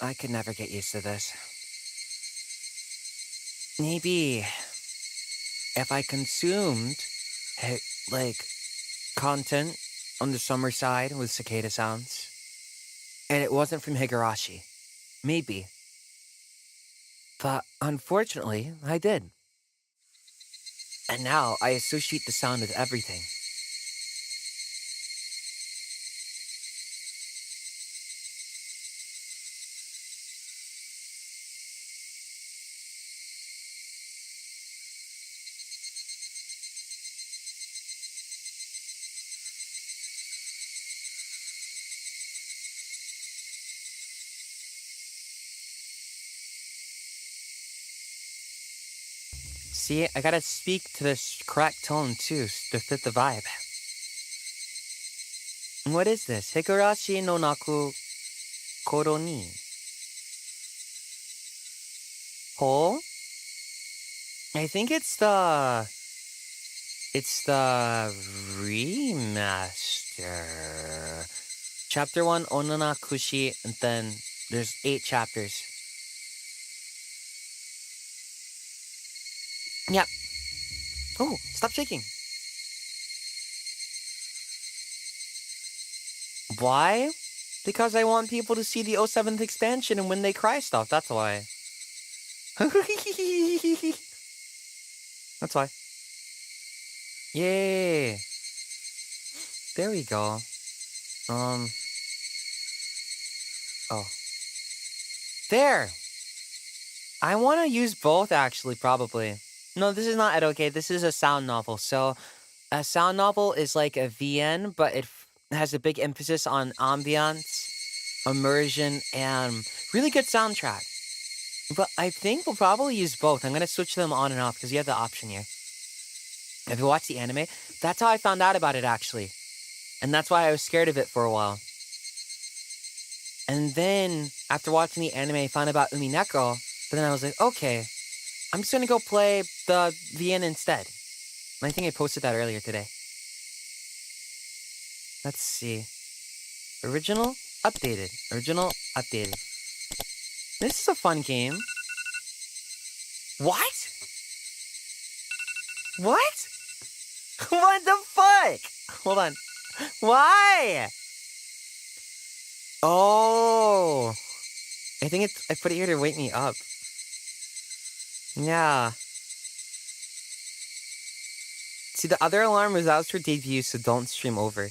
I could never get used to this. Maybe if I consumed, like, content on the summer side with cicada sounds, and it wasn't from Higurashi. Maybe. But unfortunately, I did. And now I associate the sound with everything. See, I gotta speak to this correct tone too to fit the vibe. What is this? Higurashi no naku koro ni. Ho? I think it's the remaster. Chapter 1, Onana Kushi, and then there's 8 chapters. Yep. Oh, stop shaking. Why? Because I want people to see the 07th expansion and when they cry stuff, that's why. That's why. Yay. There we go. Oh. There! I want to use both, actually, probably. No, this is not Edoke, this is a sound novel. So, a sound novel is like a VN, but it has a big emphasis on ambiance, immersion, and really good soundtrack. But I think we'll probably use both. I'm going to switch them on and off because you have the option here. If you watch the anime, that's how I found out about it, actually. And that's why I was scared of it for a while. And then, after watching the anime, I found about Umineko, but then I was like, okay, I'm just going to go play the VN instead. And I think I posted that earlier today. Let's see. Original, updated. Original, updated. This is a fun game. What? What? What the fuck? Hold on. Why? Oh. I think I put it here to wake me up. Yeah. See, the other alarm was out for debut, so don't stream over.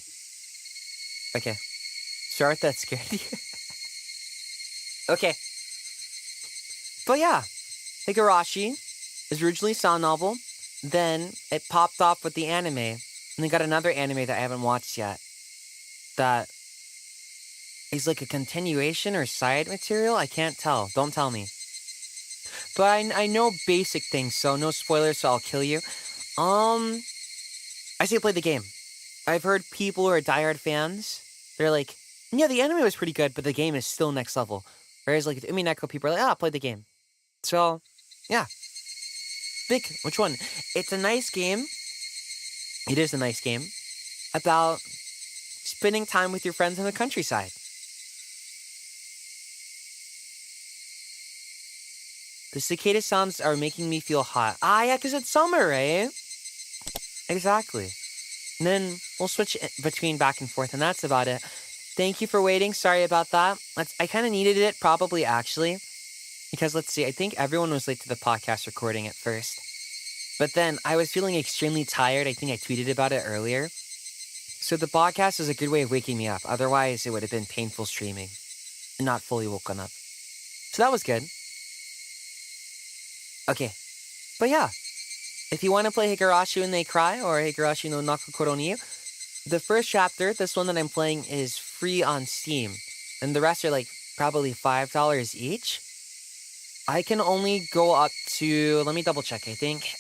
Okay. Sorry if that scared you. Okay. But yeah. Higurashi is originally a sound novel. Then it popped off with the anime. And they got another anime that I haven't watched yet. That is like a continuation or side material. I can't tell. Don't tell me. But I know basic things, so no spoilers, so I'll kill you. I say play the game. I've heard people who are diehard fans, they're like, yeah, the anime was pretty good, but the game is still next level. Whereas like with Umineko, people are like, play the game. So, yeah. Vic, which one? It's a nice game. It is a nice game about spending time with your friends in the countryside. The cicada sounds are making me feel hot. Yeah, because it's summer, right? Exactly. And then we'll switch between back and forth, and that's about it. Thank you for waiting. Sorry about that. I kind of needed it, probably, actually. Because, let's see, I think everyone was late to the podcast recording at first. But then I was feeling extremely tired. I think I tweeted about it earlier. So the podcast is a good way of waking me up. Otherwise, it would have been painful streaming and not fully woken up. So that was good. Okay. But yeah. If you want to play Higurashi When They Cry or Higurashi no Naku Koro ni, the first chapter, this one that I'm playing, is free on Steam. And the rest are like probably $5 each. I can only go up to, let me double check, I think.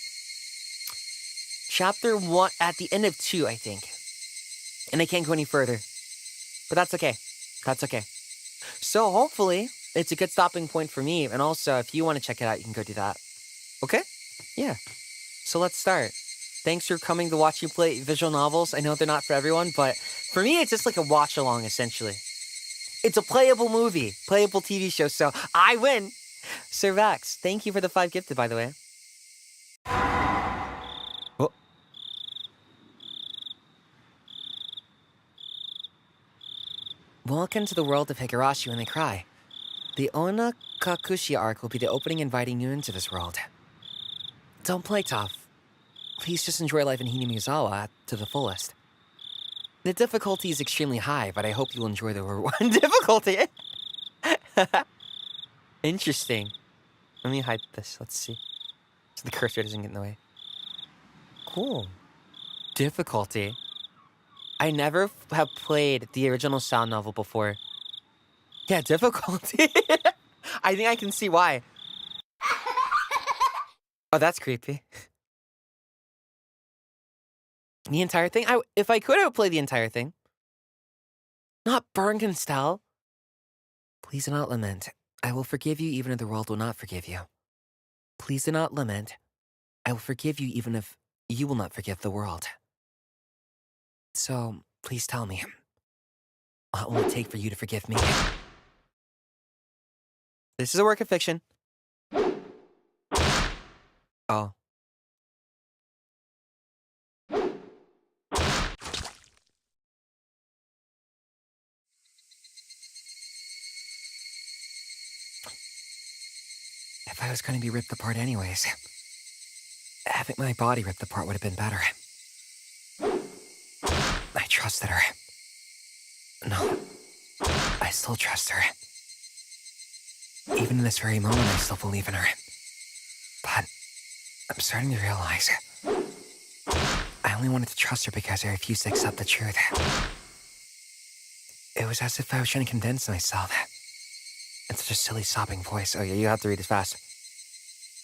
Chapter 1, at the end of 2, I think. And I can't go any further. But that's okay. That's okay. So hopefully, it's a good stopping point for me. And also, if you want to check it out, you can go do that. Okay? Yeah. So let's start. Thanks for coming to watch me play visual novels. I know they're not for everyone, but for me, it's just like a watch-along, essentially. It's a playable movie, playable TV show, so I win. Sir Vax, thank you for the 5 gifted, by the way. Oh. Welcome to the world of Higurashi when they cry. The Onna Kakushi arc will be the opening inviting you into this world. Don't play tough. Please just enjoy life in Hinamizawa to the fullest. The difficulty is extremely high, but I hope you'll enjoy the reward. Difficulty? Interesting. Let me hide this. Let's see. So the cursor doesn't get in the way. Cool. Difficulty. I never have played the original sound novel before. Yeah, difficulty. I think I can see why. Oh, that's creepy. The entire thing? If I could, I would play the entire thing. Not Bergenstell. Please do not lament. I will forgive you even if the world will not forgive you. Please do not lament. I will forgive you even if you will not forgive the world. So, please tell me, what will it take for you to forgive me? This is a work of fiction. Oh. If I was going to be ripped apart anyways, having my body ripped apart would have been better. I trusted her. No, I still trust her. Even in this very moment, I still believe in her. But I'm starting to realize I only wanted to trust her because I refused to accept the truth. It was as if I was trying to convince myself. In such a silly sobbing voice. Oh yeah, you have to read it fast.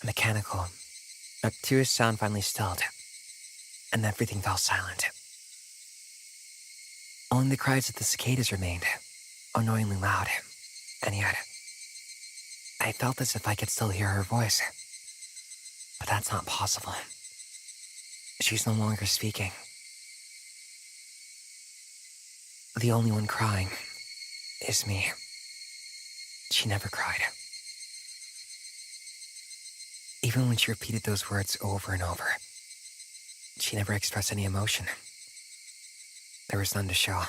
A mechanical, obtuse sound finally stilled, and everything fell silent. Only the cries of the cicadas remained, annoyingly loud, and yet I felt as if I could still hear her voice. But that's not possible. She's no longer speaking. The only one crying is me. She never cried. Even when she repeated those words over and over, she never expressed any emotion. There was none to show.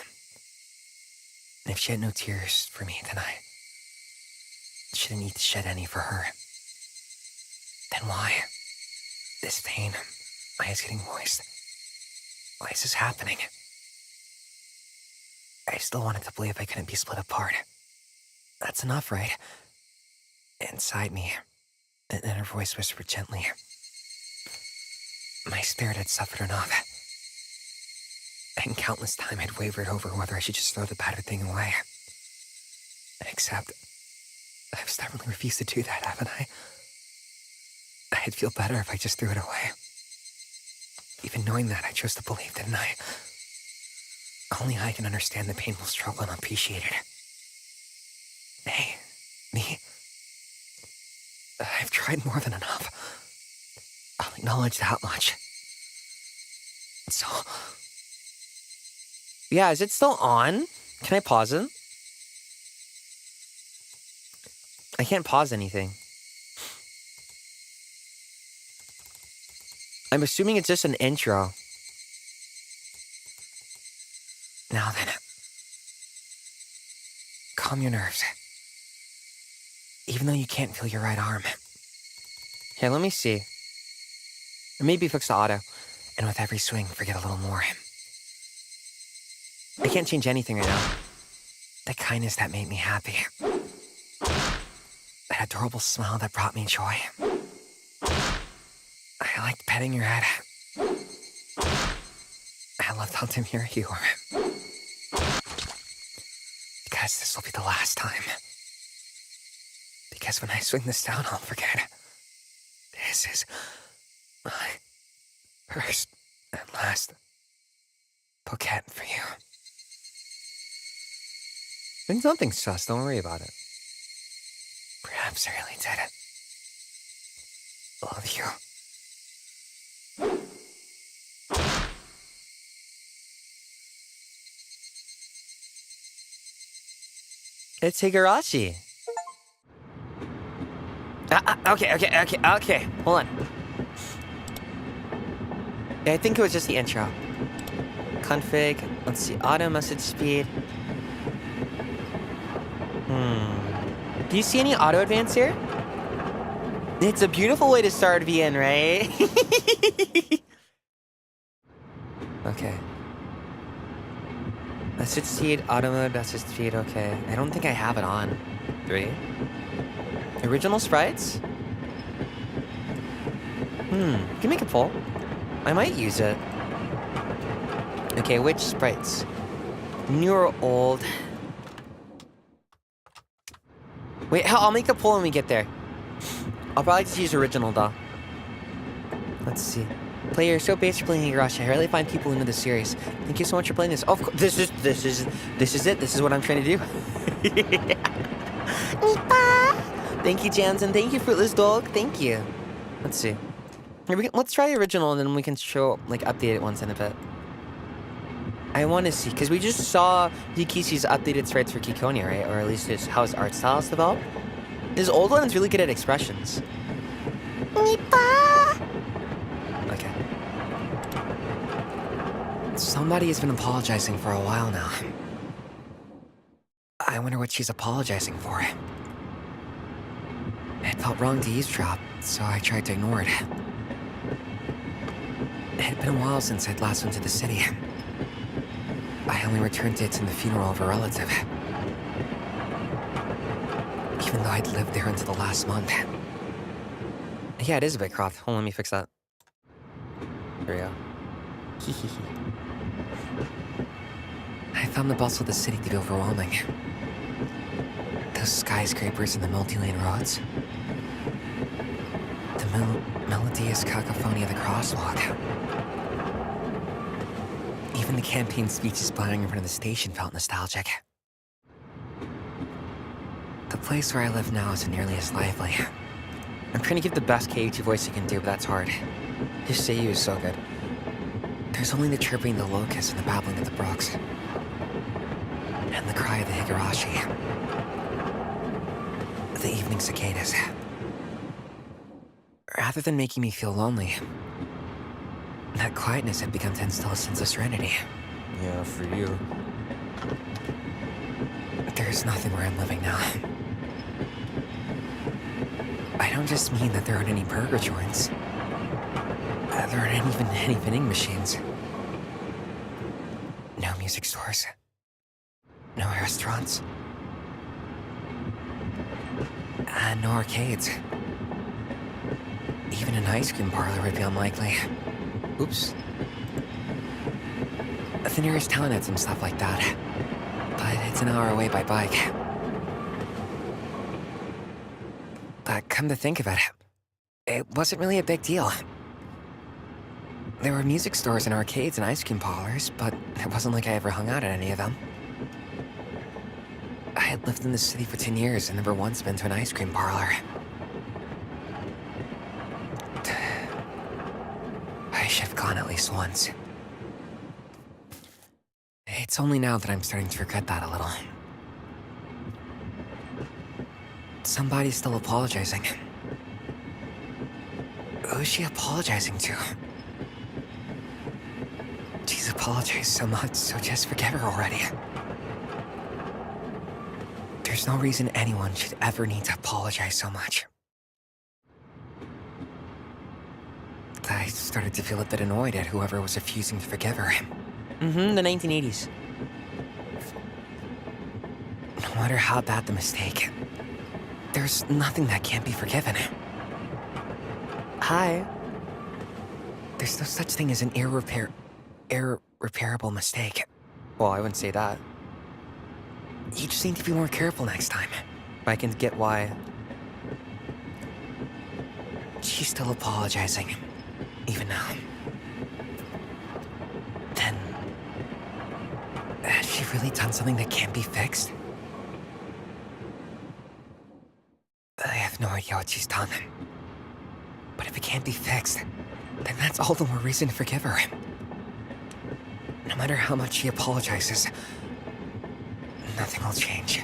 And if she had no tears for me, then she didn't need to shed any for her. Then why? This pain, my eyes getting moist. Why is this happening? I still wanted to believe I couldn't be split apart. That's enough, right? Inside me, an inner voice whispered gently. My spirit had suffered enough. And countless times I'd wavered over whether I should just throw the battered thing away. Except, I've stubbornly refused to do that, haven't I? I'd feel better if I just threw it away. Even knowing that, I chose to believe, didn't I? Only I can understand the painful struggle and appreciate it. Hey, me. I've tried more than enough. I'll acknowledge that much. So... Yeah, is it still on? Can I pause it? I can't pause anything. I'm assuming it's just an intro. Now then. Calm your nerves. Even though you can't feel your right arm. Here, let me see. Or maybe fix the auto. And with every swing, forget a little more. I can't change anything right now. The kindness that made me happy. That adorable smile that brought me joy. I liked petting your head. I loved how demure you were. Because this will be the last time. Because when I swing this down, I'll forget. This is my first and last bouquet for you. It's nothing sus, don't worry about it. Perhaps I really did it. Love you. It's Higurashi. Okay. Hold on. Yeah, I think it was just the intro. Config. Let's see. Auto message speed. Do you see any auto advance here? It's a beautiful way to start VN, right? Okay. Message speed, auto mode, message speed, okay. I don't think I have it on. 3. Original sprites? Can you make a poll? I might use it. Okay, which sprites? New or old? Wait, I'll make the poll when we get there. I'll probably just use original though. Let's see. Player, so based for playing Higurashi. I rarely find people into the series. Thank you so much for playing this. Oh, of course, this is it. This is what I'm trying to do. Thank you, Jansen. Thank you, Fruitless Dog. Thank you. Let's see. Here, let's try the original, and then we can show like updated ones in a bit. I want to see, because we just saw Yukishi's updated sprites for Kikonia, right? Or at least how his art style is developed. His old one is really good at expressions. Okay. Somebody has been apologizing for a while now. I wonder what she's apologizing for. It felt wrong to eavesdrop, so I tried to ignore it. It had been a while since I'd last went to the city. I only returned to attend the funeral of a relative. Even though I'd lived there until the last month. Yeah, it is a bit cropped. Hold on, let me fix that. There we go. I found the bustle of the city to be overwhelming. Those skyscrapers and the multi-lane roads. The melodious cacophony of the crosswalk. Even the campaign speeches blaring in front of the station felt nostalgic. The place where I live now isn't nearly as lively. I'm trying to give the best KUT voice you can do, but that's hard. His Seiyu is so good. There's only the chirping of the locusts and the babbling of the brooks. And the cry of the Higurashi. The evening cicadas. Rather than making me feel lonely, that quietness had begun to instill a sense of serenity. Yeah, for you. There's nothing where I'm living now. I don't just mean that there aren't any burger joints. There aren't even any vending machines. No music stores. No restaurants. And no arcades. Even an ice cream parlor would be unlikely. Oops. The nearest town had some stuff like that. But it's an hour away by bike. But come to think of it, it wasn't really a big deal. There were music stores and arcades and ice cream parlors, but it wasn't like I ever hung out at any of them. I had lived in the city for 10 years and never once been to an ice cream parlor. I should have gone at least once. It's only now that I'm starting to regret that a little. Somebody's still apologizing. Who's she apologizing to? She's apologized so much, so just forgive her already. There's no reason anyone should ever need to apologize so much. I started to feel a bit annoyed at whoever was refusing to forgive her. The 1980s. No matter how bad the mistake, there's nothing that can't be forgiven. Hi. There's no such thing as an irreparable mistake. Well, I wouldn't say that. You just need to be more careful next time. I can get why. She's still apologizing, even now. Then, has she really done something that can't be fixed? I have no idea what she's done. But if it can't be fixed, then that's all the more reason to forgive her. No matter how much she apologizes, nothing will change.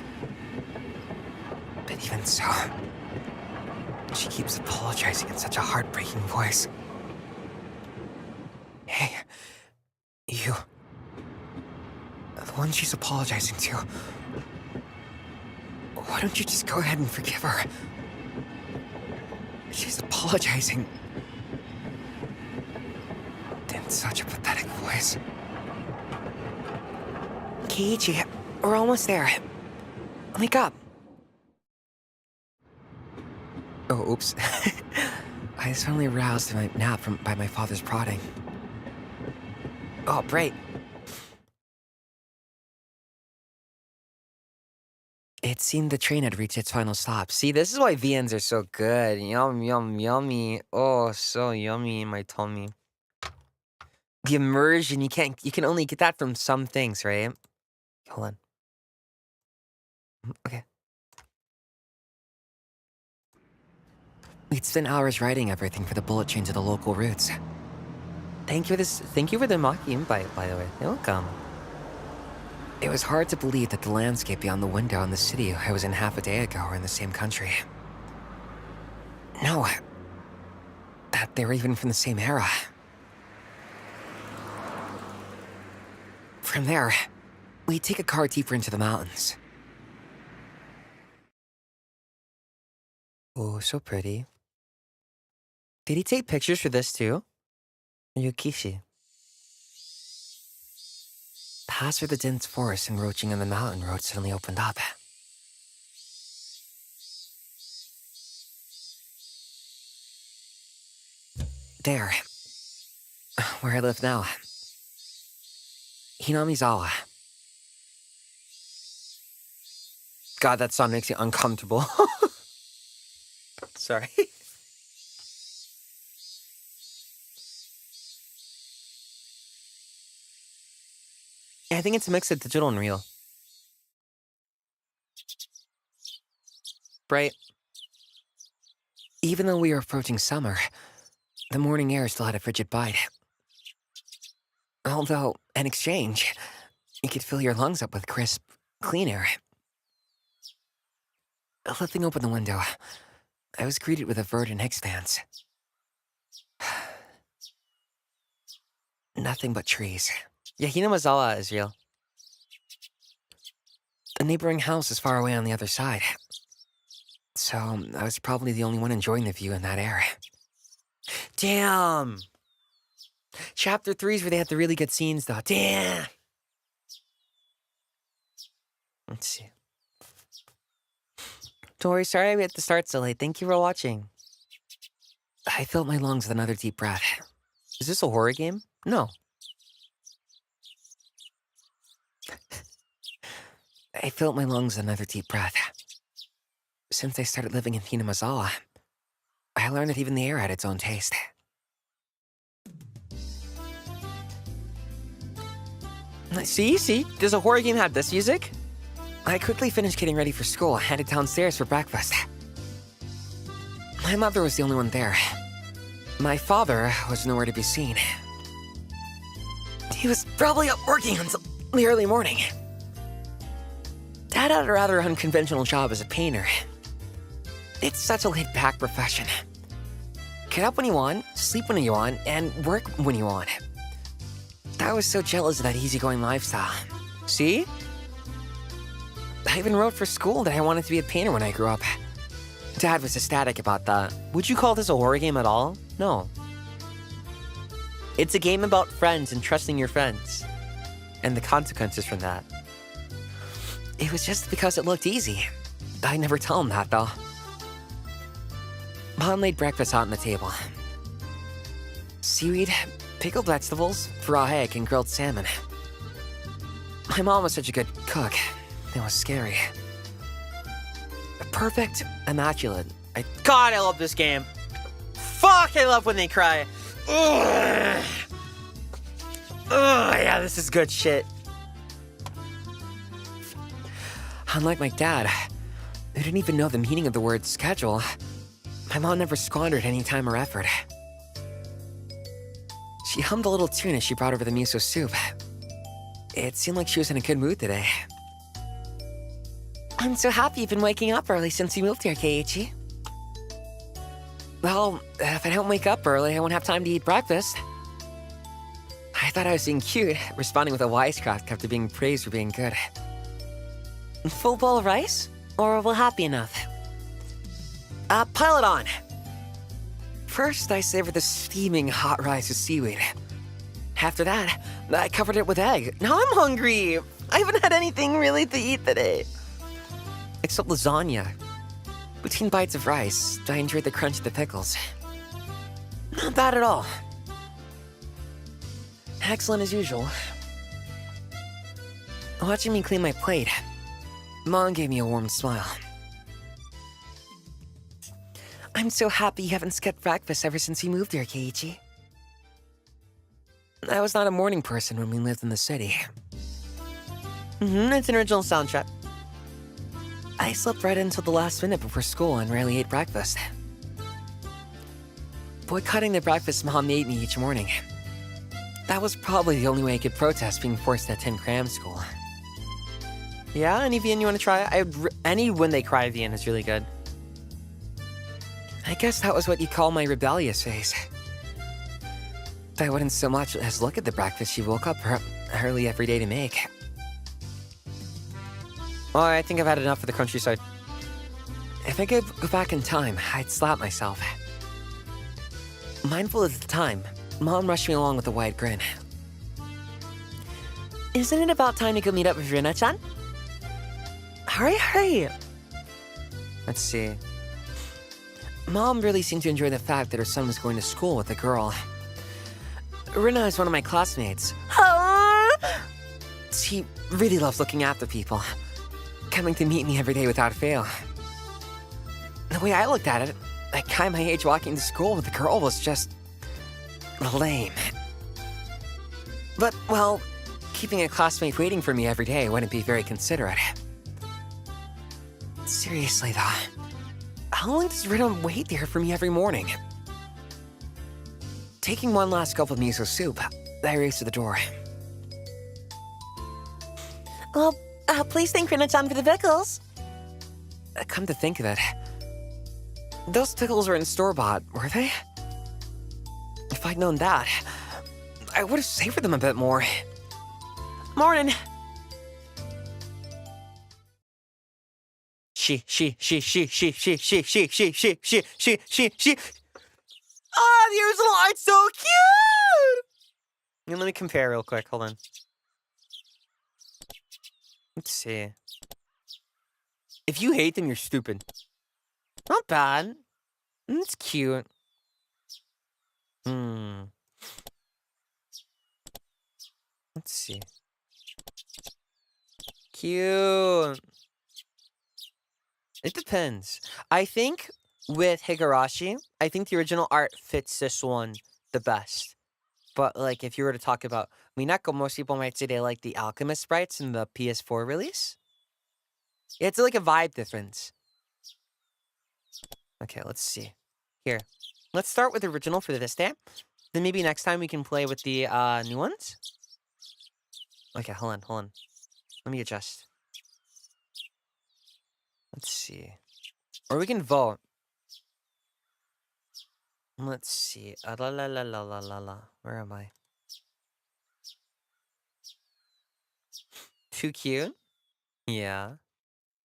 But even so, she keeps apologizing in such a heartbreaking voice. Hey, you. The one she's apologizing to. Why don't you just go ahead and forgive her? She's apologizing. In such a pathetic voice. Keiichi, we're almost there. Wake up. Oh, oops. I was suddenly aroused in my nap by my father's prodding. Oh, great. It seemed the train had reached its final stop. See, this is why VNs are so good. Yum, yum, yummy. Oh, so yummy in my tummy. The immersion, you can only get that from some things, right? Hold on. Okay. We'd spent hours writing everything for the bullet train to the local routes. Thank you for the Maki invite, by the way. You're welcome. It was hard to believe that the landscape beyond the window in the city I was in half a day ago were in the same country. No. That they were even from the same era. From there, we'd take a car deeper into the mountains. Oh, so pretty. Did he take pictures for this too? Yukishi. Paths through the dense forest encroaching on the mountain road suddenly opened up. There. Where I live now. Hinamizawa. God, that song makes you uncomfortable. Sorry. I think it's a mix of digital and real. Right. Even though we were approaching summer, the morning air still had a frigid bite. Although, in exchange, you could fill your lungs up with crisp, clean air. Lifting open the window, I was greeted with a verdant expanse. Nothing but trees. Yeah, Hinamizawa is real. The neighboring house is far away on the other side. So, I was probably the only one enjoying the view in that air. Damn! Chapter 3 is where they have the really good scenes, though. Damn! Let's see. Don't worry, sorry we had to start so late. Thank you for watching. I filled my lungs with another deep breath. Is this a horror game? No. I filled my lungs with another deep breath. Since I started living in Hinamizawa, I learned that even the air had its own taste. See? Does a horror game have this music? I quickly finished getting ready for school and headed downstairs for breakfast. My mother was the only one there. My father was nowhere to be seen. He was probably up working until the early morning. Dad had a rather unconventional job as a painter. It's such a laid-back profession. Get up when you want, sleep when you want, and work when you want. I was so jealous of that easygoing lifestyle. See? I even wrote for school that I wanted to be a painter when I grew up. Dad was ecstatic about that. Would you call this a horror game at all? No. It's a game about friends and trusting your friends. And the consequences from that. It was just because it looked easy. I never tell him that, though. Mom laid breakfast out on the table. Seaweed, pickled vegetables, raw egg, and grilled salmon. My mom was such a good cook. It was scary. Perfect, immaculate. God, I love this game. Fuck, I love when they cry. Ugh. Ugh, yeah, this is good shit. Unlike my dad, who didn't even know the meaning of the word schedule, my mom never squandered any time or effort. She hummed a little tune as she brought over the miso soup. It seemed like she was in a good mood today. I'm so happy you've been waking up early since you moved here, Keiichi. Well, if I don't wake up early, I won't have time to eat breakfast. I thought I was being cute, responding with a wisecrack after being praised for being good. Full bowl of rice? Or will that be enough? Pile it on! First, I savored the steaming hot rice with seaweed. After that, I covered it with egg. Now I'm hungry! I haven't had anything really to eat today. Except lasagna. Between bites of rice, I enjoyed the crunch of the pickles. Not bad at all. Excellent as usual. Watching me clean my plate, Mom gave me a warm smile. I'm so happy you haven't skipped breakfast ever since you moved here, Keiichi. I was not a morning person when we lived in the city. It's an original soundtrack. I slept right until the last minute before school and rarely ate breakfast. Boycotting the breakfast Mom made me each morning. That was probably the only way I could protest being forced to attend cram school. Yeah, any VN you want to try? Any When They Cry VN is really good. I guess that was what you call my rebellious phase. I wouldn't so much as look at the breakfast she woke up early every day to make. Well, I think I've had enough of the countryside. If I could go back in time, I'd slap myself. Mindful of the time, Mom rushed me along with a wide grin. Isn't it about time to go meet up with Rina-chan? Hurry, hurry! Let's see. Mom really seemed to enjoy the fact that her son was going to school with a girl. Rina is one of my classmates. She really loves looking after people, coming to meet me every day without fail. The way I looked at it, a guy my age walking to school with a girl was just lame. But, well, keeping a classmate waiting for me every day wouldn't be very considerate. Seriously, though, how long does Rina wait there for me every morning? Taking one last gulp of miso soup, I raced to the door. Oh, please thank Rina-chan for the pickles. Come to think of it, those pickles were in store-bought, were they? If I'd known that, I would have savored them a bit more. Morning. She. Ah, the original art's so cute! Yeah, let me compare real quick. Hold on. Let's see. If you hate them, you're stupid. Not bad. It's cute. Let's see. Cute. It depends. I think with Higurashi, I think the original art fits this one the best. But, like, if you were to talk about Minako, most people might say they like the Alchemist sprites in the PS4 release. It's like a vibe difference. Okay, let's see. Here. Let's start with the original for this day. Then maybe next time we can play with the new ones. Okay, hold on. Let me adjust. Let's see. Or we can vote. Let's see. Where am I? Too cute? Yeah.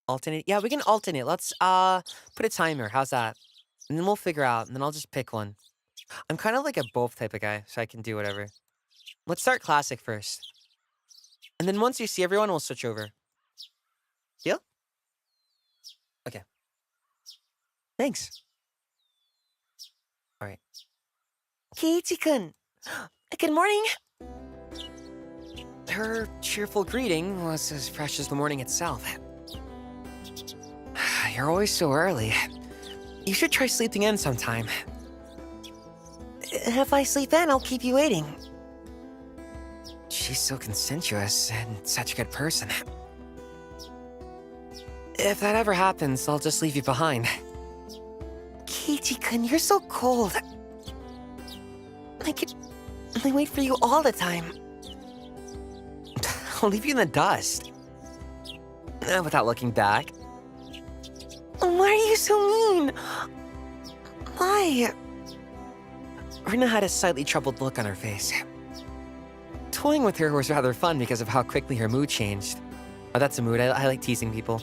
Alternate? Yeah, we can alternate. Let's put a timer. How's that? And then we'll figure out, and then I'll just pick one. I'm kind of like a both type of guy, so I can do whatever. Let's start classic first. And then once you see everyone, we'll switch over. Deal? Okay. Thanks. All right. Keiichi-kun. Good morning. Her cheerful greeting was as fresh as the morning itself. You're always so early. You should try sleeping in sometime. If I sleep in, I'll keep you waiting. She's so consensuous and such a good person. If that ever happens, I'll just leave you behind. Keiichi-kun, you're so cold. I wait for you all the time. I'll leave you in the dust. Without looking back. Why are you so mean? Why? Rina had a slightly troubled look on her face. Toying with her was rather fun because of how quickly her mood changed. Oh, that's a mood. I like teasing people.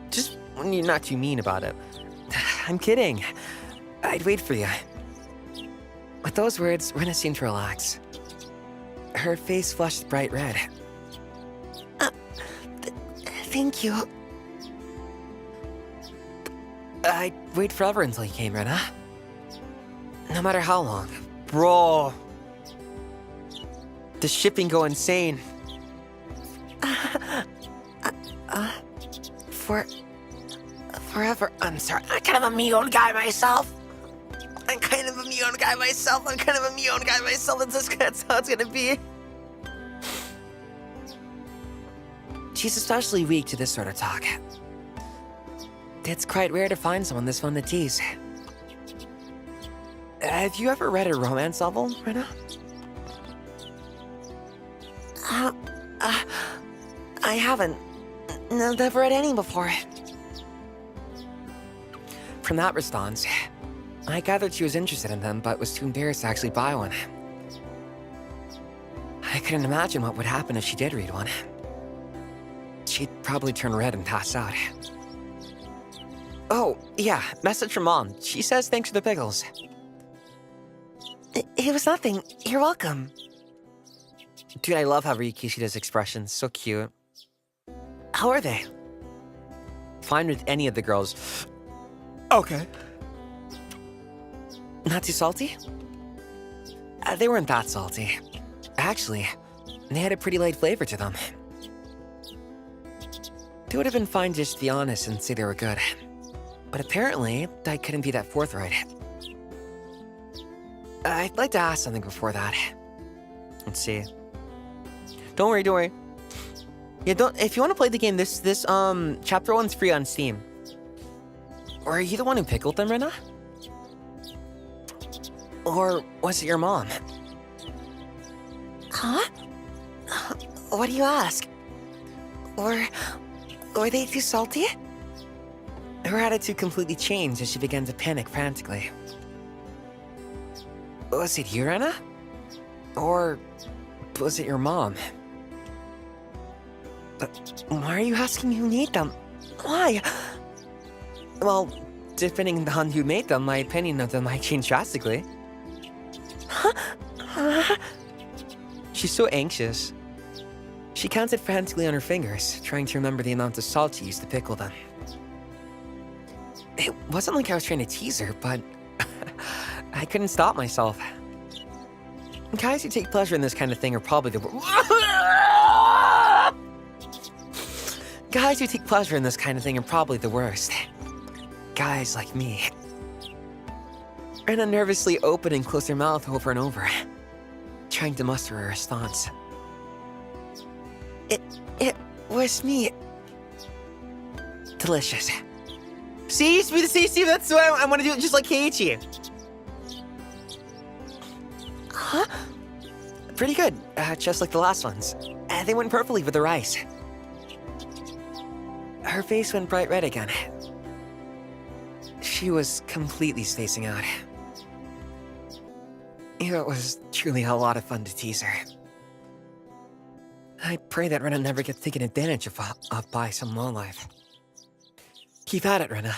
Just when you're not too mean about it. I'm kidding. I'd wait for you. With those words, Rina seemed to relax. Her face flushed bright red. Thank you. I'd wait forever until you came, Rina. No matter how long. Bro. The shipping go insane. Forever. I'm sorry. I'm kind of a mean guy myself. That's how it's gonna be. She's especially weak to this sort of talk. It's quite rare to find someone this fun to tease. Have you ever read a romance novel, Rina? I haven't. Never read any before. From that response, I gathered she was interested in them, but was too embarrassed to actually buy one. I couldn't imagine what would happen if she did read one. She'd probably turn red and pass out. Oh, yeah, message from Mom. She says thanks for the pickles. It was nothing. You're welcome. Dude, I love how Rikishi does expressions. So cute. How are they? Fine with any of the girls. Okay. Not too salty? They weren't that salty. Actually, they had a pretty light flavor to them. They would have been fine just to be honest and say they were good. But apparently, I couldn't be that forthright. I'd like to ask something before that. Let's see. Don't worry. Yeah, if you want to play the game, this chapter 1's free on Steam. Or are you the one who pickled them, Rina? Or was it your mom? Huh? What do you ask? Were they too salty? Her attitude completely changed as she began to panic frantically. Was it you, Rina? Or was it your mom? Why are you asking who made them? Why? Well, depending on who made them, my opinion of them might change drastically. She's so anxious. She counted frantically on her fingers, trying to remember the amount of salt she used to pickle them. It wasn't like I was trying to tease her, but I couldn't stop myself. Guys who take pleasure in this kind of thing are probably the worst. Guys who take pleasure in this kind of thing are probably the worst. Guys like me. Rina nervously opened and closed her mouth over and over, trying to muster a response. It was me. Delicious. See, Steve, that's why I want to do it just like Keiichi. Huh? Pretty good, just like the last ones. They went perfectly with the rice. Her face went bright red again. She was completely spacing out. It was truly a lot of fun to tease her. I pray that Rina never gets taken advantage of by some lowlife. Keep at it, Rina.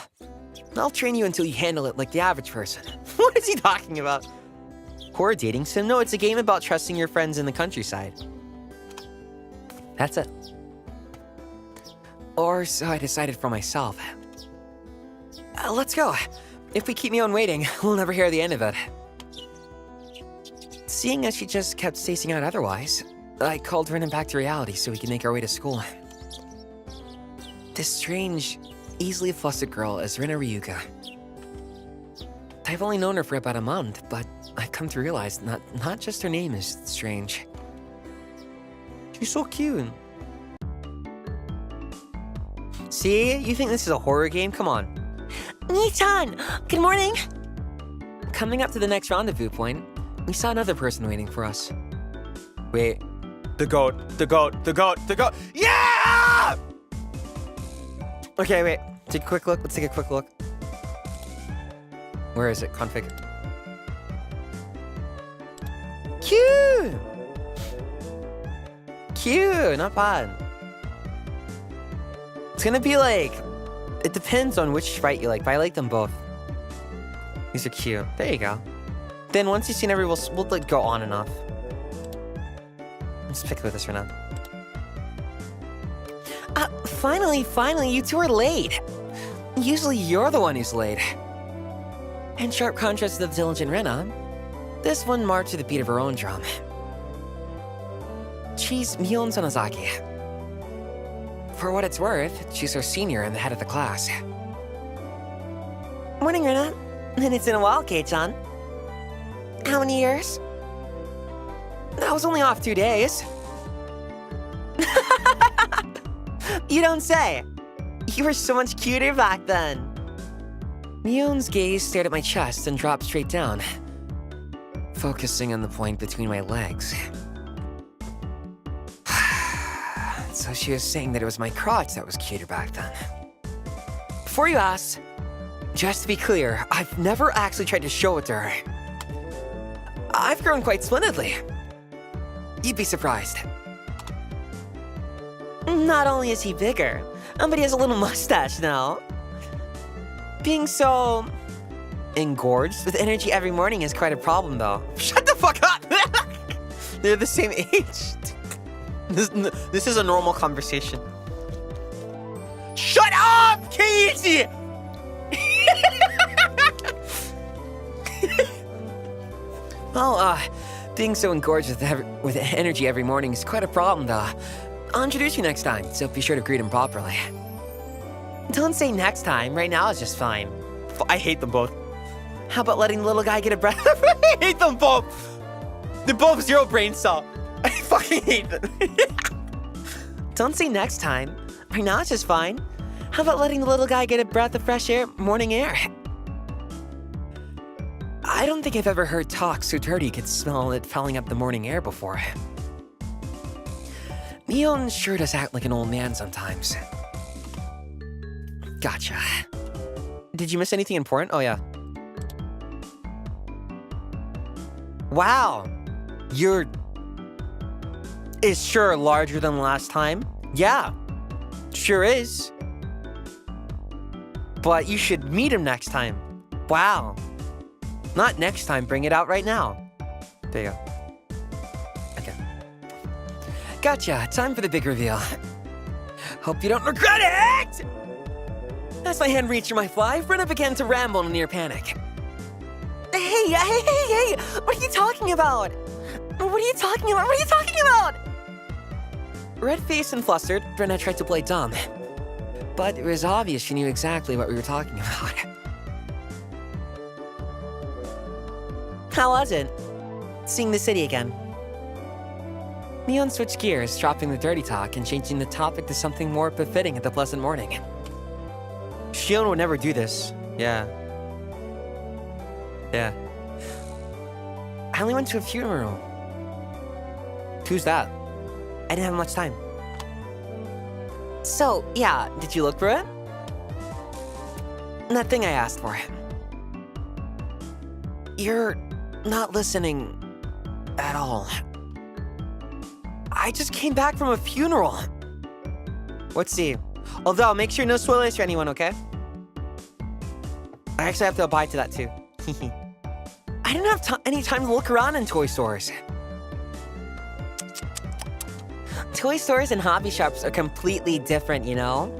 I'll train you until you handle it like the average person. What is he talking about? Horror dating sim? No, it's a game about trusting your friends in the countryside. That's it. Or so I decided for myself. Let's go. If we keep Mion waiting, we'll never hear the end of it. Seeing as she just kept spacing out otherwise, I called Rina back to reality so we could make our way to school. This strange, easily flustered girl is Rina Ryuga. I've only known her for about a month, but I've come to realize not just her name is strange. She's so cute. See? You think this is a horror game? Come on. Nii-chan! Good morning! Coming up to the next rendezvous point, we saw another person waiting for us. Wait. The goat. Yeah! Okay, wait. Take a quick look. Let's take a quick look. Where is it? Config. Cute! Cute, not bad. It's gonna be like, it depends on which sprite you like, but I like them both. These are cute. There you go. Then once you've seen every, we'll like go on and off. Let's pick with this for now. Finally, you two are late. Usually you're the one who's late. In sharp contrast to the diligent Rena, this one marched to the beat of her own drum. She's Mion Sonozaki. For what it's worth, she's her senior and the head of the class. Morning, Rena. And it's been a while, Kei-chan. How many years? I was only off 2 days. You don't say. You were so much cuter back then. Mion's gaze stared at my chest and dropped straight down, focusing on the point between my legs. So she was saying that it was my crotch that was cuter back then. Before you asked, just to be clear, I've never actually tried to show it to her. I've grown quite splendidly. You'd be surprised. Not only is he bigger, but he has a little mustache now. Being so engorged with energy every morning is quite a problem, though. Shut the fuck up! They're the same age. This is a normal conversation. Shut up, Keiichi! Well, being so engorged with energy every morning is quite a problem, though. I'll introduce you next time, so be sure to greet him properly. Don't say next time. Right now is just fine. I hate them both. How about letting the little guy get a breath? I hate them both. They're both zero brain cell. I fucking hate them. Don't say next time. Right now it's just fine. How about letting the little guy get a breath of fresh air, morning air? I don't think I've ever heard talk so dirty you could smell it fouling up the morning air before. Mion sure does act like an old man sometimes. Gotcha. Did you miss anything important? Oh, yeah. Wow. Is sure larger than last time? Yeah. Sure is. But you should meet him next time. Wow. Not next time, bring it out right now. There you go. Okay. Gotcha, time for the big reveal. Hope you don't regret it! As my hand reached for my fly, Rena began to ramble in near panic. Hey, what are you talking about? What are you talking about? Red-faced and flustered, Rena tried to play dumb. But it was obvious she knew exactly what we were talking about. How was it? Seeing the city again. Mion switched gears, dropping the dirty talk and changing the topic to something more befitting at the pleasant morning. Shion would never do this. Yeah. I only went to a funeral. Who's that? I didn't have much time. So, yeah, did you look for it? That thing I asked for. You're not listening at all. I just came back from a funeral. Let's see. Although, make sure no spoilers for anyone, okay? I actually have to abide to that too. I didn't have any time to look around in toy stores. Toy stores and hobby shops are completely different, you know?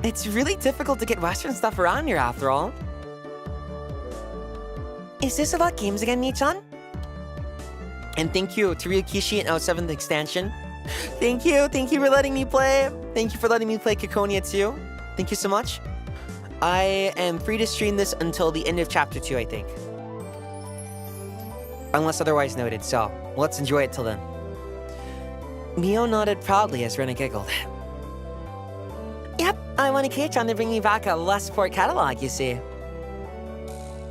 It's really difficult to get Western stuff around here after all. Is this about games again, Mii-chan? And thank you to Ryukishi and 07th Extension. Thank you for letting me play. Thank you for letting me play Kikonia too. Thank you so much. I am free to stream this until the end of Chapter 2, I think. Unless otherwise noted, so let's enjoy it till then. Mio nodded proudly as Rena giggled. Yep, I wanted Kei-chan to bring me back a Westport catalog, you see.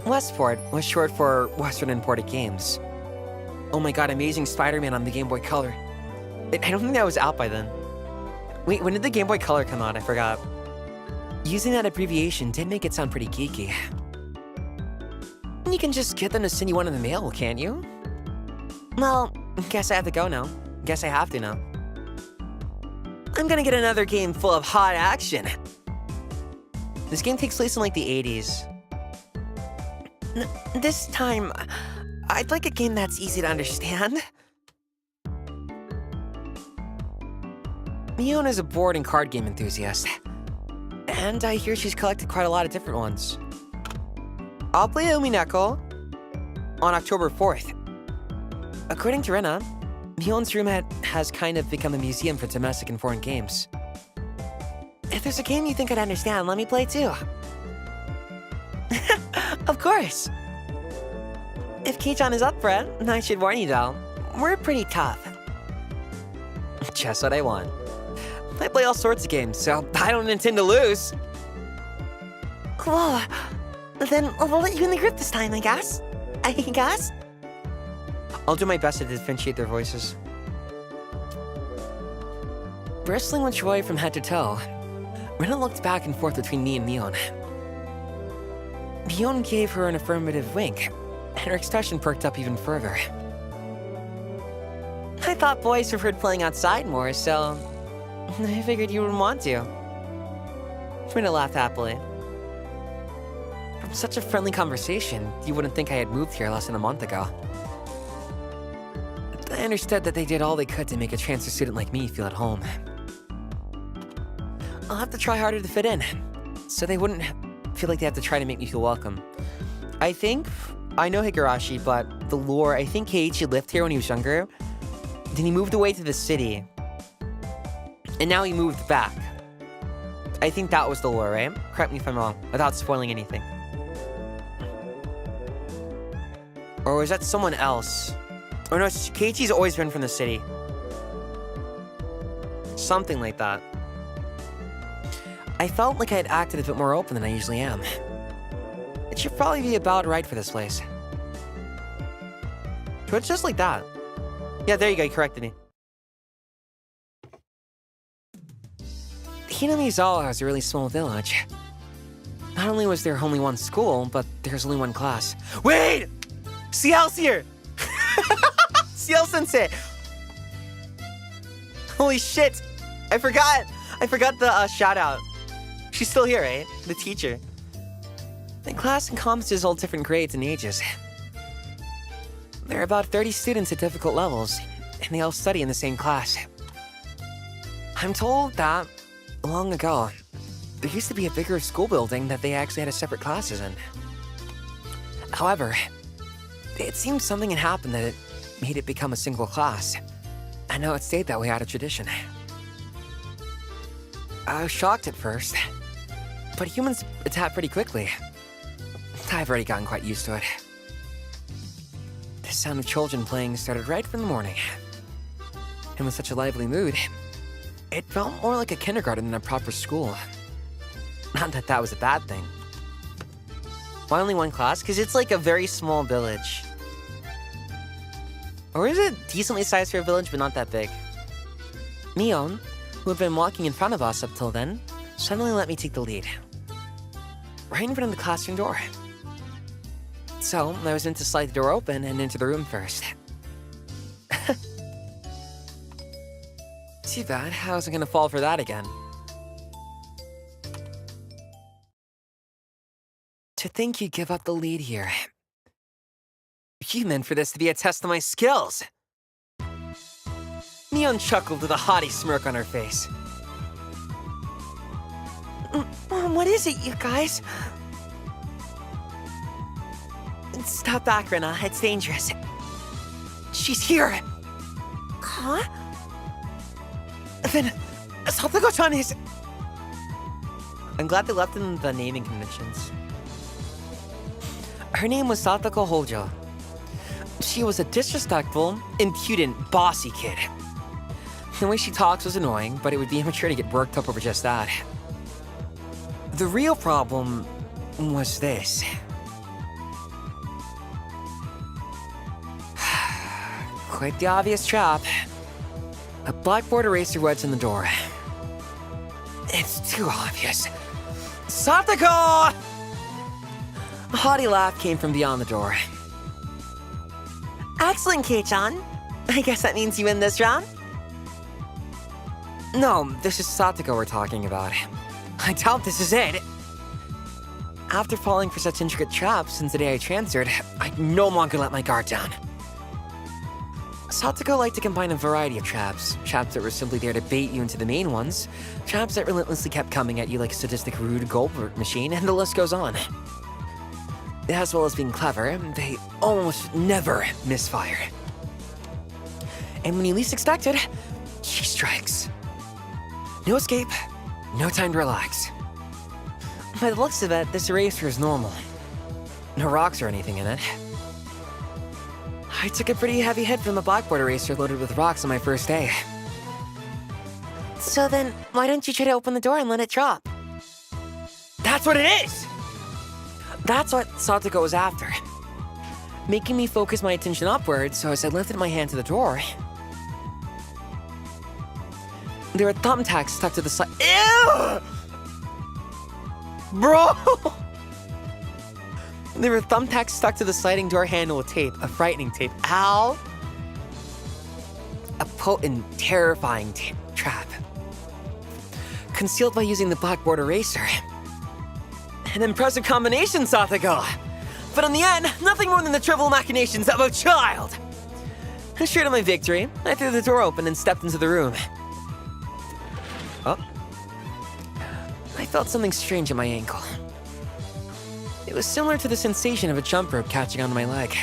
Westport was short for Western Imported Games. Oh my god, Amazing Spider-Man on the Game Boy Color. I don't think that was out by then. Wait, when did the Game Boy Color come out? I forgot. Using that abbreviation did make it sound pretty geeky. You can just get them to send you one in the mail, can't you? Well, guess I have to go now. Guess I have to now. I'm gonna get another game full of hot action. This game takes place in like the 80s. This time, I'd like a game that's easy to understand. Mion is a board and card game enthusiast. And I hear she's collected quite a lot of different ones. I'll play Umineko on October 4th. According to Rena, Mion's room has kind of become a museum for domestic and foreign games. If there's a game you think I'd understand, let me play too. Of course. If Kei-chan is up for it, I should warn you though, we're pretty tough. Just what I want. I play all sorts of games, so I don't intend to lose. Whoa, then we'll let you in the group this time, I guess. I'll do my best to differentiate their voices. Bristling with joy from head to toe, Rena looked back and forth between me and Mion. Mion gave her an affirmative wink, and her expression perked up even further. I thought boys preferred playing outside more, so I figured you wouldn't want to. Rena laughed happily. From such a friendly conversation, you wouldn't think I had moved here less than a month ago. I understood that they did all they could to make a transfer student like me feel at home. I'll have to try harder to fit in, so they wouldn't feel like they have to try to make me feel welcome. I know Higurashi, but the lore, I think Keiichi lived here when he was younger. Then he moved away to the city. And now he moved back. I think that was the lore, right? Correct me if I'm wrong, without spoiling anything. Or was that someone else? Or no, Keiichi's always been from the city. Something like that. I felt like I had acted a bit more open than I usually am. It should probably be about right for this place. So it's just like that. Yeah, there you go, you corrected me. Hinamizawa is a really small village. Not only was there only one school, but there's only one class. Wait! CL's here! CL-sensei! Holy shit! I forgot the shout-out. She's still here, right? The teacher. The class encompasses all different grades and ages. There are about 30 students at difficult levels, and they all study in the same class. I'm told that, long ago, there used to be a bigger school building that they actually had separate classes in. However, it seems something had happened that it made it become a single class. I know it stayed that way out of tradition. I was shocked at first, but humans adapt pretty quickly. I've already gotten quite used to it. The sound of children playing started right from the morning. And with such a lively mood, it felt more like a kindergarten than a proper school. Not that that was a bad thing. Why only one class? Because it's like a very small village. Or is it decently sized for a village, but not that big? Mion, who had been walking in front of us up till then, suddenly let me take the lead. Right in front of the classroom door. So, I was meant to slide the door open and into the room first. Too bad, I wasn't gonna fall for that again. To think you'd give up the lead here. You meant for this to be a test of my skills. Mion chuckled with a haughty smirk on her face. What is it, you guys? Stop back, Rena. It's dangerous. She's here. Huh? Then, Satoko-chan is... I'm glad they left in the naming conventions. Her name was Satoko Hojo. She was a disrespectful, impudent, bossy kid. The way she talks was annoying, but it would be immature to get worked up over just that. The real problem was this. Quite the obvious trap. A blackboard eraser wedged in the door. It's too obvious. Satoko! A haughty laugh came from beyond the door. Excellent, Kei-chan. I guess that means you win this round? No, this is Satoko we're talking about. I doubt this is it. After falling for such intricate traps since the day I transferred, I no longer let my guard down. Satoko liked to combine a variety of traps that were simply there to bait you into the main ones, traps that relentlessly kept coming at you like a sadistic Rube Goldberg machine, and the list goes on. As well as being clever, they almost never misfire. And when you least expect it, she strikes. No escape, no time to relax. By the looks of it, this eraser is normal. No rocks or anything in it. I took a pretty heavy hit from the blackboard eraser loaded with rocks on my first day. So then, why don't you try to open the door and let it drop? That's what it is! That's what Satoko was after. Making me focus my attention upwards, so as I lifted my hand to the door, there were thumbtacks stuck to the side. Ew! Bro! There were thumbtacks stuck to the sliding door handle with tape, a frightening tape. Ow! A potent, terrifying trap. Concealed by using the blackboard eraser. An impressive combination, Satoko! But in the end, nothing more than the trivial machinations of a child! Assured of my victory, I threw the door open and stepped into the room. Oh. I felt something strange at my ankle. It was similar to the sensation of a jump rope catching onto my leg.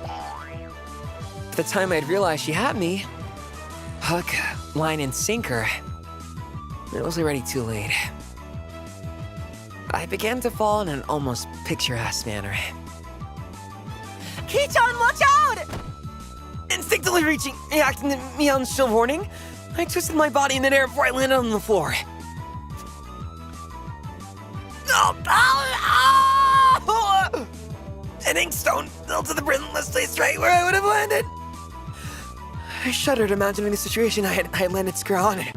By the time I'd realized she had me, hook, line, and sinker, it was already too late. I began to fall in an almost picturesque manner. Kei-chan, watch out! Instinctively reacting to Mion's chill warning, I twisted my body in midair before I landed on the floor. Oh, an inkstone filled to the brim, let's stay straight where I would have landed. I shuddered imagining the situation I had landed square on it.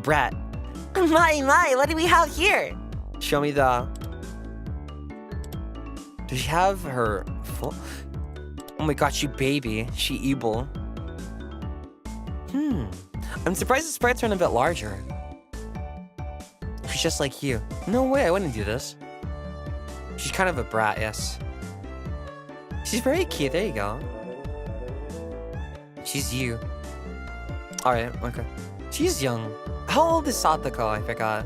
Brat. My, what do we have here? Show me the... Does she have her full... Oh my god, she baby. She evil. I'm surprised the sprites aren't a bit larger. She's just like you. No way, I wouldn't do this. She's kind of a brat, yes. She's very cute, there you go. She's you. Alright, okay. She's young. How old is Satoko? I forgot.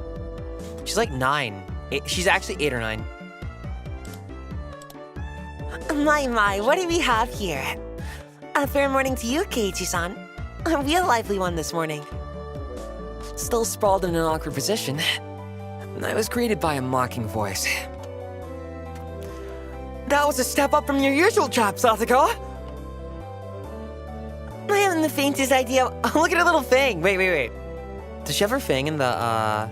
She's like 9. She's actually 8 or 9. My, what do we have here? A fair morning to you, Keiichi-san. A real lively one this morning. Still sprawled in an awkward position, I was greeted by a mocking voice. That was a step up from your usual trap, Satoko! I haven't the faintest idea. Oh, look at her little fang! Wait. Does she have her fang in the,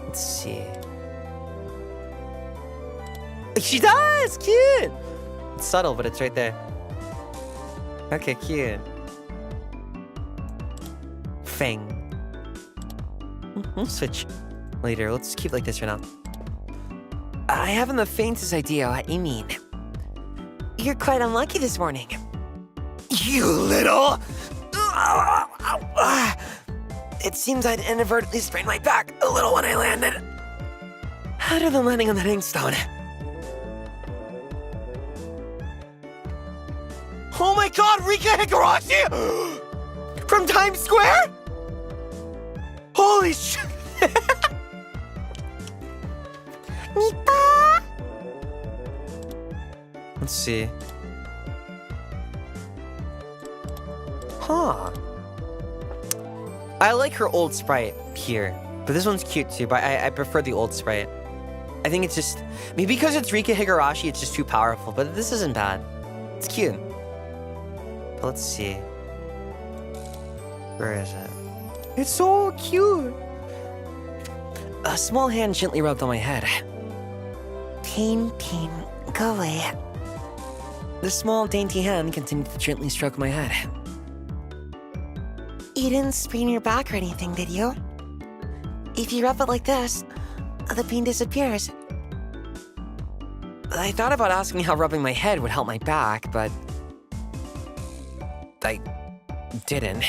Let's see. She does! Cute! It's subtle, but it's right there. Okay, cute. Fang. We'll switch later. Let's keep like this for now. I haven't the faintest idea what you mean. You're quite unlucky this morning. You little... It seems I'd inadvertently sprained my back a little when I landed. Other than landing on that inkstone. Oh my god, Rika Higurashi! From Times Square? Holy shit! Nipa! Let's see. Huh. I like her old sprite here, but this one's cute too, but I prefer the old sprite. I think it's just, maybe because it's Rika Higurashi, it's just too powerful, but this isn't bad. It's cute. But let's see. Where is it? It's so cute. A small hand gently rubbed on my head. Pain, go away. The small, dainty hand continued to gently stroke my head. You didn't sprain your back or anything, did you? If you rub it like this, the pain disappears. I thought about asking how rubbing my head would help my back, but I didn't.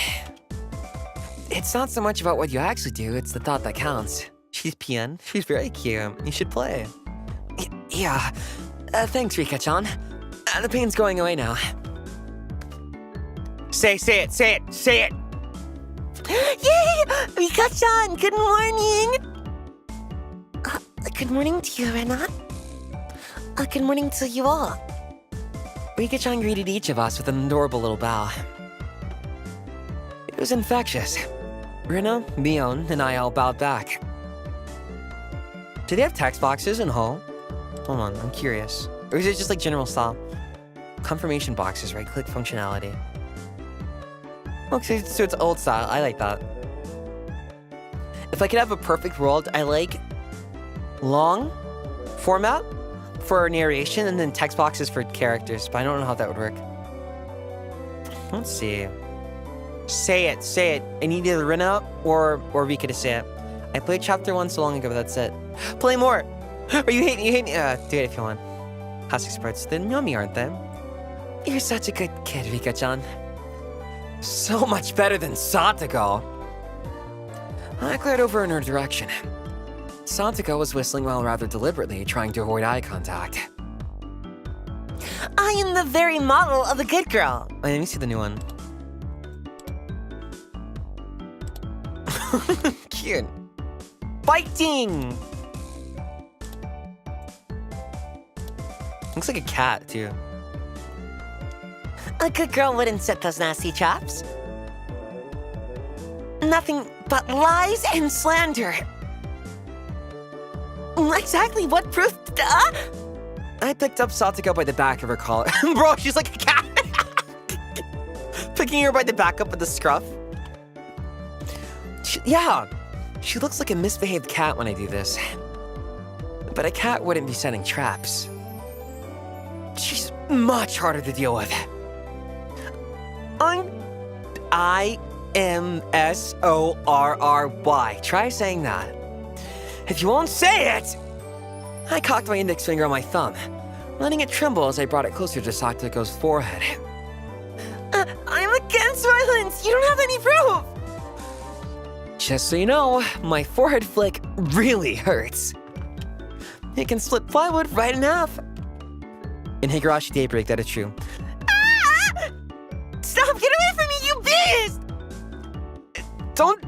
It's not so much about what you actually do, it's the thought that counts. She's PN. She's very cute. You should play. Yeah. Thanks, Rika-chan. The pain's going away now. Say it. Yay! Rika-chan, good morning! Good morning to you, Rena. Good morning to you all. Rika-chan greeted each of us with an adorable little bow. It was infectious. Rina, Mion, and I all bowed back. Do they have text boxes in HOU? Hold on, I'm curious. Or is it just like general style? Confirmation boxes, right-click functionality. Okay, so it's old style. I like that. If I could have a perfect world, I like long format for narration and then text boxes for characters, but I don't know how that would work. Let's see. Say it. I need either Rina or Rika to say it. I played chapter 1 so long ago, but that's it. Play more! Or you hate me. Do it if you want. Classic sprites, they're yummy, aren't they? You're such a good kid, Rika-chan. So much better than Satoko. I glared over in her direction. Satoko was whistling while rather deliberately trying to avoid eye contact. I am the very model of a good girl. Wait, let me see the new one. Cute. Fighting! Looks like a cat, too. A good girl wouldn't set those nasty traps. Nothing but lies and slander. Exactly what proof? I picked up Satoko by the back of her collar. Bro, she's like a cat! Picking her by the back up with the scruff. She looks like a misbehaved cat when I do this. But a cat wouldn't be setting traps. She's much harder to deal with. I-M-S-O-R-R-Y. Try saying that. If you won't say it! I cocked my index finger on my thumb, letting it tremble as I brought it closer to Satoko's forehead. I'm against violence. You don't have any proof. Just so you know, my forehead flick really hurts. It can split plywood right in half. In Higurashi Daybreak, that is true. Ah! Stop! Get away from me, you beast! Don't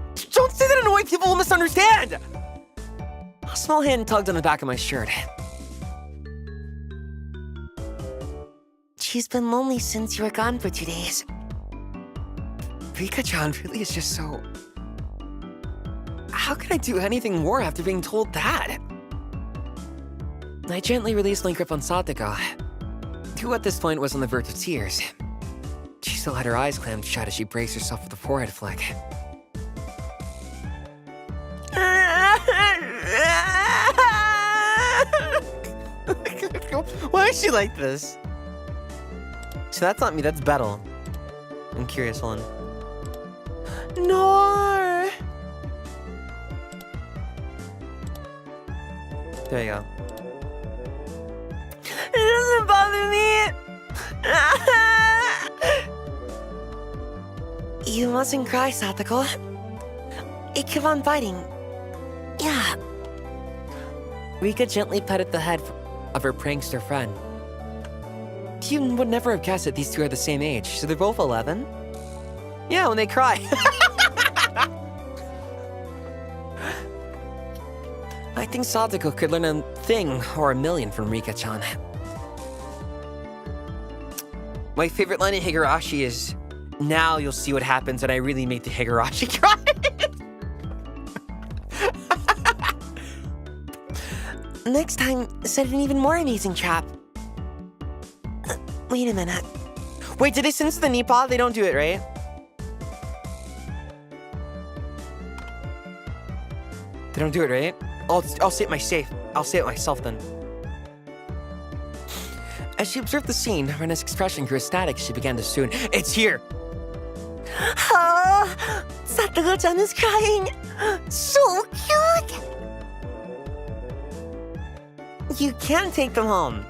say that in a way people will misunderstand! A small hand tugged on the back of my shirt. She's been lonely since you were gone for 2 days. Rika-chan really is just so... How can I do anything more after being told that? I gently released my grip on Satoko, who at this point was on the verge of tears. She still had her eyes clamped shut as she braced herself for the forehead flick. Why is she like this? So that's not me, that's Battle. I'm curious, hold on. No! There you go. It doesn't bother me. You mustn't cry, Satoko. Keep on fighting. Yeah. Rika gently petted the head of her prankster friend. You would never have guessed that these two are the same age. So they're both 11? Yeah, when they cry. I think Satoko could learn a thing or a million from Rika-chan. My favorite line in Higurashi is, now you'll see what happens when I really make the Higurashi cry. Next time, set an even more amazing trap. Wait a minute. Wait, did they sense the Nipa? They don't do it, right? They don't do it, right? I'll say it myself. I'll say it myself then. As she observed the scene, Rena's expression grew ecstatic as she began to swoon. It's here! Satoko-chan is crying. So cute. You can take them home.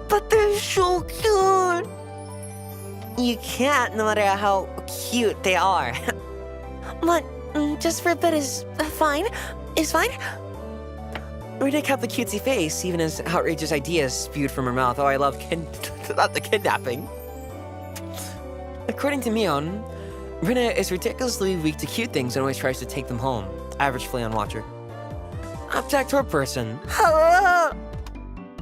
But they're so cute. You can't, no matter how cute they are. But just for a bit is fine. Is fine. Rina kept the cutesy face, even as outrageous ideas spewed from her mouth. Oh, I love not the kidnapping. According to Mion, Rina is ridiculously weak to cute things and always tries to take them home. Average Flayon watcher. Object or person.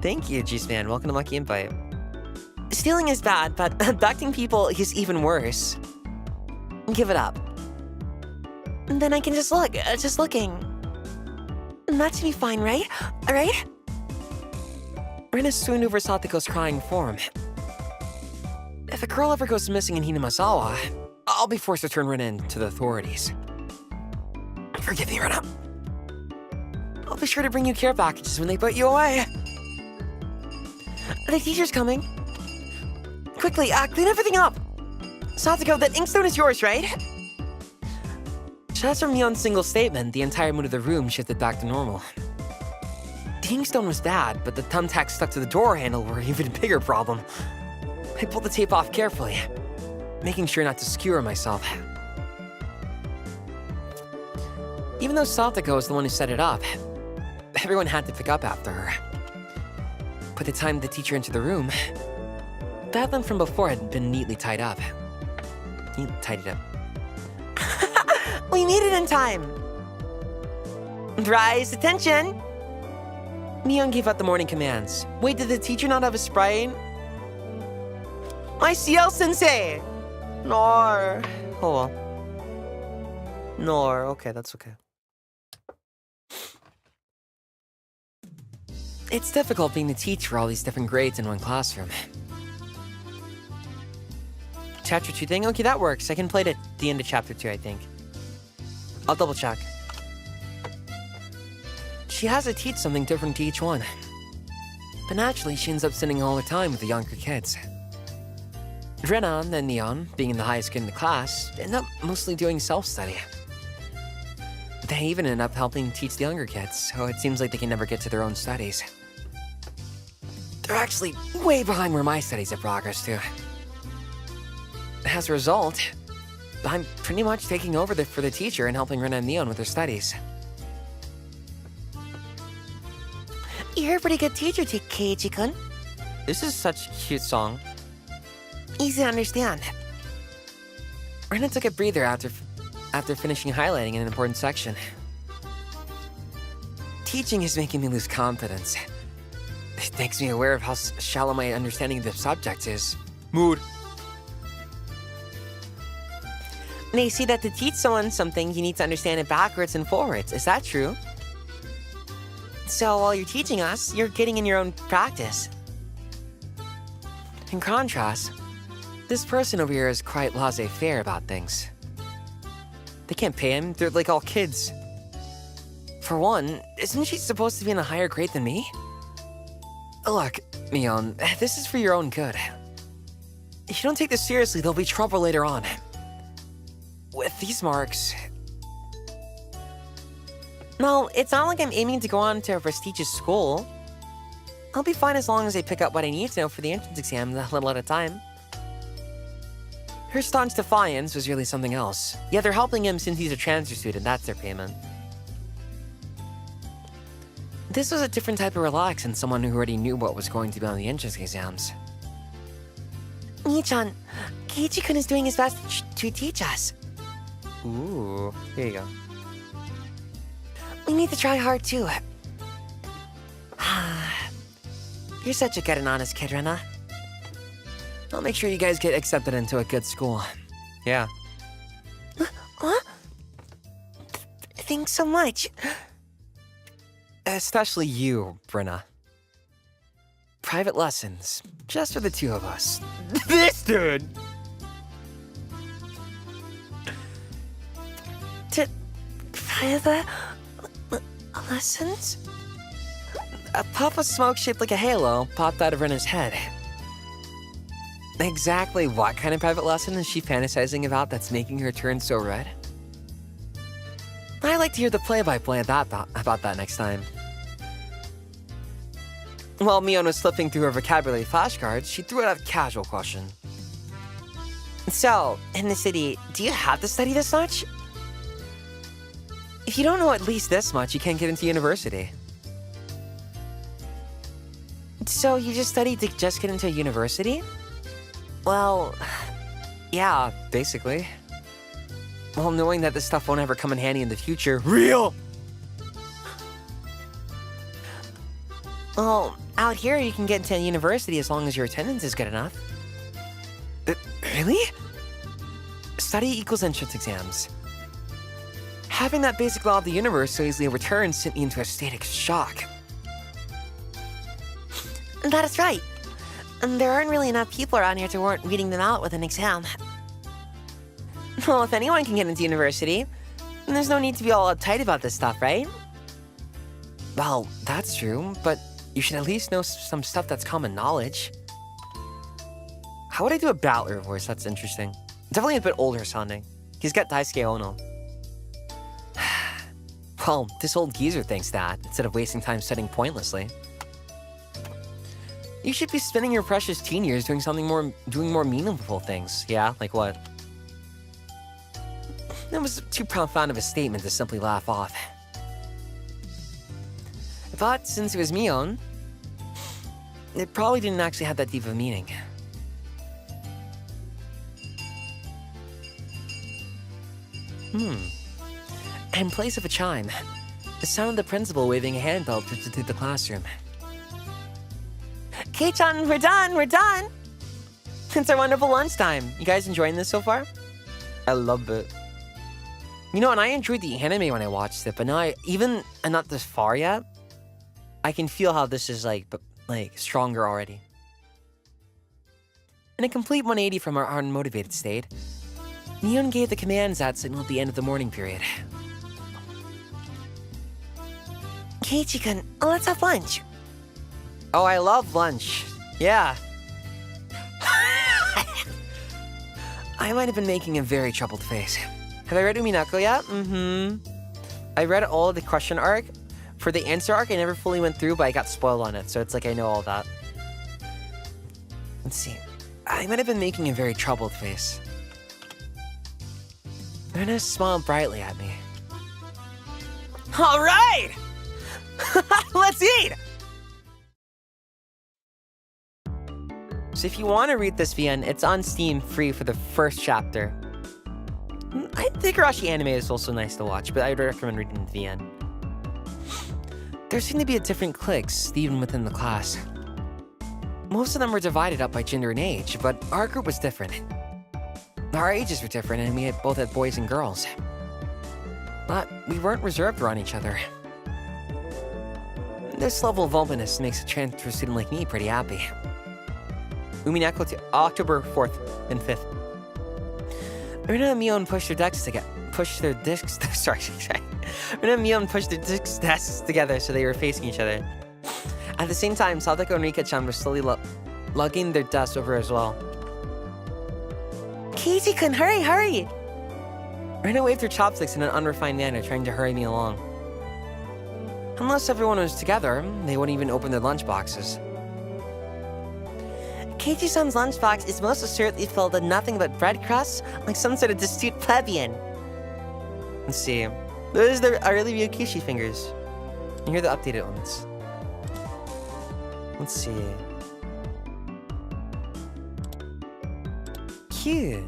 Thank you, G-Span. Welcome to Lucky Invite. Stealing is bad, but abducting people is even worse. Give it up. Then I can just look. Just looking. That should be fine, right? Right? Rina swooned over Satoko's crying form. If a girl ever goes missing in Hinamizawa, I'll be forced to turn Rina in to the authorities. Forgive me, Rina. I'll be sure to bring you care packages when they put you away. The teacher's coming. Quickly, clean everything up! Satoko, that inkstone is yours, right? Just from Mion's single statement, the entire mood of the room shifted back to normal. The inkstone was bad, but the thumbtacks stuck to the door handle were an even bigger problem. I pulled the tape off carefully, making sure not to skewer myself. Even though Satoko was the one who set it up, everyone had to pick up after her. By the time the teacher entered the room, Badland from before had been neatly tied up. Tidied up. We made it in time. Rise, attention. Mion gave out the morning commands. Wait, did the teacher not have a sprite? My CL-sensei! Nor. Oh well. Nor, okay, that's okay. It's difficult being the teacher for all these different grades in one classroom. Chapter 2 thing? Okay, that works. I can play it at the end of Chapter 2, I think. I'll double check. She has to teach something different to each one. But naturally, she ends up sitting all the time with the younger kids. Renan and Neon, being in the highest grade in the class, end up mostly doing self-study. They even end up helping teach the younger kids, so it seems like they can never get to their own studies. They're actually way behind where my studies have progressed to. As a result, I'm pretty much taking over for the teacher and helping Rena and Neon with their studies. You're a pretty good teacher, Keiichi-kun. This is such a cute song. Easy to understand. Rena took a breather after finishing highlighting an important section. Teaching is making me lose confidence. It makes me aware of how shallow my understanding of the subject is. Mood. They say that to teach someone something, you need to understand it backwards and forwards. Is that true? So while you're teaching us, you're getting in your own practice. In contrast, this person over here is quite laissez-faire about things. They can't pay him, they're like all kids. For one, isn't she supposed to be in a higher grade than me? Look, Mion, this is for your own good. If you don't take this seriously, there'll be trouble later on. With these marks... No, it's not like I'm aiming to go on to a prestigious school. I'll be fine as long as I pick up what I need to know for the entrance exam a little at a time. Her staunch defiance was really something else. Yeah, they're helping him since he's a transfer student, that's their payment. This was a different type of relax than someone who already knew what was going to be on the entrance exams. Nii-chan, Keiichi-kun is doing his best to teach us. Ooh, here you go. We need to try hard too. You're such a good and honest kid, Rena. I'll make sure you guys get accepted into a good school. Yeah. Huh? Thanks so much. Especially you, Brenna. Private lessons, just for the two of us. This dude! Private lessons? A puff of smoke shaped like a halo popped out of Rena's head. Exactly what kind of private lesson is she fantasizing about that's making her turn so red? I'd like to hear the play-by-play about that next time. While Mion was flipping through her vocabulary flashcards, she threw out a casual question. So, in the city, do you have to study this much? If you don't know at least this much, you can't get into university. So you just studied to just get into university? Well, yeah, basically. Well, knowing that this stuff won't ever come in handy in the future. Real! Well, out here you can get into university as long as your attendance is good enough. Really? Study equals entrance exams. Having that basic law of the universe so easily overturned sent me into a state of shock. That is right. And there aren't really enough people around here to warrant reading them out with an exam. Well, if anyone can get into university, then there's no need to be all uptight about this stuff, right? Well, that's true, but you should at least know some stuff that's common knowledge. How would I do a battler voice? That's interesting. Definitely a bit older sounding. He's got Daisuke Ono. Well, this old geezer thinks that, instead of wasting time studying pointlessly. You should be spending your precious teen years doing more meaningful things. Yeah, like what? That was too profound of a statement to simply laugh off. But since it was Mion, it probably didn't actually have that deep of a meaning. In place of a chime, the sound of the principal waving a handbell drifted through the classroom. Kei-chan, we're done, we're done! It's our wonderful lunchtime. You guys enjoying this so far? I love it. You know, and I enjoyed the anime when I watched it, but now I'm not this far yet, I can feel how this is like stronger already. In a complete 180 from our unmotivated state, Mion gave the commands that signaled the end of the morning period. Keiichi-kun, let's have lunch. Oh, I love lunch. Yeah. I might have been making a very troubled face. Have I read Umineko yet? I read all of the question arc. For the answer arc, I never fully went through, but I got spoiled on it, so it's like I know all that. Let's see. I might have been making a very troubled face. Rena smiled brightly at me. All right! Let's eat! So if you want to read this VN, it's on Steam free for the first chapter. I think Higurashi anime is also nice to watch, but I'd recommend reading the VN. There seemed to be different cliques, even within the class. Most of them were divided up by gender and age, but our group was different. Our ages were different, and we both had boys and girls. But we weren't reserved around each other. This level of openness makes a transfer student like me pretty happy. Umineko to October 4th and 5th. Rena and Mion pushed their desks together. Rena and Mion pushed their desks together so they were facing each other. At the same time, Sadako and Rika-chan were slowly lugging their desks over as well. Keiichi-kun, hurry, hurry! Rena waved her chopsticks in an unrefined manner, trying to hurry me along. Unless everyone was together, they wouldn't even open their lunchboxes. Keiichi-san's lunchbox is most assuredly filled with nothing but bread crusts, like some sort of astute plebeian. Let's see. Those are the early Ryukishi fingers. And here are the updated ones. Let's see. Cute.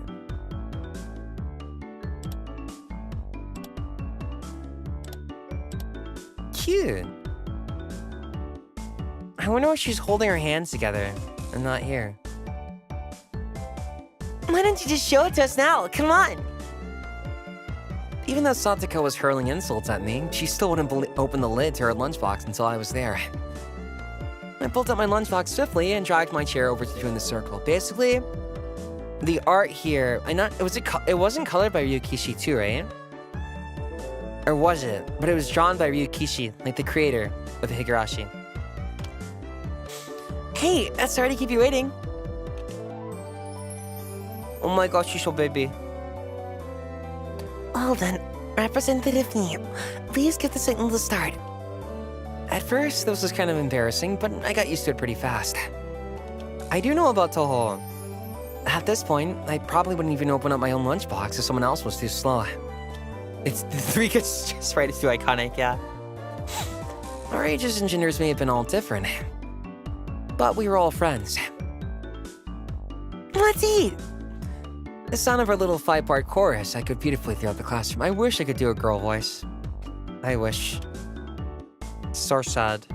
Cute. I wonder why she's holding her hands together and not here. Why don't you just show it to us now? Come on! Even though Satoko was hurling insults at me, she still wouldn't open the lid to her lunchbox until I was there. I pulled out my lunchbox swiftly and dragged my chair over to join the circle. Basically, the art here, it wasn't colored by Ryukishi too, right? Or was it? But it was drawn by Ryukishi, like the creator of Higurashi. Hey, sorry to keep you waiting. Oh my gosh, she's so baby. Well then, Representative Me, please get the signal to start. At first, this was kind of embarrassing, but I got used to it pretty fast. I do know about toooo. At this point, I probably wouldn't even open up my own lunchbox if someone else was too slow. It's Rika's just right. It's too iconic, yeah. Our ages and genders may have been all different, but we were all friends. Let's eat! The sound of our little 5-part chorus echoed beautifully throughout the classroom. I wish I could do a girl voice. I wish. So sad.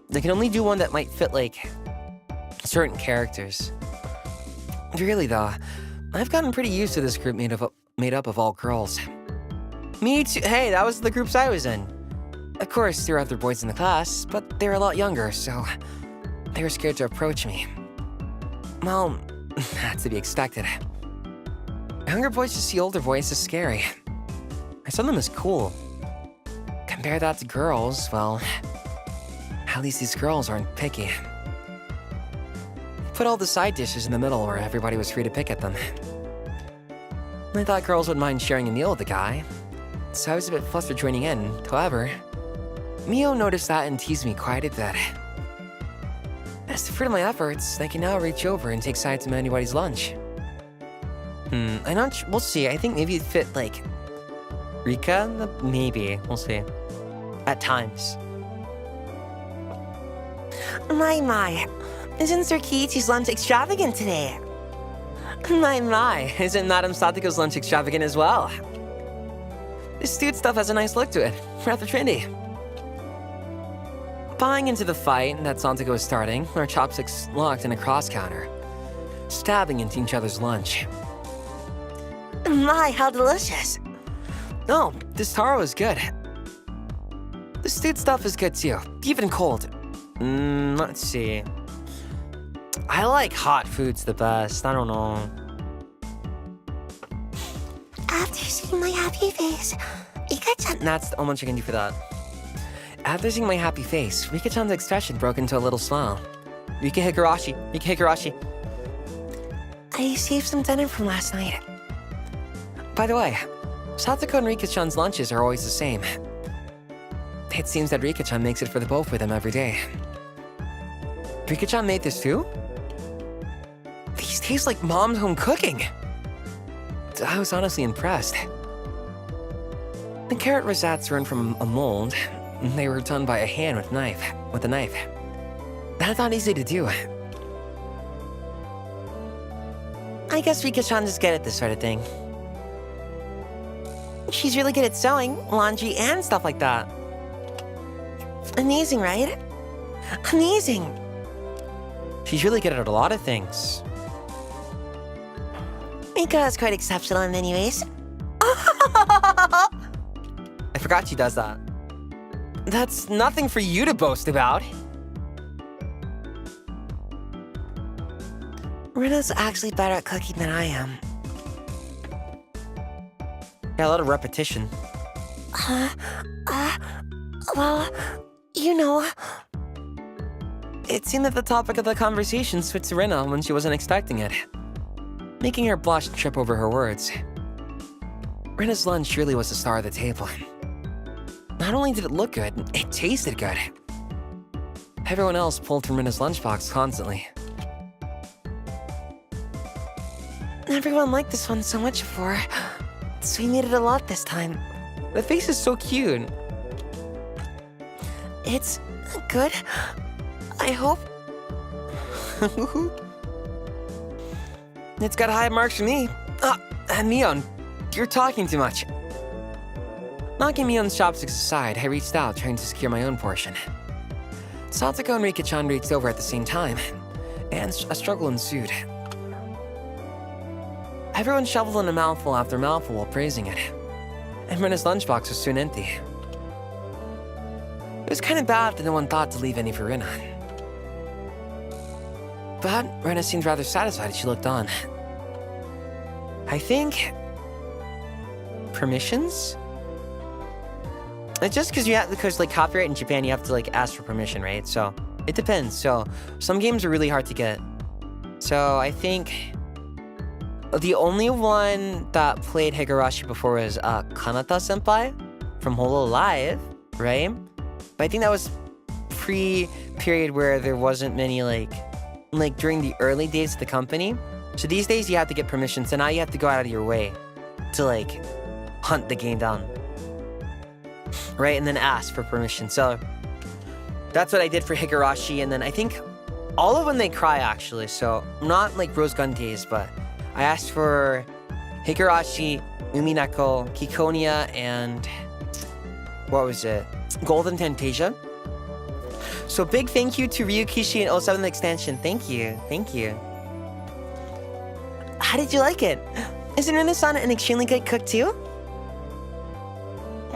They can only do one that might fit, like, certain characters. Really though, I've gotten pretty used to this group made up of all girls. Me too. Hey, that was the groups I was in. Of course, there were other boys in the class, but they were a lot younger, so they were scared to approach me. Well, that's to be expected. Younger boys just see older boys as scary. I saw them as cool. Compare that to girls, well, at least these girls aren't picky. Put all the side dishes in the middle where everybody was free to pick at them. I thought girls wouldn't mind sharing a meal with the guy, so I was a bit flustered joining in. However, Mio noticed that and teased me quite a bit. As the fruit of my efforts, I can now reach over and take sides of anybody's lunch. I'm not sure. We'll see. I think maybe it'd fit, like, Rika? Maybe. We'll see. At times. My. Isn't Sir Kiichi's lunch extravagant today? My. Isn't Madame Satoko's lunch extravagant as well? This stewed stuff has a nice look to it. Rather trendy. Buying into the fight that Santoko was starting, our chopsticks locked in a cross-counter, stabbing into each other's lunch. My, how delicious! Oh, this taro is good. The stewed stuff is good too, even cold. Let's see. I like hot foods the best. I don't know. After seeing my happy face, Ika-chan... That's how much I can do for that. After seeing my happy face, Rika-chan's expression broke into a little smile. Rika Higurashi. I saved some dinner from last night. By the way, Satoko and Rika-chan's lunches are always the same. It seems that Rika-chan makes it for the both of them every day. Rika-chan made this too? These taste like mom's home cooking. I was honestly impressed. The carrot rosettes were in from a mold, and they were done by a hand with a knife. That's not easy to do. I guess Rika-chan just good at this sort of thing. She's really good at sewing, laundry, and stuff like that. Amazing, right? Amazing! She's really good at a lot of things. Rika is quite exceptional in many ways. I forgot she does that. That's nothing for you to boast about. Rina's actually better at cooking than I am. Yeah, a lot of repetition. Well, you know... It seemed that the topic of the conversation switched to Rina when she wasn't expecting it, making her blush and trip over her words. Rina's lunch really was the star of the table. Not only did it look good, it tasted good. Everyone else pulled from Rina's lunchbox constantly. Everyone liked this one so much before, so we made it a lot this time. The face is so cute. It's good, I hope. It's got high marks for me. Mion, you're talking too much. Knocking Mion's chopsticks aside, I reached out, trying to secure my own portion. Satoko and Rika-chan reached over at the same time, and a struggle ensued. Everyone shoveled in a mouthful after mouthful while praising it, and Rena's lunchbox was soon empty. It was kind of bad that no one thought to leave any for Rina. But Rina seemed rather satisfied as she looked on. I think... permissions? It's just because like copyright in Japan, you have to like ask for permission, right? So it depends. So some games are really hard to get. So I think The only one that played Higurashi before was Kanata-senpai from Holo Live, right? But I think that was pre-period where there wasn't many, like during the early days of the company. So these days you have to get permission, so now you have to go out of your way to, like, hunt the game down. Right? And then ask for permission. So that's what I did for Higurashi, and then I think all of When They Cry, actually. So not like Rose Gun Days, but I asked for Higurashi, Umineko, Kikonia, and what was it? Golden Fantasia. So big thank you to Ryukishi and 07 Extension. Thank you. Thank you. How did you like it? Isn't Runa-san an extremely good cook too?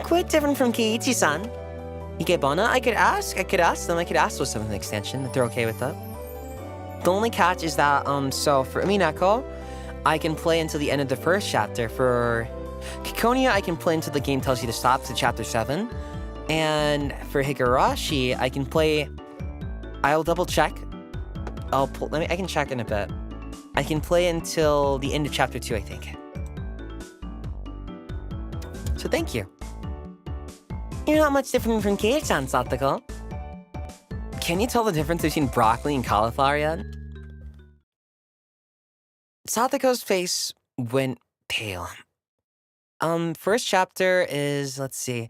Quite different from Keiichi-san. Ikebana? I could ask them. I could ask 07 Extension if they're okay with that. The only catch is that, so for Umineko, I can play until the end of the first chapter. For Kikonia, I can play until the game tells you to stop to chapter 7. And for Higurashi, I can play... I'll double check. I can check in a bit. I can play until the end of chapter 2, I think. So thank you. You're not much different from Keiichi-san, Satoko. Can you tell the difference between broccoli and cauliflower yet? Satoko's face went pale. First chapter is, let's see.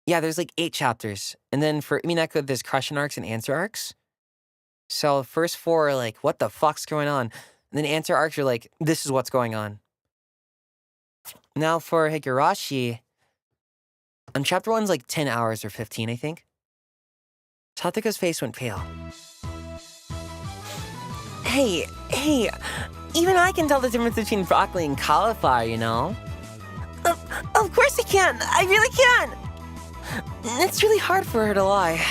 Yeah, there's like 8 chapters. And then for Umineko, there's question arcs and answer arcs. So the first 4 are like, what the fuck's going on? And then answer arcs are like, this is what's going on. Now for Higurashi, chapter 1's like 10 hours or 15, I think. Satoko's face went pale. Hey, even I can tell the difference between broccoli and cauliflower, you know? Of course I can! I really can! It's really hard for her to lie.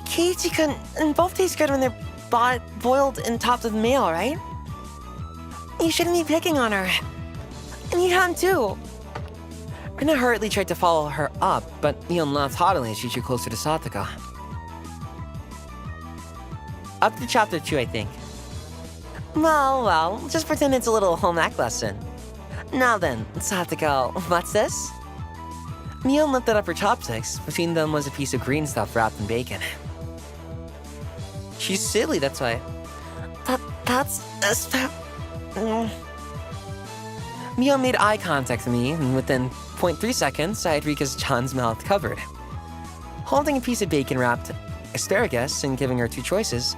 Keiichi-kun, and both taste good when they're boiled and topped with mayo, right? You shouldn't be picking on her. And you can too. Rina hurriedly tried to follow her up, but Neon laughed haughtily as she drew closer to Satoko. Up to chapter 2, I think. Well, just pretend it's a little home ec lesson. Now then, Satoko, what's this? Neon lifted up her chopsticks. Between them was a piece of green stuff wrapped in bacon. She's silly, that's why. That's... Mio made eye contact with me, and within 0.3 seconds, I had Rika's Chan's mouth covered. Holding a piece of bacon-wrapped asparagus and giving her 2 choices,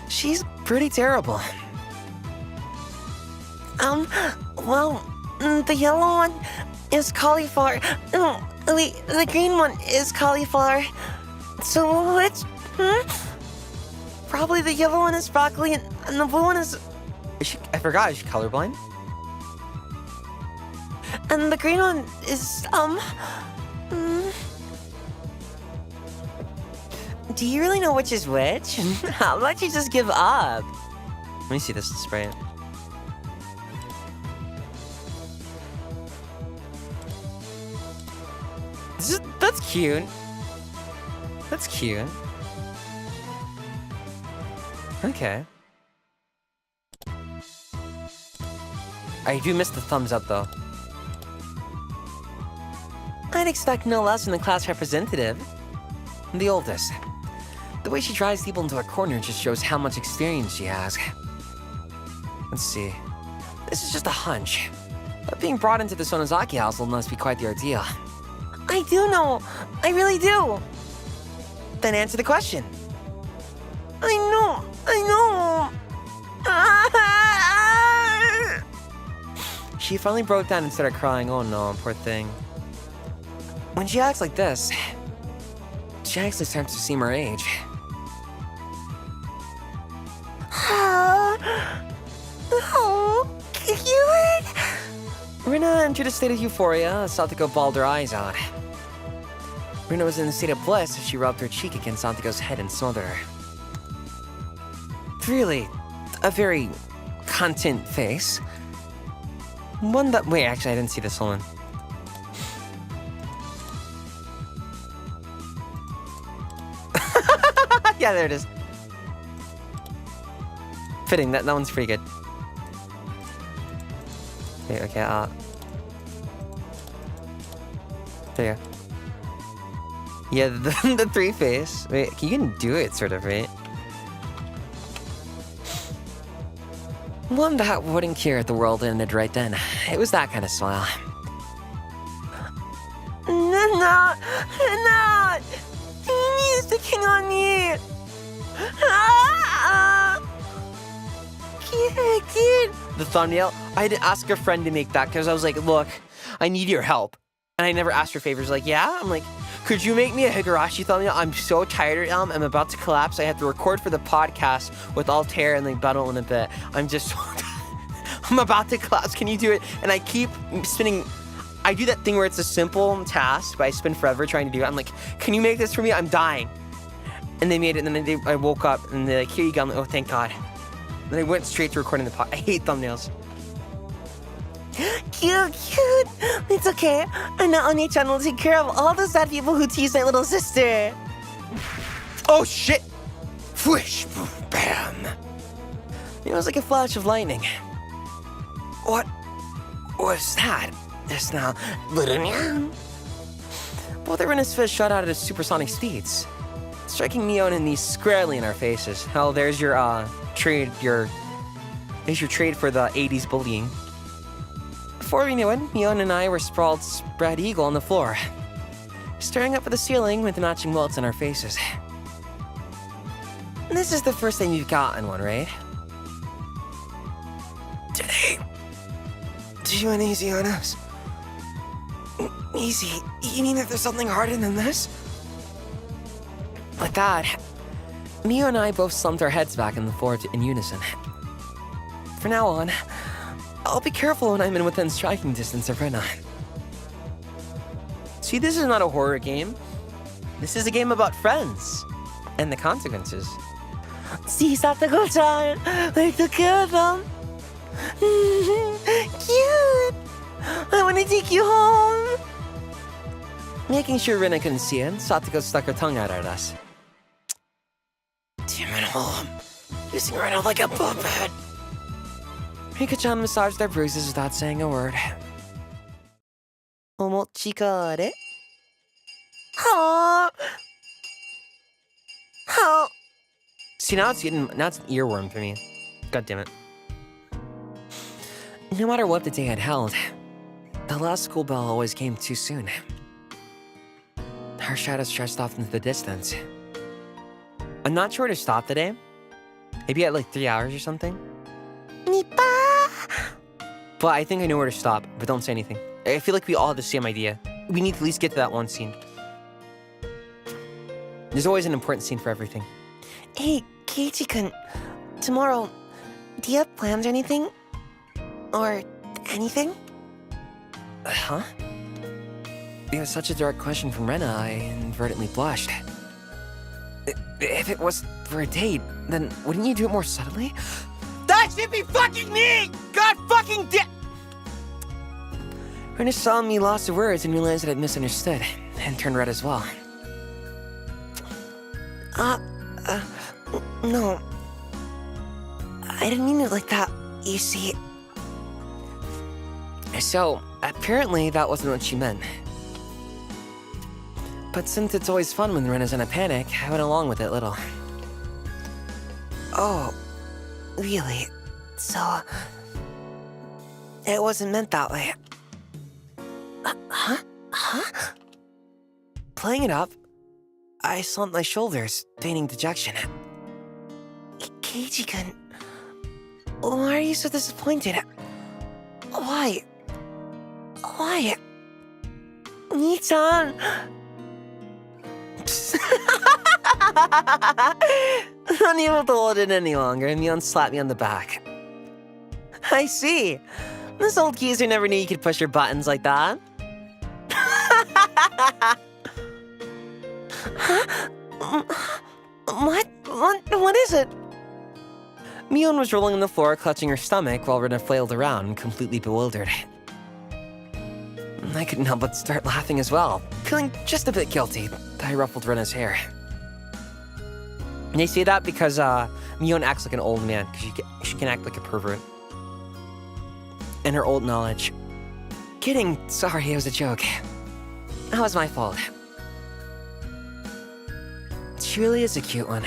she's pretty terrible. The yellow one is cauliflower. The green one is cauliflower. So which? Probably the yellow one is broccoli, and the blue one is... I forgot, is she colorblind? And the green one is, Do you really know which is which? How about you just give up? Let me see this spray. That's cute. That's cute. Okay. I do miss the thumbs up, though. I'd expect no less from the class representative. The oldest. The way she drives people into a corner just shows how much experience she has. Let's see. This is just a hunch. But being brought into the Sonozaki household must be quite the ordeal. I do know. I really do. Then answer the question. I know. She finally broke down and started crying. Oh no, poor thing. When she acts like this, she actually starts to seem her age. Oh, cute! Rina entered a state of euphoria as Satoko bawled her eyes out. Rina was in a state of bliss as she rubbed her cheek against Satoko's head and smothered her. Really, a very content face. One that... Wait, actually, I didn't see this one. Yeah, there it is. Fitting, that one's pretty good. Okay, there you go. Yeah, the three face. Wait, you can do it, sort of, right? One that wouldn't care if the world ended right then. It was that kind of smile. No! He's sticking on me! Kid! The thumbnail, I had to ask a friend to make that because I was like, look, I need your help. And I never asked for favors. Like, yeah? I'm like, could you make me a Higurashi thumbnail? I'm so tired, I'm about to collapse. I have to record for the podcast with Altair and like battle in a bit. I'm just so I'm about to collapse. Can you do it? And I keep spinning. I do that thing where it's a simple task, but I spend forever trying to do it. I'm like, can you make this for me? I'm dying. And they made it, and then I woke up, and they're like, here you go. I'm like, oh, thank God. Then I went straight to recording the pod. I hate thumbnails. Cute! It's okay. I'm not on your channel to take care of all the sad people who tease my little sister. Oh, shit! Whoosh! Bam! It was like a flash of lightning. What was that? Just now. Both the Renus fish shot out at supersonic speeds, striking Mion and these squarely in our faces. Hell, there's your trade. There's your trade for the 80s bullying. Before we knew it, Mion and I were sprawled spread eagle on the floor, staring up at the ceiling with the matching welts on our faces. This is the first time you've gotten one, right? Today. Do you want easy on us? Easy? You mean that there's something harder than this? Like that, Mio and I both slumped our heads back on the floor in unison. From now on, I'll be careful when I'm within striking distance of Rena. See, this is not a horror game. This is a game about friends and the consequences. See, Satago-chan, I took care of them. Cute! I want to take you home. Making sure Rena couldn't see it, Satoko stuck her tongue out at us. Damn it all. Using Rena like a puppet. Rika-chan massaged their bruises without saying a word. Omochikare? Huh? How? See, now it's an earworm for me. God damn it. No matter what the day had held, the last school bell always came too soon. Her shadow stretched off into the distance. I'm not sure where to stop today. Maybe at like 3 hours or something. Nipa! But I think I know where to stop, but don't say anything. I feel like we all have the same idea. We need to at least get to that one scene. There's always an important scene for everything. Hey, Keiichi-kun. Tomorrow, do you have plans or anything? Or anything? Huh? It was such a direct question from Rena, I inadvertently blushed. If it was for a date, then wouldn't you do it more subtly? That should be fucking me! God fucking damn! Rena saw me lost of words and realized that I'd misunderstood, and turned red as well. No. I didn't mean it like that, you see. So, apparently that wasn't what she meant. But since it's always fun when Rena's in a panic, I went along with it little. Oh, really? So, it wasn't meant that way. Huh? Playing it up, I slumped my shoulders, feigning dejection. Keiichi-kun, why are you so disappointed? Why? Nii-chan! Unable to hold it any longer, Mion slapped me on the back. I see. This old geezer never knew you could push your buttons like that. What is it? Mion was rolling on the floor, clutching her stomach, while Rena flailed around, completely bewildered. I couldn't help but start laughing as well, feeling just a bit guilty that I ruffled Rena's hair. And they say that because Mion acts like an old man because she can act like a pervert. And her old knowledge. Kidding, sorry, it was a joke. That was my fault. She really is a cute one.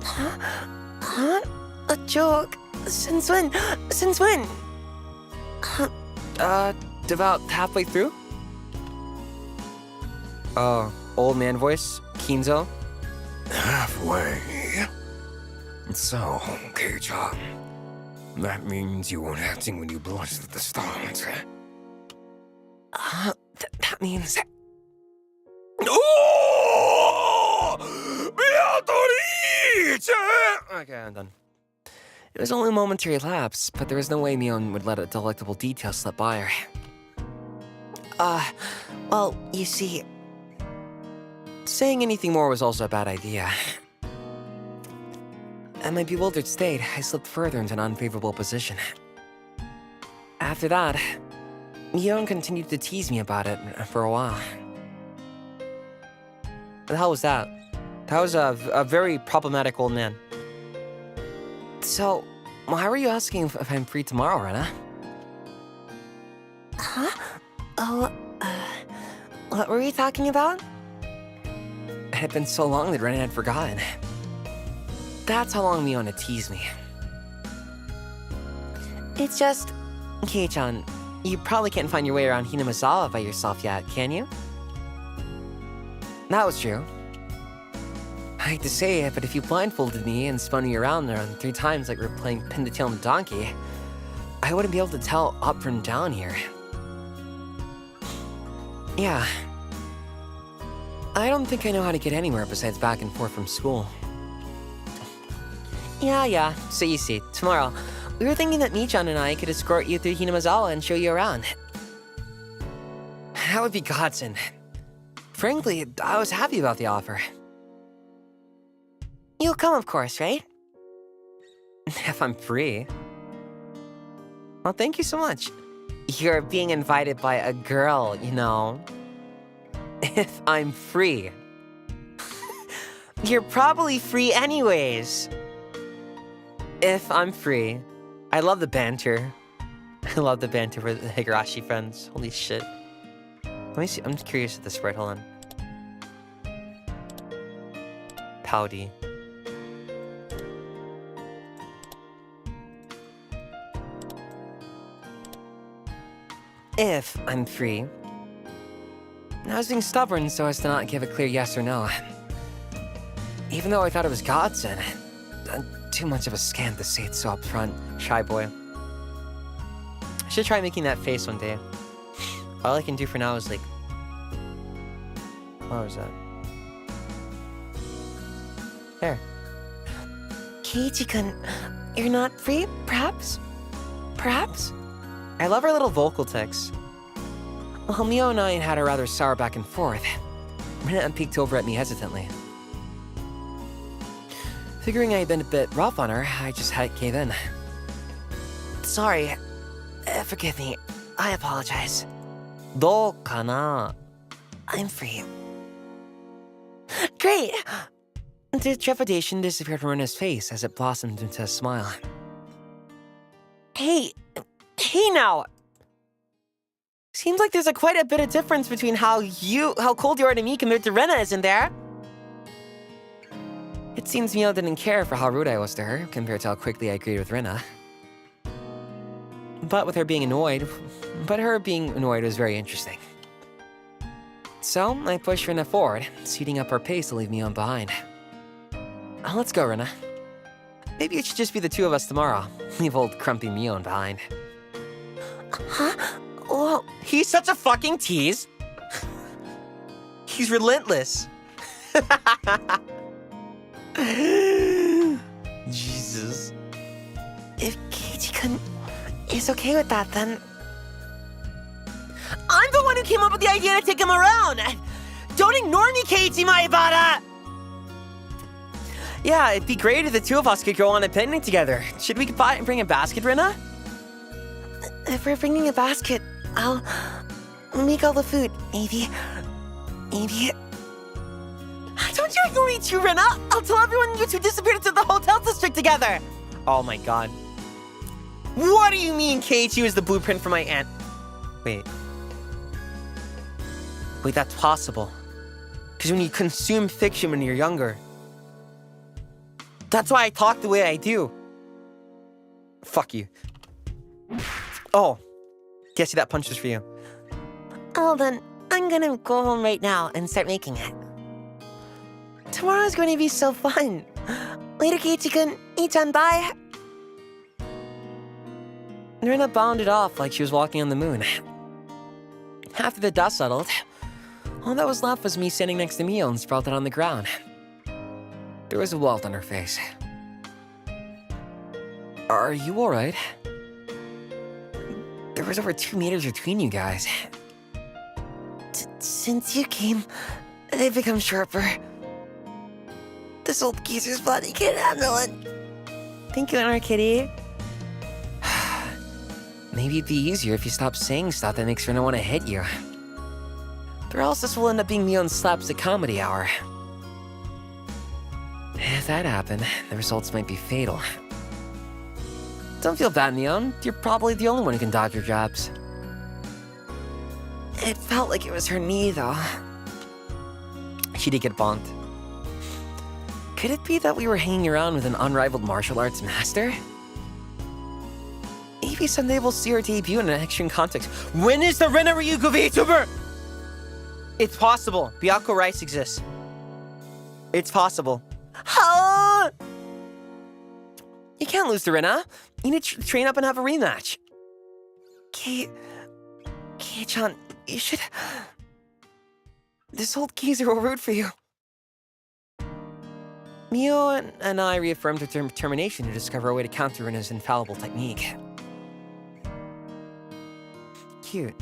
Huh? A joke? Since when? Since when? About halfway through? Oh, old man voice? Kinzo? Halfway. So, Kei-chan, that means you weren't acting when you blushed at the start. That means... Oh! Beatrice! Okay, I'm done. It was only a momentary lapse, but there was no way Mion would let a delectable detail slip by her. Well, you see... Saying anything more was also a bad idea. In my bewildered state, I slipped further into an unfavorable position. After that, Mion continued to tease me about it for a while. What the hell was that? That was a very problematic old man. So, why were you asking if I'm free tomorrow, Rena? Huh? Oh, what were we talking about? It had been so long that Rena had forgotten. That's how long Mion had teased me. It's just... Kei-chan, you probably can't find your way around Hinamizawa by yourself yet, can you? That was true. I hate to say it, but if you blindfolded me and spun me around 3 times like we were playing pin the tail on the donkey, I wouldn't be able to tell up from down here. Yeah. I don't think I know how to get anywhere besides back and forth from school. Yeah. So you see, tomorrow, we were thinking that Michan and I could escort you through Hinamizawa and show you around. That would be godsend. Frankly, I was happy about the offer. You'll come, of course, right? If I'm free. Well, thank you so much. You're being invited by a girl, you know. If I'm free. You're probably free anyways. If I'm free. I love the banter. I love the banter with the Higurashi friends. Holy shit. Let me see. I'm just curious at this right. Hold on. Pouty. If I'm free. I was being stubborn so as to not give a clear yes or no. Even though I thought it was godsend. Too much of a scam to say it so up front. Shy boy. I should try making that face one day. All I can do for now is like... What was that? There. Keiichi-kun, you're not free, perhaps? Perhaps? I love her little vocal tics. Well, Mio and I had a rather sour back and forth. Rena peeked over at me hesitantly. Figuring I had been a bit rough on her, I just gave in. Sorry. Forgive me. I apologize. Do kana? I'm free. Great! The trepidation disappeared from Rena's face as it blossomed into a smile. Hey now! Seems like there's quite a bit of difference between how cold you are to me compared to Rena, isn't there? It seems Mio didn't care for how rude I was to her compared to how quickly I agreed with Rena. But her being annoyed was very interesting. So I pushed Rena forward, speeding up her pace to leave Mio behind. Let's go, Rena. Maybe it should just be the two of us tomorrow. Leave old Crumpy Mio behind. Huh? Whoa. He's such a fucking tease. He's relentless. Jesus. If Keiichi-kun is okay with that, then... I'm the one who came up with the idea to take him around! Don't ignore me, Keiichi Maebara! Yeah, it'd be great if the two of us could go on a picnic together. Should we bring a basket, Rena? If we're bringing a basket, I'll make all the food. Maybe... Don't you ignore me too, Rena! I'll tell everyone you two disappeared into the hotel district together! Oh my god. What do you mean Keiichi is the blueprint for my aunt? Wait. Wait, that's possible. Because when you consume fiction when you're younger. That's why I talk the way I do. Fuck you. Oh. Guess that punch was for you. Oh, then I'm gonna go home right now and start making it. Tomorrow's going to be so fun. Later, Keiichi-kun. Ichan, bye. Rena bounded off like she was walking on the moon. After the dust settled, all that was left was me standing next to Mio and sprawled out on the ground. There was a welt on her face. Are you alright? There was over 2 meters between you guys. Since you came, they've become sharper. This old geezer's body can't handle it. Thank you, Honor Kitty. Maybe it'd be easier if you stopped saying stuff that makes Rena want to hit you. Or else this will end up being Mion's slapstick comedy hour. If that happened, the results might be fatal. Don't feel bad, Mion. You're probably the only one who can dodge your jabs. It felt like it was her knee, though. She did get bonked. Could it be that we were hanging around with an unrivaled martial arts master? Maybe someday we'll see her debut in an action context. When is the Rena Ryugu VTuber? It's possible. Byakko Rice exists. It's possible. How? You can't lose to Rena. You need to train up and have a rematch. Kei-chan, you should... This old geezer will root for you. Mio and I reaffirmed our determination to discover a way to counter Rena's infallible technique. Cute.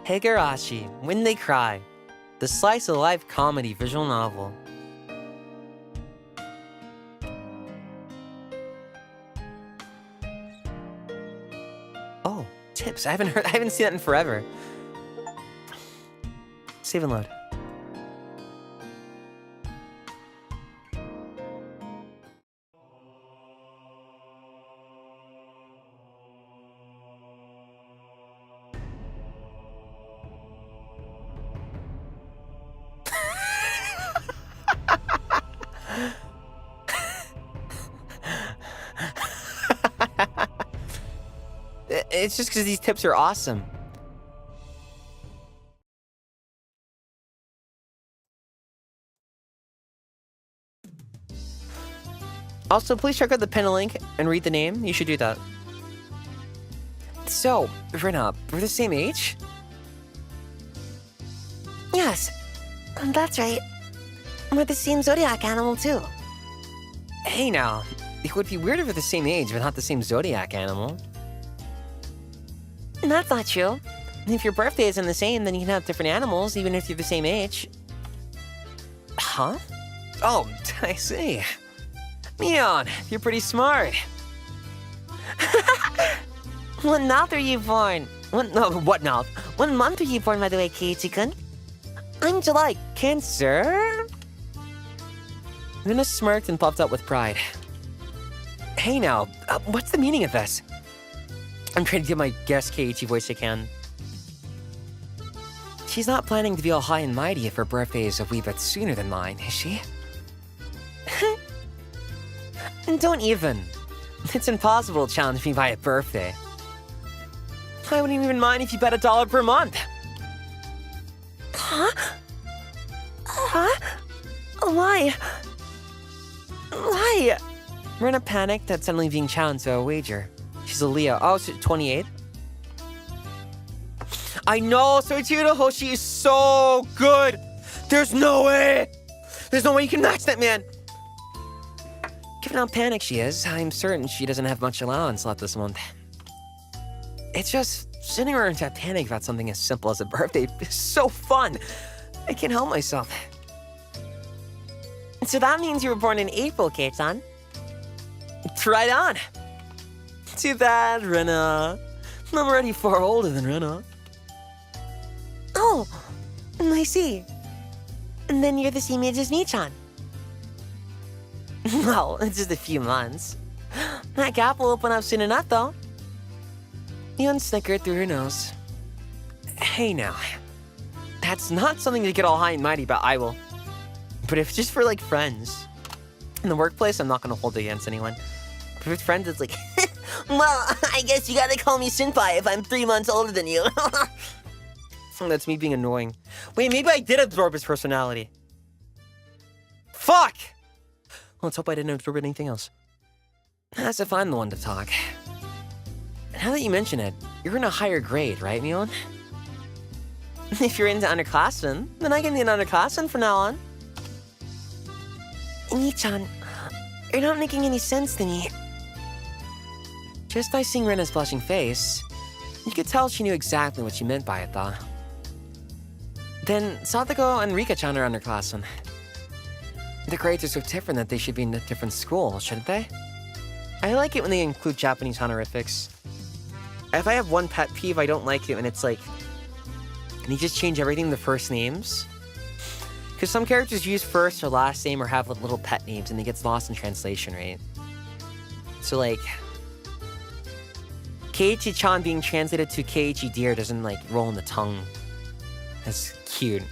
Higurashi, When They Cry. The slice of life comedy visual novel. Oh, tips. I haven't seen that in forever. Save and load. It's just because these tips are awesome. Also, please check out the pin link and read the name. You should do that. So, Rena, we're the same age? Yes, that's right. We're the same zodiac animal, too. Hey now, it would be weird if we're the same age but not the same zodiac animal. That's not true. If your birthday isn't the same, then you can have different animals even if you're the same age. Huh? Oh, I see. Mion, you're pretty smart. What month are you born? What now? What month are you born, by the way, Keiichi-kun? I'm July. Cancer? Rena smirked and puffed up with pride. Hey now, what's the meaning of this? I'm trying to get my guest Keiichi voice I can. She's not planning to be all high and mighty if her birthday is a wee bit sooner than mine, is she? Don't even. It's impossible to challenge me by a birthday. I wouldn't even mind if you bet $1 per month. Huh? Huh? Why? Why? Rena panicked at suddenly being challenged to a wager. She's a Leo. Oh, so 28? I know, Soichiro Hoshi is so good. There's no way. There's no way you can match that man. Given how panicked she is, I'm certain she doesn't have much allowance left this month. It's just sitting around into panic about something as simple as a birthday is so fun. I can't help myself. So that means you were born in April, Kei-chan. It's right on. Too bad, Rena. I'm already far older than Rena. Oh, I see. And then you're the same age as me-chan. Well, it's just a few months. That gap will open up soon enough, though. Mion snickered through her nose. Hey now. That's not something to get all high and mighty about, I will. But if just for, like, friends. In the workplace, I'm not gonna hold it against anyone. But with friends, it's like... Well, I guess you gotta call me senpai if I'm 3 months older than you. That's me being annoying. Wait, maybe I did absorb his personality. Fuck! Let's hope I didn't absorb anything else. As if I'm the one to talk. Now that you mention it, you're in a higher grade, right, Mion? If you're into underclassmen, then I can be an underclassman from now on. Nii-chan, you're not making any sense to me. Just by seeing Rena's blushing face, you could tell she knew exactly what she meant by it, though. Then Satoko and Rika-chan are underclassmen. The grades are so different that they should be in a different school, shouldn't they? I like it when they include Japanese honorifics. If I have one pet peeve, I don't like it when it's like... and you just change everything to first names. Because some characters use first or last name or have like, little pet names and it gets lost in translation, right? So like... Keiichi-chan being translated to Keiichi dear doesn't like roll in the tongue. That's cute.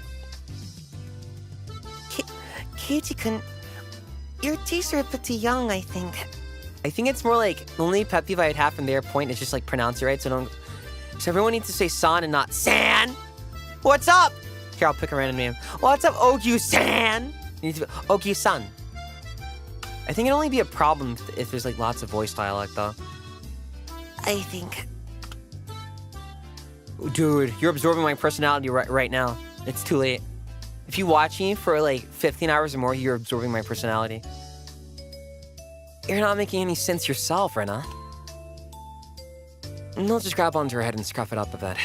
Keiichi-kun, your tastes are a bit too young, I think. I think it's more like, the only pet peeve I'd have from their point is just like pronounce it right, so everyone needs to say san and not san! What's up? Here, I'll pick a random name. What's up, Ogyu-san? You need to be Ogyu-san. I think it'd only be a problem if there's like lots of voice dialect though. I think. Dude, you're absorbing my personality right now. It's too late. If you watch me for like 15 hours or more, you're absorbing my personality. You're not making any sense yourself, Rena. And I'll just grab onto her head and scruff it up a bit.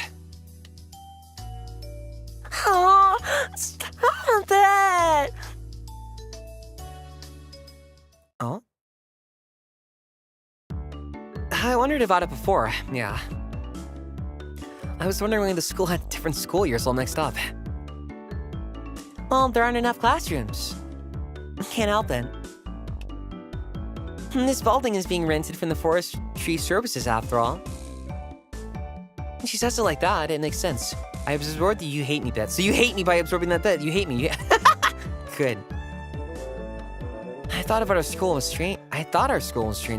Oh, stop it! Oh? I wondered about it before, yeah. I was wondering why the school had different school years all mixed up. Well, there aren't enough classrooms. Can't help it. This building is being rented from the forestry services after all. She says it like that, it makes sense. I absorbed the you hate me bit, so you hate me by absorbing that bit. You hate me. Good. I thought our school was strange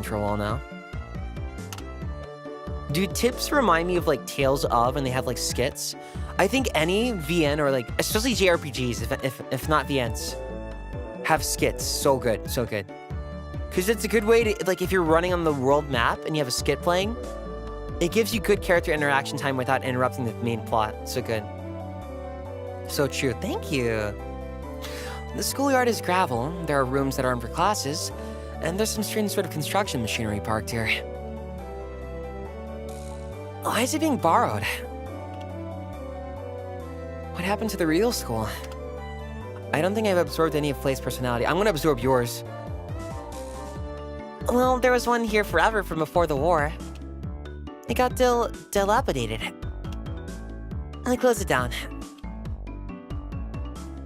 for a while now. Do tips remind me of like Tales of, and they have like skits? I think any VN or like, especially JRPGs, if not VNs, have skits. So good, so good. Because it's a good way to, like, if you're running on the world map and you have a skit playing, it gives you good character interaction time without interrupting the main plot. So good. So true. Thank you. The schoolyard is gravel. There are rooms that aren't for classes, and there's some strange sort of construction machinery parked here. Why is it being borrowed? What happened to the real school? I don't think I've absorbed any of Flay's personality. I'm gonna absorb yours. Well, there was one here forever from before the war. It got dilapidated. I closed it down.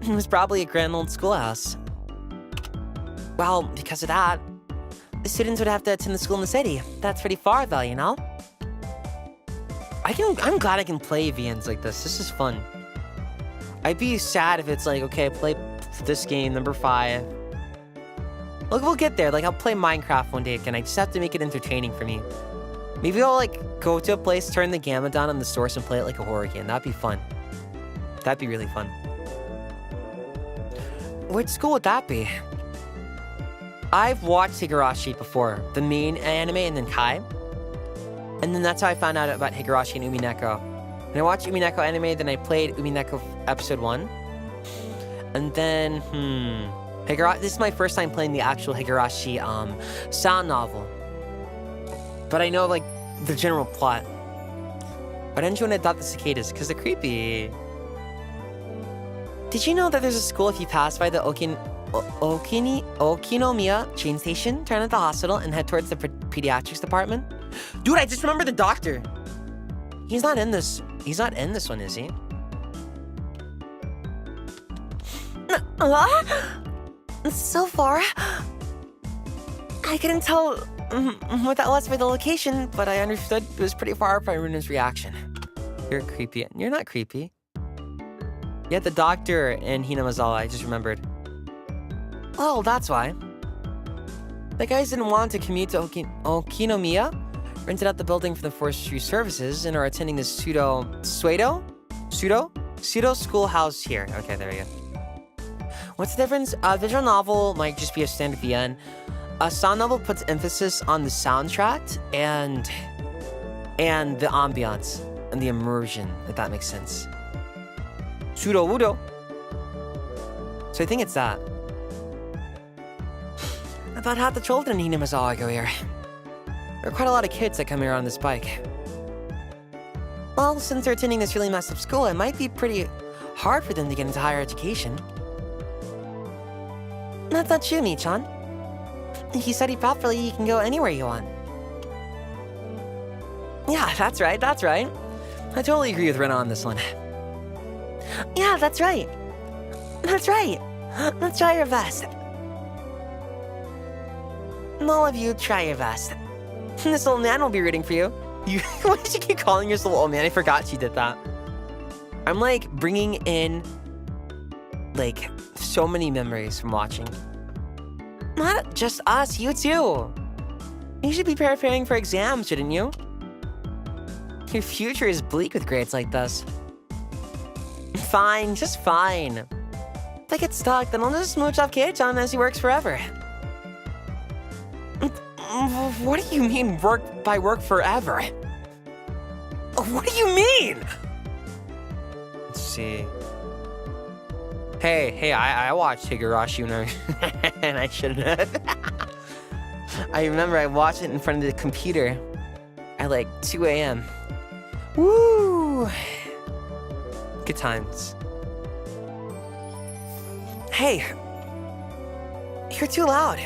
It was probably a grand old schoolhouse. Well, because of that, the students would have to attend the school in the city. That's pretty far, though, you know? I'm glad I can play VNs like this. This is fun. I'd be sad if it's like, okay, play this game, number 5. Look, we'll get there. Like, I'll play Minecraft one day again. I just have to make it entertaining for me. Maybe I'll, like, go to a place, turn the gamma down on the source, and play it like a horror game. That'd be fun. That'd be really fun. Which school would that be? I've watched Higurashi before. The main anime and then Kai. And then that's how I found out about Higurashi and Umineko. And I watched Umineko anime, then I played Umineko episode 1. And then, this is my first time playing the actual Higurashi sound novel. But I know, like, the general plot. Why didn't you want to adopt the cicadas? Because they're creepy. Did you know that there's a school if you pass by the Okinomiya train station, turn at the hospital, and head towards the pediatrics department? Dude, I just remember the doctor. He's not in this one, is he? So far, I couldn't tell what that was for the location, but I understood it was pretty far from Runa's reaction. You're creepy. You're not creepy. You had the doctor in Hinamizawa, I just remembered. Oh, that's why. The guys didn't want to commute to Okinomiya, rented out the building for the forestry services, and are attending this pseudo schoolhouse here. Okay, there we go. What's the difference? A visual novel might just be a standard VN. A sound novel puts emphasis on the soundtrack and the ambiance and the immersion, if that makes sense. Pseudo-wudo. So I think it's that. About half the children in Hinamizawa go here. There are quite a lot of kids that come here on this bike. Well, since they're attending this really messed up school, it might be pretty hard for them to get into higher education. That's not true, Mi-chan. If you study properly, you can go anywhere you want. Yeah, that's right, that's right. I totally agree with Rena on this one. Yeah, that's right. That's right. Let's try your best. All of you, try your best. This old man will be rooting for you. Why did you keep calling yourself old man? I forgot she did that. I'm like bringing in like so many memories from watching. Not just us, you too. You should be preparing for exams, shouldn't you? Your future is bleak with grades like this. Fine, just fine. If I get stuck, then I'll just smooch off Kei-chan as he works forever. What do you mean work forever? What do you mean? Let's see. Hey, I watched Higurashi and I shouldn't have. I remember I watched it in front of the computer at like 2 a.m. Woo! Good times. Hey, you're too loud.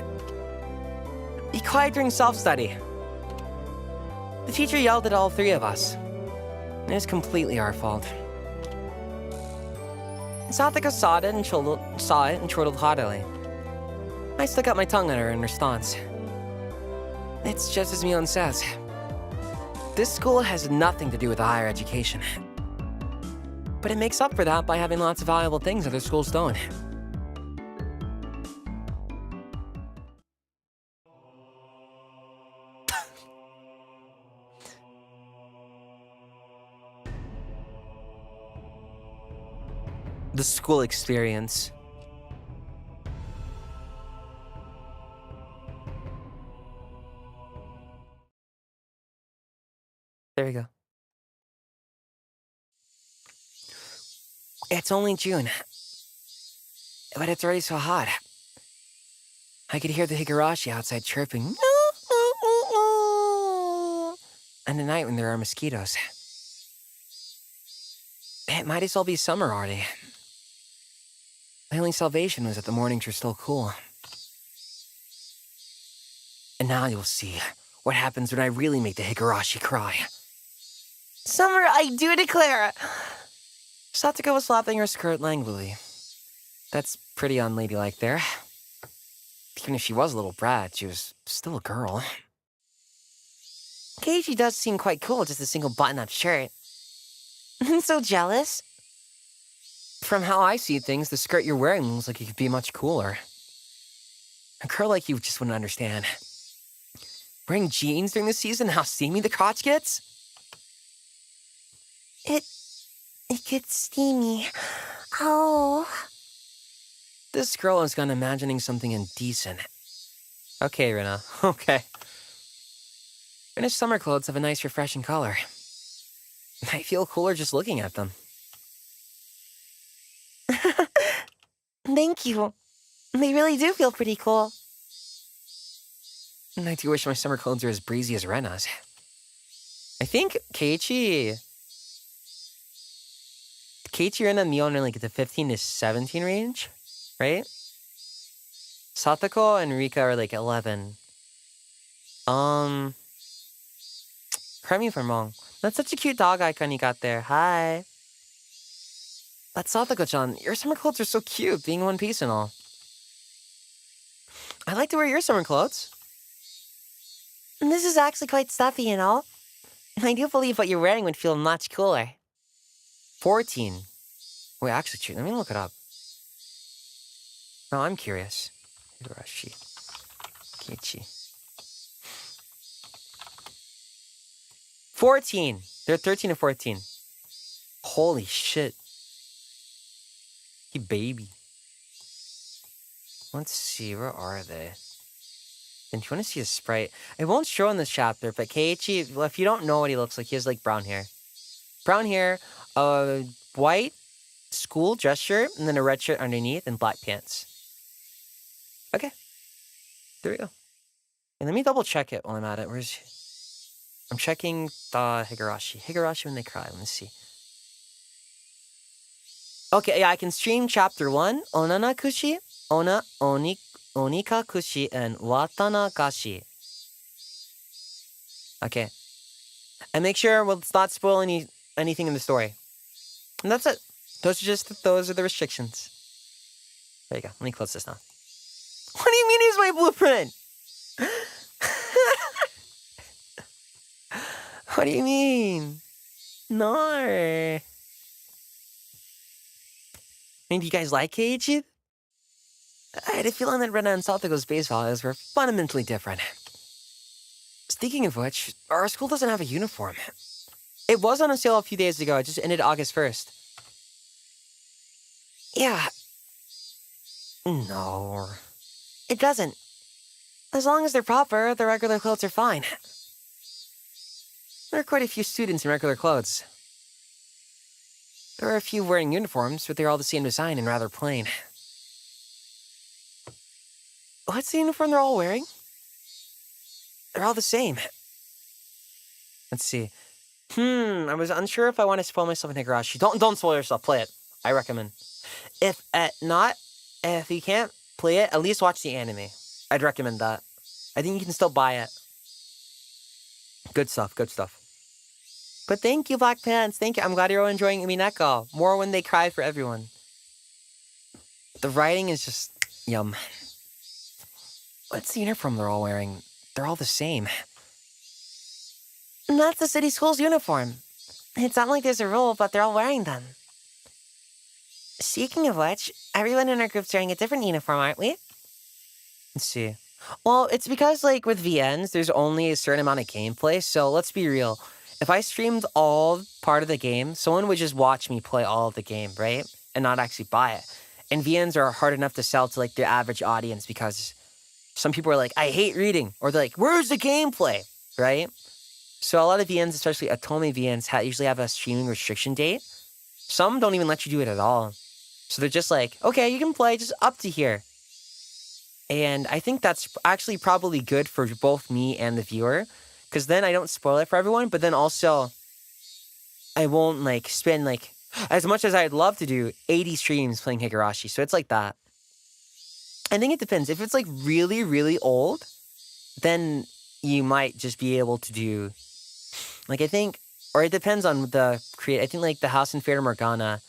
Be quiet during self-study. The teacher yelled at all three of us. It was completely our fault. Satoko saw it and chortled haughtily. I stuck out my tongue at her in response. It's just as Mion says. This school has nothing to do with higher education. But it makes up for that by having lots of valuable things other schools don't. The school experience. There you go. It's only June, but it's already so hot. I could hear the Higurashi outside chirping. And at night when there are mosquitoes. It might as well be summer already. My only salvation was that the mornings were still cool. And now you'll see what happens when I really make the Higurashi cry. Summer, I do declare. Satoko was slapping her skirt languidly. That's pretty unladylike there. Even if she was a little brat, she was still a girl. Keiichi does seem quite cool, just a single button-up shirt. I'm so jealous. From how I see things, the skirt you're wearing looks like it could be much cooler. A girl like you just wouldn't understand. Wearing jeans during the season, how steamy the crotch gets? It gets steamy. Oh. This girl has gone imagining something indecent. Okay, Rina, okay. Finished summer clothes have a nice refreshing color. I feel cooler just looking at them. Thank you. They really do feel pretty cool. And I do wish my summer clothes are as breezy as Rena's. I think Keiichi, Rena, and Mion are like at the 15 to 17 range, right? Satoko and Rika are like 11. Correct me if I'm wrong. That's such a cute dog icon you got there. Hi. But Satoko-chan, your summer clothes are so cute, being one piece and all. I'd like to wear your summer clothes. This is actually quite stuffy, you know? I do believe what you're wearing would feel much cooler. 14. Wait, actually, let me look it up. No, I'm curious. Higurashi. Keiichi. 14. They're 13 and 14. Holy shit. You baby. Let's see, where are they? And if you want to see his sprite, it won't show in this chapter, but Keiichi, well, if you don't know what he looks like, he has like brown hair. Brown hair, white school dress shirt, and then a red shirt underneath, and black pants. Okay. There we go. And let me double check it while I'm at it. I'm checking the Higurashi. Higurashi when they cry. Let me see. Okay, yeah, I can stream chapter 1, Onana Kushi, Onika Kushi, and Watana Gashi. Okay. And make sure let's not spoil anything in the story. And that's it. Those are the restrictions. There you go. Let me close this now. What do you mean he's my blueprint? What do you mean? No. I mean, do you guys like Keiichi? I had a feeling that Rena and Satoko's base values were fundamentally different. Speaking of which, our school doesn't have a uniform. It was on a sale a few days ago. It just ended August 1st. Yeah. No. It doesn't. As long as they're proper, the regular clothes are fine. There are quite a few students in regular clothes. There are a few wearing uniforms, but they're all the same design and rather plain. What's the uniform they're all wearing? They're all the same. Let's see. I was unsure if I want to spoil myself in Higurashi. Don't spoil yourself. Play it. I recommend. If you can't play it, at least watch the anime. I'd recommend that. I think you can still buy it. Good stuff. Good stuff. But thank you, Black Pants. Thank you. I'm glad you're all enjoying Umineko. More when they cry for everyone. The writing is just yum. What's the uniform they're all wearing? They're all the same. And that's the city school's uniform. It's not like there's a rule, but they're all wearing them. Speaking of which, everyone in our group's wearing a different uniform, aren't we? Let's see. Well, it's because, like, with VNs, there's only a certain amount of gameplay, so let's be real. If I streamed all part of the game, someone would just watch me play all of the game, right? And not actually buy it. And VNs are hard enough to sell to, like, the average audience because some people are like, I hate reading. Or they're like, where's the gameplay? Right? So a lot of VNs, especially Atome VNs, usually have a streaming restriction date. Some don't even let you do it at all. So they're just like, okay, you can play just up to here. And I think that's actually probably good for both me and the viewer. Because then I don't spoil it for everyone. But then also, I won't, like, spend, like, as much as I'd love to do, 80 streams playing Higurashi. So it's like that. I think it depends. If it's, like, really, really old, then you might just be able to do, like, I think, or it depends on the create. I think, like, the House in Fata Morgana,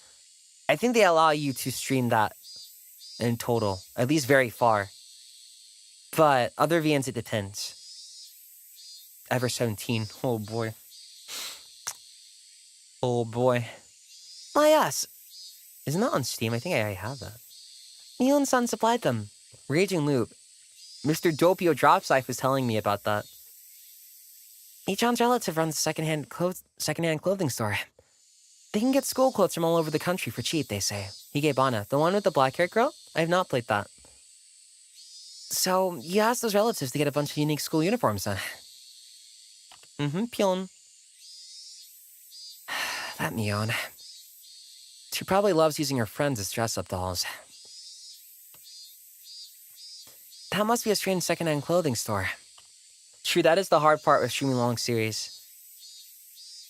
I think they allow you to stream that in total, at least very far. But other VNs, it depends. Ever 17. Oh, boy. Oh, boy. Oh, yes. Isn't that on Steam? I think I have that. Mion-san supplied them. Raging Loop. Mr. Doppio Dropsife was telling me about that. Ichan's relative runs a secondhand clothing store. They can get school clothes from all over the country for cheap, they say. Higebana, the one with the black-haired girl? I have not played that. So, you asked those relatives to get a bunch of unique school uniforms then. Pion. That Mion. She probably loves using her friends as dress-up dolls. That must be a strange second-hand clothing store. True, that is the hard part with streaming long series.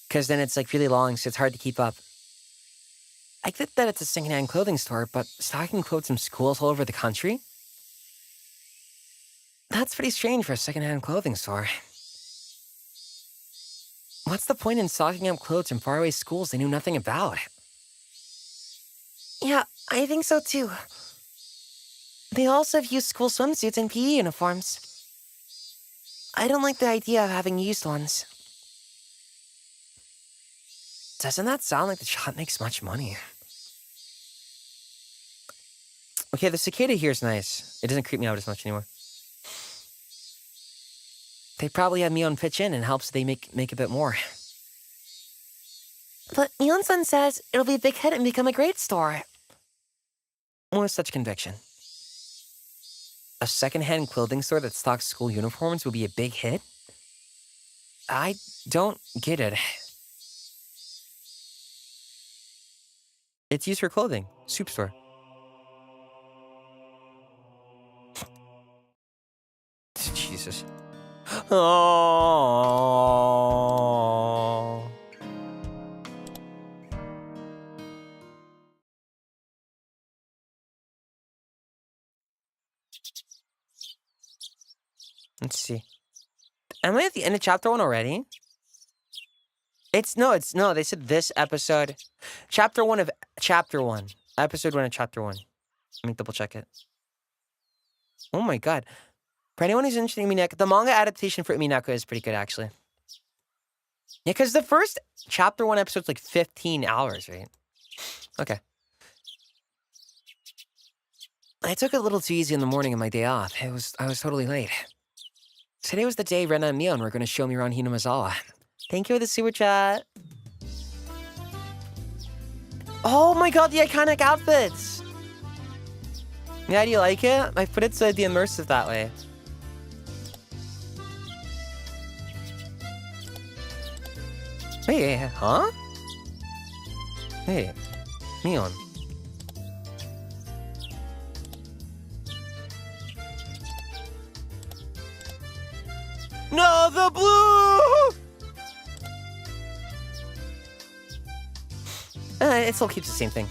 Because then it's, like, really long, so it's hard to keep up. I get that it's a second-hand clothing store, but stocking clothes from schools all over the country? That's pretty strange for a second-hand clothing store. What's the point in stocking up clothes from faraway schools they knew nothing about? Yeah, I think so too. They also have used school swimsuits and PE uniforms. I don't like the idea of having used ones. Doesn't that sound like the shop makes much money? Okay, the cicada here is nice. It doesn't creep me out as much anymore. They probably have Mion pitch in and helps they make a bit more. But Mion-san says it'll be a big hit and become a great store. With such conviction. A second-hand clothing store that stocks school uniforms will be a big hit? I don't get it. It's used for clothing. Soup store. Jesus. Oh. Let's see. Am I at the end of chapter 1 already? No, they said this episode. Chapter 1 of chapter 1. Episode 1 of chapter 1. Let me double check it. Oh my god. For anyone who's interested in Minako, the manga adaptation for Minako is pretty good, actually. Yeah, because the first chapter 1 episode's like 15 hours, right? Okay. I took it a little too easy in the morning of my day off. I was totally late. Today was the day Rena and Mion were going to show me around Hinamizawa. Thank you for the super chat. Oh my god, the iconic outfits! Yeah, do you like it? I put it so it'd be immersive that way. Hey, huh? Hey, Mion. No, the blue! It still keeps the same thing.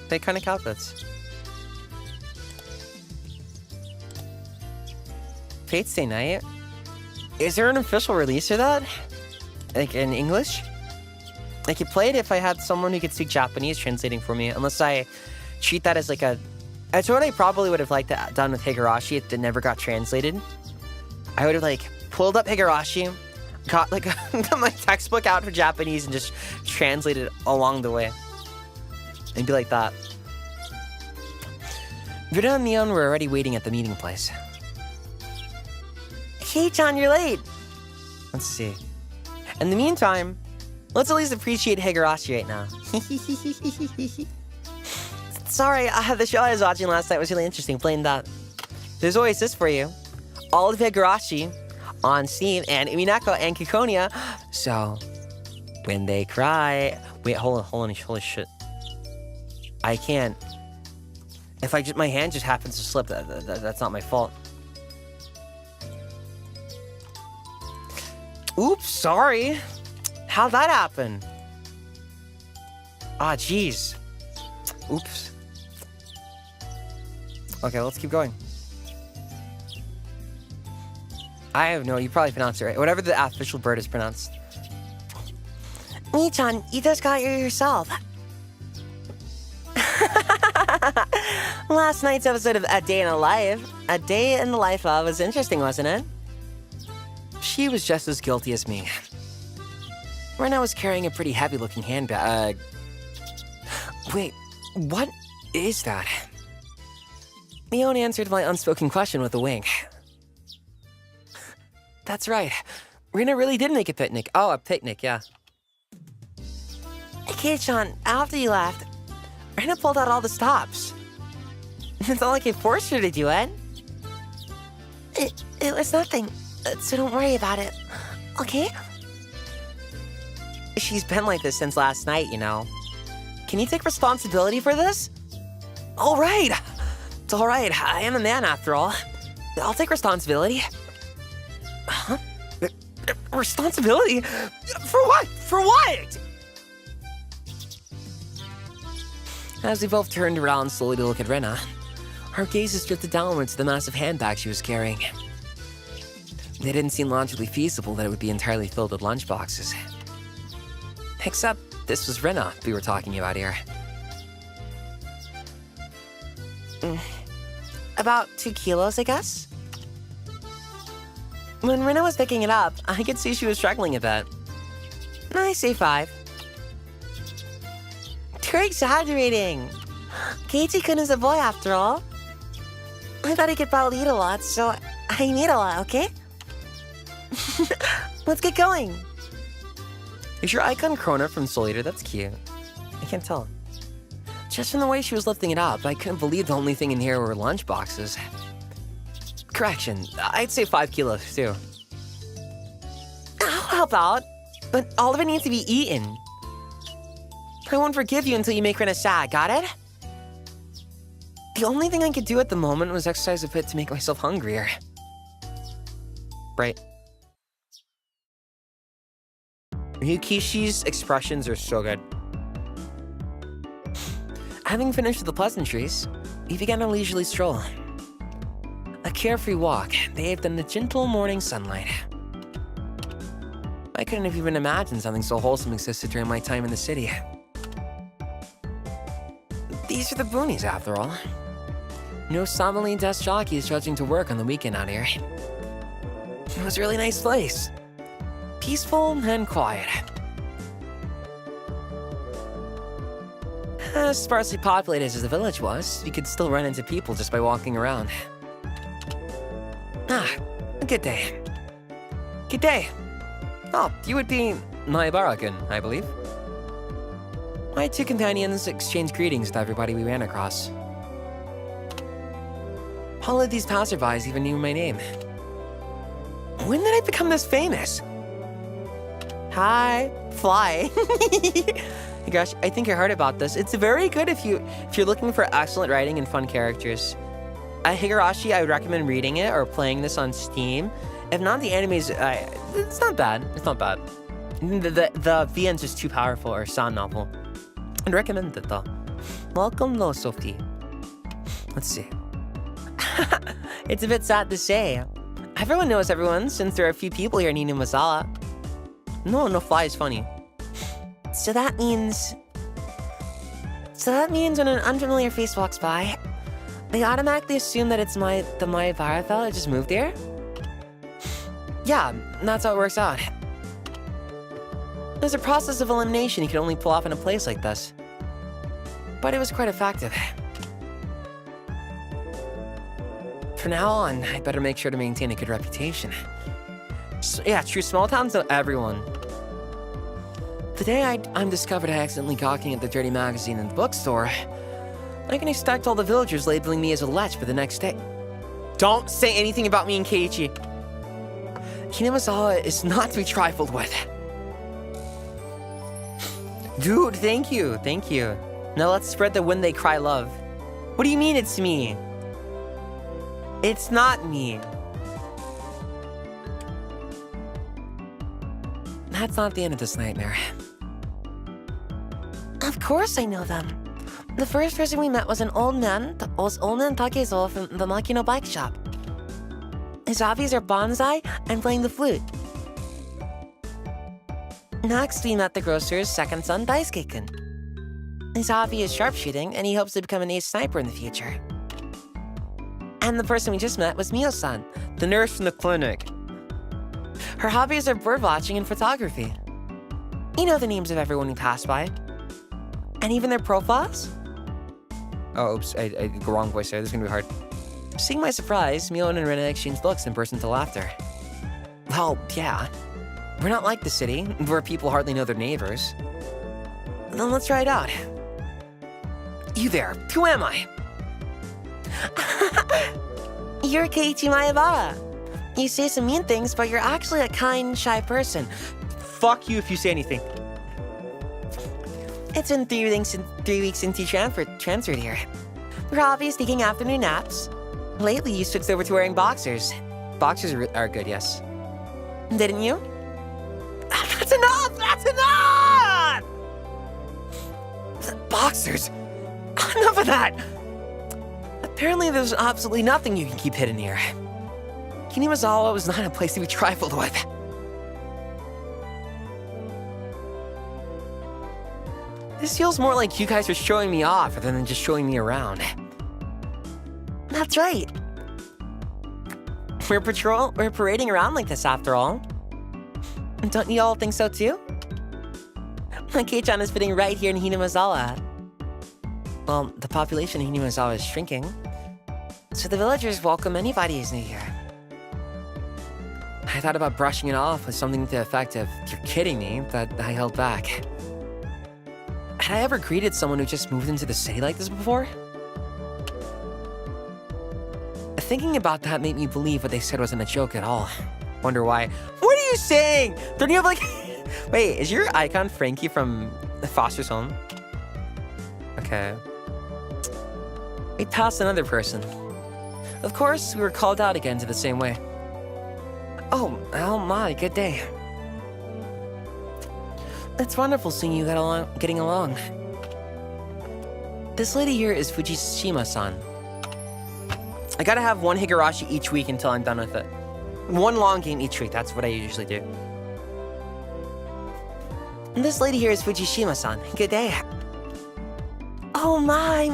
The iconic outfits. Fate Stay Night? Is there an official release for that? Like, in English? I could play it if I had someone who could speak Japanese translating for me, unless I treat that as like a... That's what I probably would have liked that done with Higurashi if it never got translated. I would have, like, pulled up Higurashi, got, like, got my textbook out for Japanese and just translated it along the way. And be like that. Rina and Mion were already waiting at the meeting place. Hey, John, you're late. Let's see. In the meantime, let's at least appreciate Higurashi right now. Sorry, the show I was watching last night was really interesting, playing that. There's always this for you. All of Higurashi on Steam and Minako and Kikonia. So, when they cry... Wait, hold on, holy shit. I can't. If my hand just happens to slip, that's not my fault. Oops, sorry. How'd that happen? Ah, jeez. Oops. Okay, let's keep going. I have no, you probably pronounced it right. Whatever the official bird is pronounced. Mii-chan, you just got here yourself. Last night's episode of A Day in the Life of was interesting, wasn't it? She was just as guilty as me. Rena was carrying a pretty heavy-looking handbag. Wait, what is that? Mion answered my unspoken question with a wink. That's right. Rena really did make a picnic. Oh, a picnic, yeah. Kei-chan, after you left, Rena pulled out all the stops. It's not like I forced her to do it. It was nothing, so don't worry about it, okay? She's been like this since last night, you know. Can you take responsibility for this? All right. It's all right. I am a man after all. I'll take responsibility. Huh? Responsibility? For what? For what? As we both turned around slowly to look at Rena, our gazes drifted downwards to the massive handbag she was carrying. It didn't seem logically feasible that it would be entirely filled with lunchboxes. Except, this was Rena we were talking about here. About 2 kilos, I guess? When Rena was picking it up, I could see she was struggling a bit. I say 5. You're exaggerating. Keiichi-kun is a boy after all. I thought he could probably eat a lot, so I made a lot, okay? Let's get going. Is your icon Krona from Soul Eater? That's cute. I can't tell. Just from the way she was lifting it up, I couldn't believe the only thing in here were lunch boxes. Correction, I'd say 5 kilos too. I'll help out, but all of it needs to be eaten. I won't forgive you until you make Rena sad, got it? The only thing I could do at the moment was exercise a bit to make myself hungrier. Right. Ryukishi's expressions are so good. Having finished with the pleasantries, we began a leisurely stroll. A carefree walk, bathed in the gentle morning sunlight. I couldn't have even imagined something so wholesome existed during my time in the city. These are the boonies, after all. No somnolent desk jockeys trudging to work on the weekend out here. It was a really nice place. Peaceful and quiet. As sparsely populated as the village was, you could still run into people just by walking around. Ah, a good day. Good day. Oh, you would be Maibara-kun, I believe. My 2 companions exchanged greetings with everybody we ran across. All of these passerbys even knew my name. When did I become this famous? Hi, Fly. Gosh, I think I heard about this. It's very good if you're looking for excellent writing and fun characters. At Higurashi, I would recommend reading it or playing this on Steam. If not, the anime's it's not bad. It's not bad. The VN's just too powerful, or sound novel. I'd recommend it though. Welcome, though, Sophie. Let's see. It's a bit sad to say. Everyone knows everyone since there are a few people here in Hinamizawa. No, Fly is funny. So that means when an unfamiliar face walks by, they automatically assume that it's the Maibara fella that just moved here? Yeah, that's how it works out. There's a process of elimination you can only pull off in a place like this. But it was quite effective. From now on, I'd better make sure to maintain a good reputation. Yeah, true. Small towns know everyone. The day I'm discovered accidentally gawking at the dirty magazine in the bookstore, I can expect all the villagers labeling me as a lech for the next day. Don't say anything about me and Keiichi. Hinamizawa is not to be trifled with. Dude, thank you. Now let's spread the when they cry love. What do you mean it's me? It's not me. That's not the end of this nightmare. Of course I know them. The first person we met was an old man Takezo from the Machina bike shop. His hobbies are bonsai and playing the flute. Next, we met the grocer's second son, Daisuke-kun. His hobby is sharpshooting, and he hopes to become an ace sniper in the future. And the person we just met was Mio-san, The nurse from the clinic. her hobbies are birdwatching and photography. You know the names of everyone we passed by. And even their profiles? Oh, oops, I did the wrong voice there. This is gonna be hard. Seeing my surprise, Mio and Rena exchanged looks and burst into laughter. Well, yeah. We're not like the city, where people hardly know their neighbors. Then let's try it out. You there, who am I? You're Keiichi Maibara. You say some mean things, but you're actually a kind, shy person. Fuck you if you say anything. It's been 3 weeks since you transferred here. Your hobby is taking afternoon naps. Lately, you switched over to wearing boxers. Boxers are good, yes. Didn't you? That's enough! That's enough! Boxers! Enough of that! Apparently there's absolutely nothing you can keep hidden here. Hinamizawa was not a place to be trifled with. This feels more like you guys are showing me off rather than just showing me around. That's right. We're parading around like this after all. Don't you all think so too? Kei-chan is fitting right here in Hinamizawa. Well, the population in Hinamizawa is shrinking, so the villagers welcome anybody who's new here. I thought about brushing it off with something to the effect of, "You're kidding me," but I held back. Had I ever greeted someone who just moved into the city like this before? Thinking about that made me believe what they said wasn't a joke at all. Wonder why. What are you saying? Don't you have like... Wait, is your icon Frankie from Foster's Home? Okay. We passed another person. Of course, we were called out again to the same way. Oh my, good day. It's wonderful seeing you getting along. This lady here is Fujishima-san. I gotta have one Higurashi each week until I'm done with it. One long game each week, that's what I usually do. This lady here is Fujishima-san. Good day. Oh my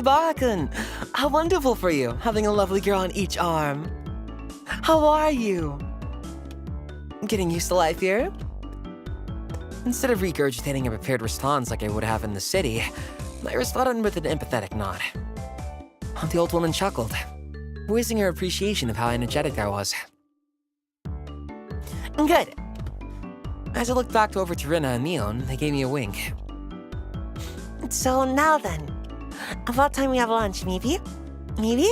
Bakun. How wonderful for you, having a lovely girl on each arm. How are you? Getting used to life here? Instead of regurgitating a prepared response like I would have in the city, I responded with an empathetic nod. The old woman chuckled, voicing her appreciation of how energetic I was. Good. As I looked back over to Rina and Neon, they gave me a wink. So now then, about time we have lunch, maybe? Maybe?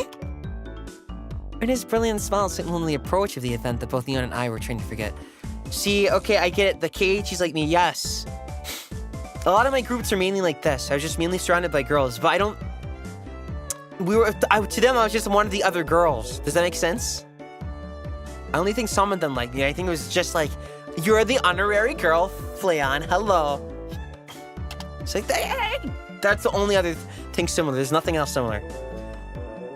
Rina's brilliant smile signaled the approach of the event that both Neon and I were trying to forget. See, okay, I get it. The Keiichi's like me, yes. A lot of my groups are mainly like this. I was just mainly surrounded by girls, but I don't... to them, I was just one of the other girls. Does that make sense? I only think some of them like me. I think it was just like, "You're the honorary girl, Flayon, hello." It's like, hey! That's the only other thing similar. There's nothing else similar.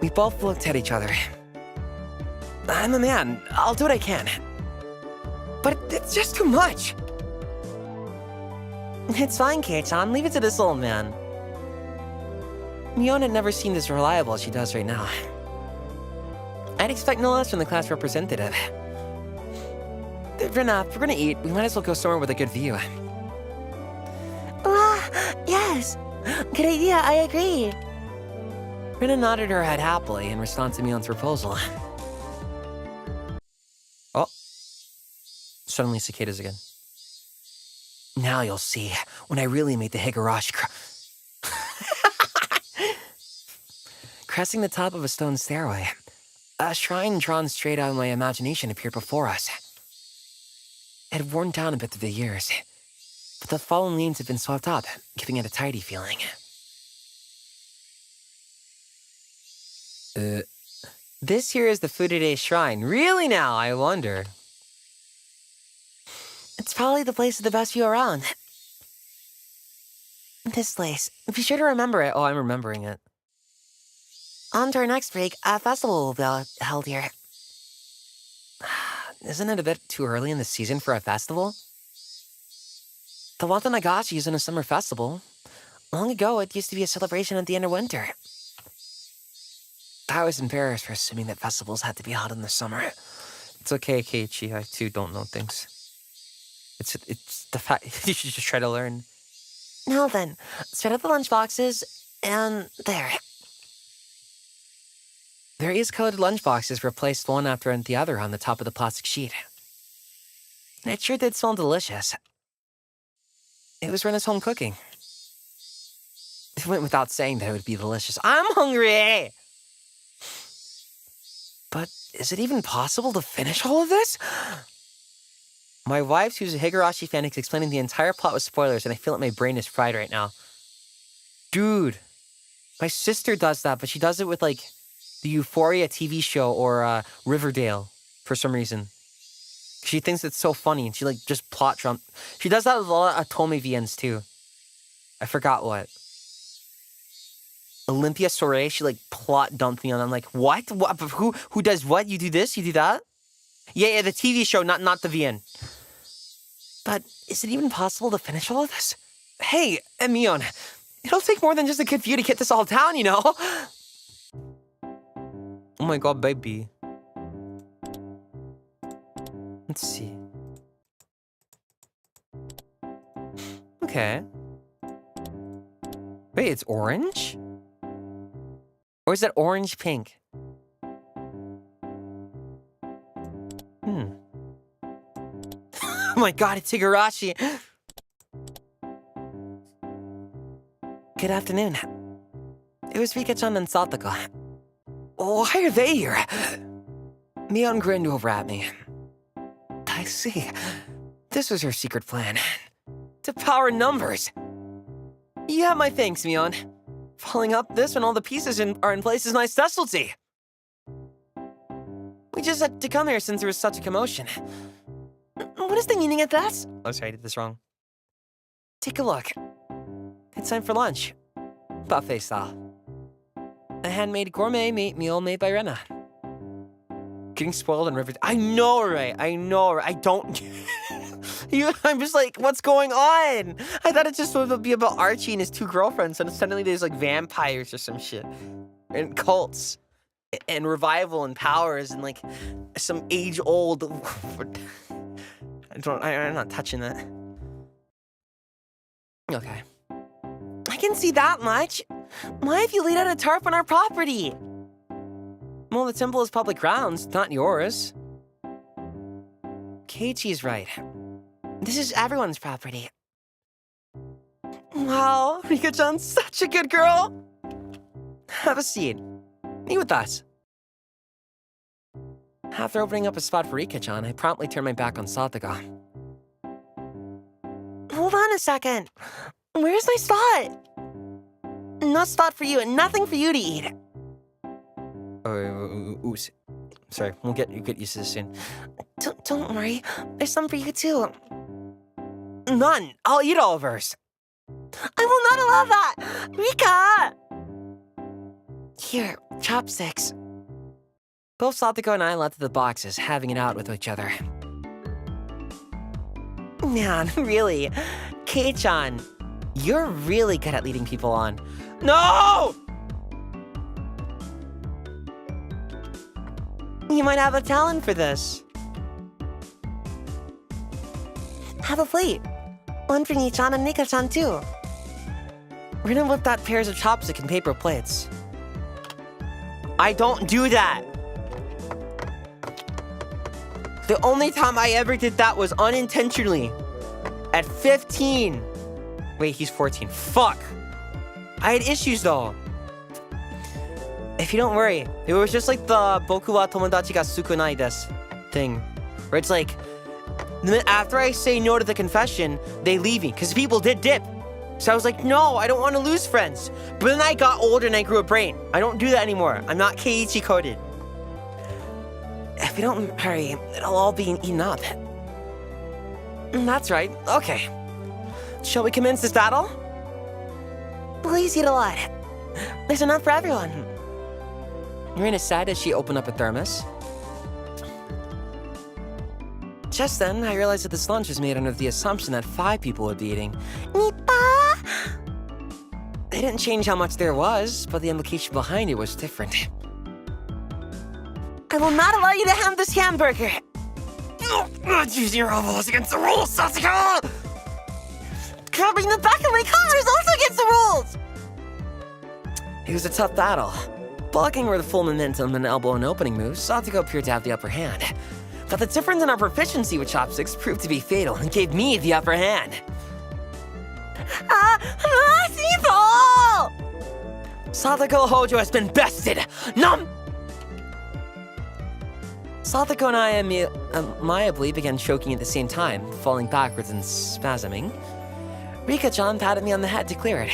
We both looked at each other. I'm a man. I'll do what I can. But it's just too much. It's fine, Kei-chan. Leave it to this old man. Mion had never seemed as reliable as she does right now. I'd expect no less from the class representative. Rina, if we're gonna eat, we might as well go somewhere with a good view. Yes. Good idea, I agree. Rina nodded her head happily in response to Mion's proposal. Oh. Suddenly cicadas again. Now you'll see when I really made the Higurashi Crossing the top of a stone stairway, a shrine drawn straight out of my imagination appeared before us. It had worn down a bit through the years, but the fallen leaves had been swept up, giving it a tidy feeling. This here is the Furude Shrine. Really now, I wonder. It's probably the place with the best view around. This place. Be sure to remember it. Oh, I'm remembering it. On to our next break, a festival will be held here. Isn't it a bit too early in the season for a festival? The Watanagashi isn't a summer festival. Long ago, it used to be a celebration at the end of winter. I was embarrassed for assuming that festivals had to be held in the summer. It's okay, Keiichi. I too don't know things. It's the fact you should just try to learn. Now then, spread out the lunch boxes, and there. Various colored lunchboxes were placed one after the other on the top of the plastic sheet. It sure did smell delicious. It was Rena's home cooking. It went without saying that it would be delicious. I'm hungry! But is it even possible to finish all of this? My wife, who's a Higurashi fan, is explaining the entire plot with spoilers, and I feel like my brain is fried right now. Dude, my sister does that, but she does it with, like, the Euphoria TV show or Riverdale for some reason. She thinks it's so funny, and she, like, just plot dump. She does that with a lot of Atome VNs, too. I forgot what. Olympia Soiree, she, like, plot dumped me on. I'm like, what? Who does what? You do this? You do that? Yeah, the TV show, not the VN. But is it even possible to finish all of this? Hey, Mion, it'll take more than just a good view to get this all down, you know? Oh my god, baby. Let's see. Okay. Wait, it's orange? Or is that orange pink? Oh my god, it's Higurashi! Good afternoon. It was Rika-chan and Satoko. Why are they here? Mion grinned over at me. I see. This was her secret plan. To power numbers. You have my thanks, Mion. Following up this when all the pieces are in place is my specialty. We just had to come here since there was such a commotion. What is the meaning of that? Oh, sorry, I did this wrong. Take a look. It's time for lunch. Buffet style. A handmade gourmet meal made by Rena. Getting spoiled on River. I know, right? I know, right? I don't. I'm just like, what's going on? I thought it just would be about Archie and his two girlfriends, and suddenly there's like vampires or some shit, and cults, and revival and powers, and like some age-old. I'm not touching that. Okay. I can see that much. Why have you laid out a tarp on our property? Well, the temple is public grounds, not yours. Keiichi's right. This is everyone's property. Wow, Rika-chan's such a good girl. Have a seat. Meet with us. After opening up a spot for Rika-chan, I promptly turned my back on Satoko. Hold on a second. Where's my spot? No spot for you and nothing for you to eat. Sorry, we'll get used to this soon. Don't worry. There's some for you too. None. I'll eat all of hers. I will not allow that! Rika! Here, chopsticks. Both Satoko and I left the boxes, having it out with each other. Man, really. Kei-chan, you're really good at leading people on. No! You might have a talent for this. Have a plate. One for Ni-chan and Nika-chan too. We're gonna whip out pairs of chopsticks and paper plates. I don't do that! The only time I ever did that was unintentionally. At 15. Wait, he's 14. Fuck! I had issues though. If you don't worry, it was just like the Boku wa tomodachi ga sukunai desu thing. Where it's like, after I say no to the confession, they leave me, because people did dip. So I was like, no, I don't want to lose friends. But then I got older and I grew a brain. I don't do that anymore. I'm not Keiichi coded. If you don't hurry, it'll all be eaten up. That's right. Okay. Shall we commence this battle? Please eat a lot. There's enough for everyone. Marina sighed as she opened up a thermos. Just then, I realized that this lunch was made under the assumption that 5 people would be eating. Nippa! They didn't change how much there was, but the implication behind it was different. I will not allow you to have this hamburger. Using your elbows against the rules, Satoko! Grabbing the back of my collar is also against the rules! It was a tough battle. Blocking were the full momentum and elbow and opening moves, Satoko appeared to have the upper hand. But the difference in our proficiency with chopsticks proved to be fatal and gave me the upper hand. People! Satoko Hojo has been bested! Num! Satoko and I amiably began choking at the same time, falling backwards and spasming. Rika-chan patted me on the head to clear it,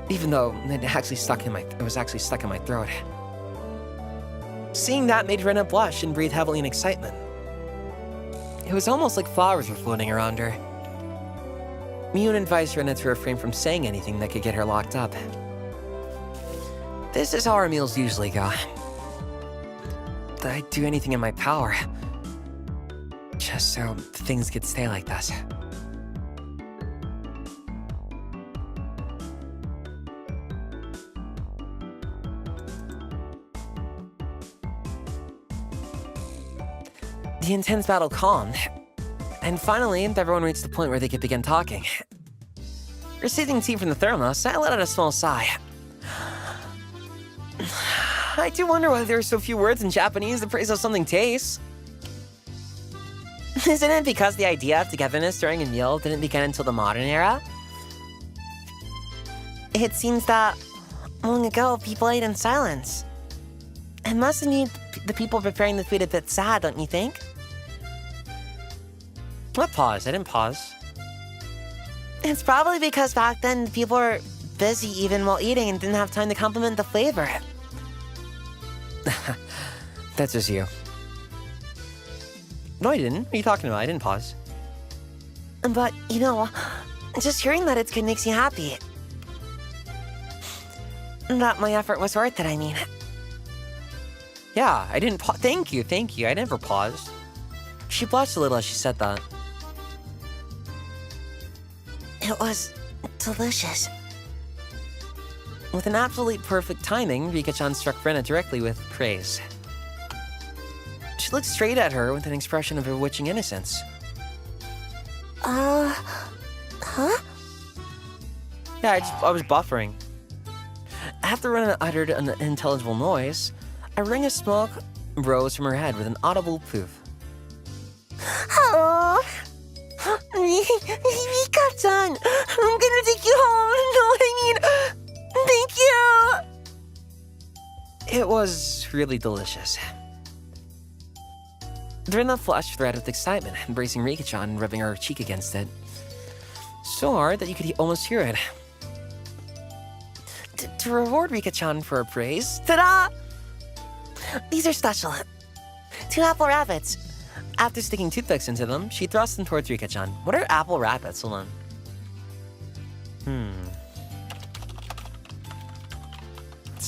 even though it was actually stuck in my throat. Seeing that made Rena blush and breathe heavily in excitement. It was almost like flowers were floating around her. Miyun advised Rena to refrain from saying anything that could get her locked up. This is how our meals usually go. I'd do anything in my power, just so things could stay like this. The intense battle calmed, and finally, everyone reached the point where they could begin talking. Receiving tea from the thermos, I let out a small sigh. I do wonder why there are so few words in Japanese to praise how something tastes. Isn't it because the idea of togetherness during a meal didn't begin until the modern era? It seems that long ago, people ate in silence. It must have made the people preparing the food a bit sad, don't you think? What pause? I didn't pause. It's probably because back then, people were busy even while eating and didn't have time to compliment the flavor. That's just you. No, I didn't. What are you talking about? I didn't pause. But, you know, just hearing that it's good makes you happy. That my effort was worth it, I mean. Yeah, I didn't pause. Thank you. I never paused. She blushed a little as she said that. It was delicious. With an absolutely perfect timing, Rika-chan struck Rena directly with praise. She looked straight at her with an expression of bewitching innocence. Huh? Yeah, I was buffering. After Rena uttered an unintelligible noise, a ring of smoke rose from her head with an audible poof. Oh, Rika-chan, I'm gonna take you home. No, I mean, thank you. It was really delicious. Rena flushed red with excitement, embracing Rika-chan and rubbing her cheek against it. So hard that you could almost hear it. To reward Rika-chan for her praise, Ta-da! These are special. 2 apple rabbits. after sticking toothpicks into them, she thrust them towards Rika-chan. What are apple rabbits? Hold on. Let's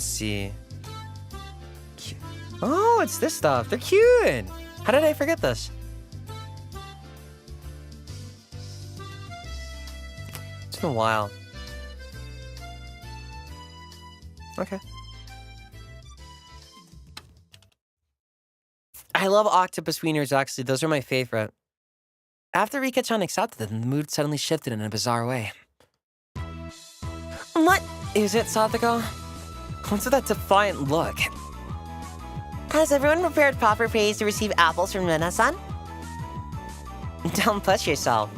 see. Oh, it's this stuff. They're cute. How did I forget this? It's been a while. Okay. I love octopus wieners, actually. Those are my favorite. After Rika-chan accepted them, the mood suddenly shifted in a bizarre way. What? Is it, Satoko? What's with that defiant look? Has everyone prepared proper praise to receive apples from Rena-san? Don't push yourself.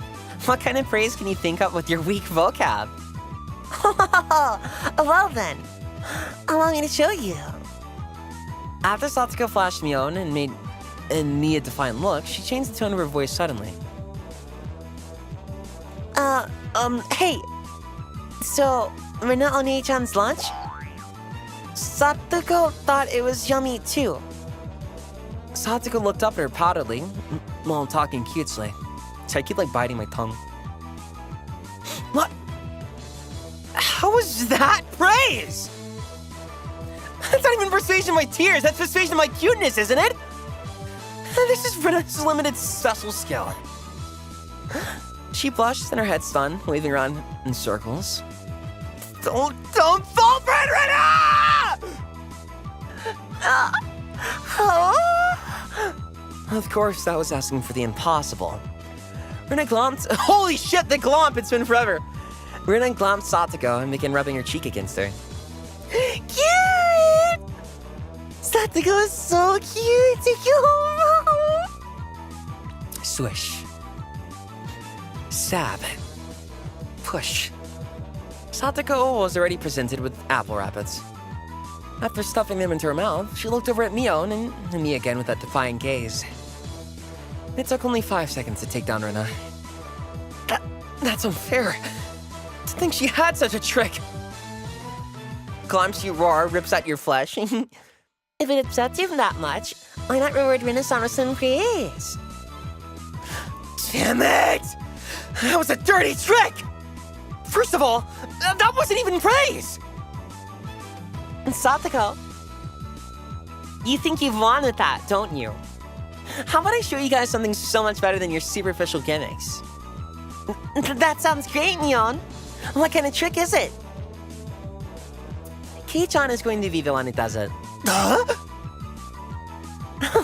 What kind of praise can you think of with your weak vocab? Well then, allow me to show you. After Satoko flashed Mion and made me a defiant look, she changed the tone of her voice suddenly. Hey. So, Rena Oni-chan's lunch? Satoko thought it was yummy too. Satoko looked up at her proudly while talking cutesly. So I keep like biting my tongue. What? How was that praise? That's not even persuasion by tears, that's persuasion by cuteness, isn't it? This is Rena's limited special skill. She blushed and her head spun, waving around in circles. Don't fall for it, Rena! Of course, that was asking for the impossible. Rena glanced. Holy shit, the glomp! It's been forever. Rena glanced Satoko and began rubbing her cheek against her. Cute! Satoko is so cute! Take you home! Swish. Stab. Push. Satoko was already presented with apple rabbits. After stuffing them into her mouth, she looked over at Mion and me again with that defiant gaze. It took only 5 seconds to take down Rena. That's unfair. To think she had such a trick. Climbs you roar, rips out your flesh. If it upsets you that much, why not reward Rena-san with some praise? Damn it! That was a dirty trick! First of all, that wasn't even praise! Satoko, you think you've won with that, don't you? How about I show you guys something so much better than your superficial gimmicks? That sounds great, Mion. What kind of trick is it? Kei-chan is going to be the one who does it. Huh?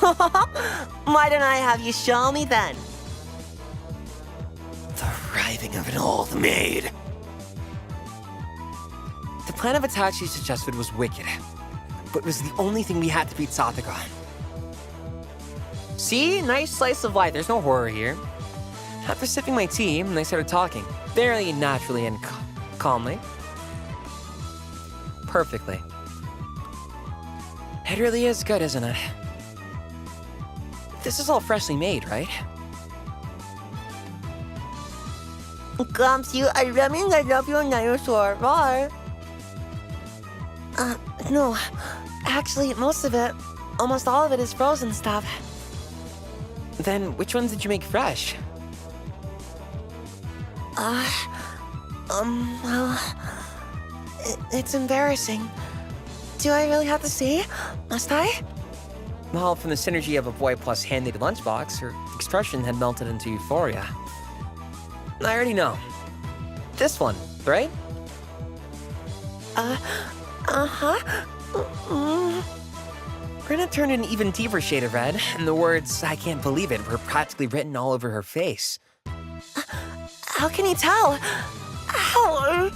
Why don't I have you show me then? The writhing of an old maid. The plan of attack she suggested was wicked, but it was the only thing we had to beat Satoko. See? Nice slice of life. There's no horror here. After sipping my tea, they started talking, very naturally and calmly. Perfectly. It really is good, isn't it? This is all freshly made, right? Gumps, I really love your dinosaur. Roar. No. Actually, most of it, almost all of it is frozen stuff. Then which ones did you make fresh? Well, it's embarrassing. Do I really have to say? Must I? Well, from the synergy of a boy plus hand-knitted lunchbox, her expression had melted into euphoria. I already know. This one, right? Brenna turned an even deeper shade of red, and the words, "I can't believe it," were practically written all over her face. How can you tell? How?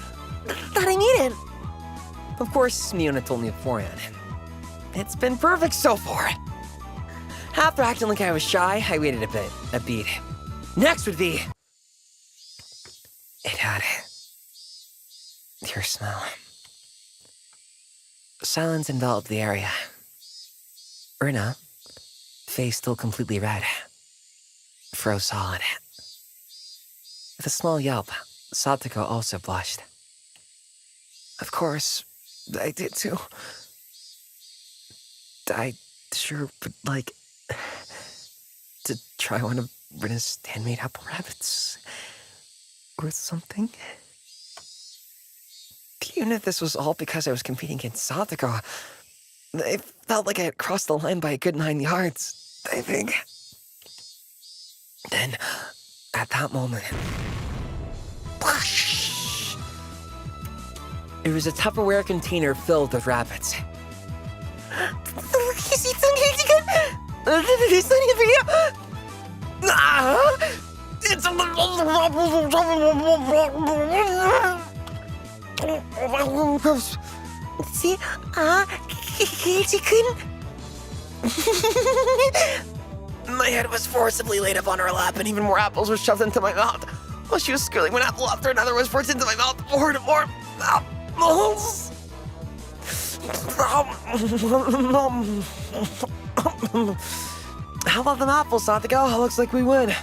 That I need it. Of course, Miona told me beforehand. It's been perfect so far. After acting like I was shy, I waited a beat. Next would be... It had... your smell. Silence enveloped the area. Erna, face still completely red, froze solid. With a small yelp, Satoko also blushed. Of course, I did too. I sure would like to try one of Rena's handmade apple rabbits or something. Even if this was all because I was competing against Satoko, it felt like I had crossed the line by a good 9 yards, I think. Then, at that moment, it was a Tupperware container filled with rabbits. See? Keiichi-kun? My head was forcibly laid up on her lap, and even more apples were shoved into my mouth. While she was squealing, one apple after another was forced into my mouth. More and more apples. How about them apples, Satoko? Looks like we win.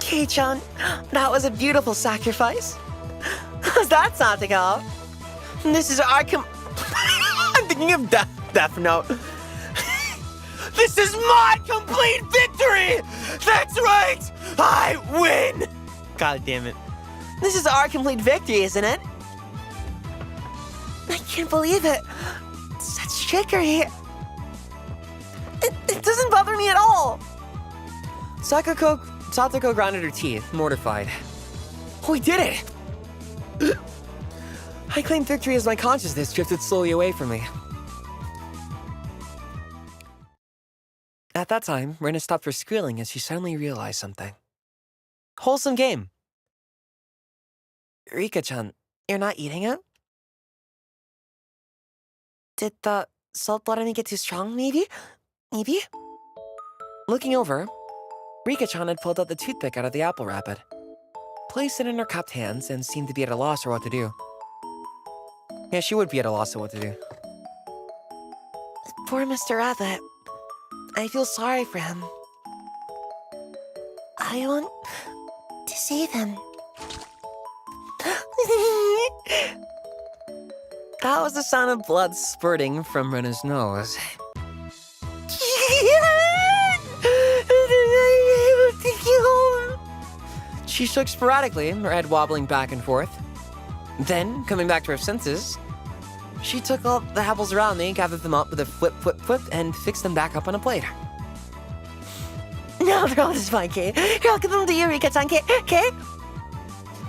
Kei-chan, that was a beautiful sacrifice. How's that, Satoko? This is our I'm thinking of Death Note. This is my complete victory! That's right! I win! God damn it. This is our complete victory, isn't it? I can't believe it. Such trickery. It doesn't bother me at all. Satoko grounded her teeth, mortified. We did it! I claimed victory as my consciousness drifted slowly away from me. At that time, Rena stopped her squealing as she suddenly realized something. Wholesome game. Rika-chan, you're not eating it? Did the salt water make it too strong, maybe? Maybe? Looking over, Rika-chan had pulled out the toothpick out of the apple rabbit, placed it in her cupped hands, and seemed to be at a loss for what to do. Yeah, she would be at a loss of what to do. Poor Mr. Rabbit. I feel sorry for him. I want to save him. That was the sound of blood spurting from Rena's nose. She shook sporadically, her head wobbling back and forth. Then, coming back to her senses, she took all the apples around me, gathered them up with a flip, flip, flip, and fixed them back up on a plate. Now they're all just fine, Kei. Here, I'll give them to you, Rika-chan, Kei?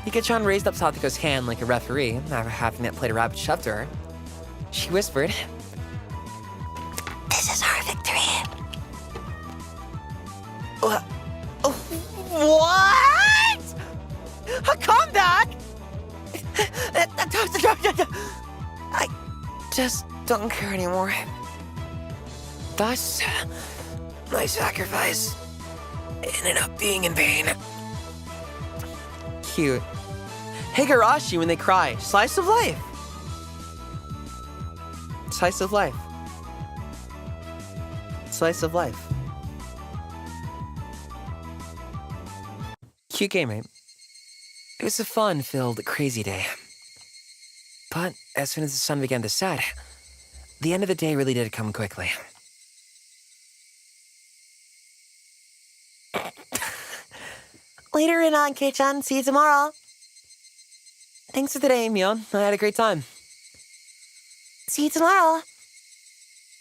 Rika-chan raised up Satoko's hand like a referee, after having that plate of rabbit shoved to her. She whispered, This just don't care anymore. Thus, my sacrifice ended up being in vain. Cute. Higurashi when they cry. Slice of life. Slice of life. Slice of life. Cute game, right? It was a fun-filled, crazy day. But as soon as the sun began to set, the end of the day really did come quickly. Later in on, Kei-chan. See you tomorrow. Thanks for today, Mion. I had a great time. See you tomorrow.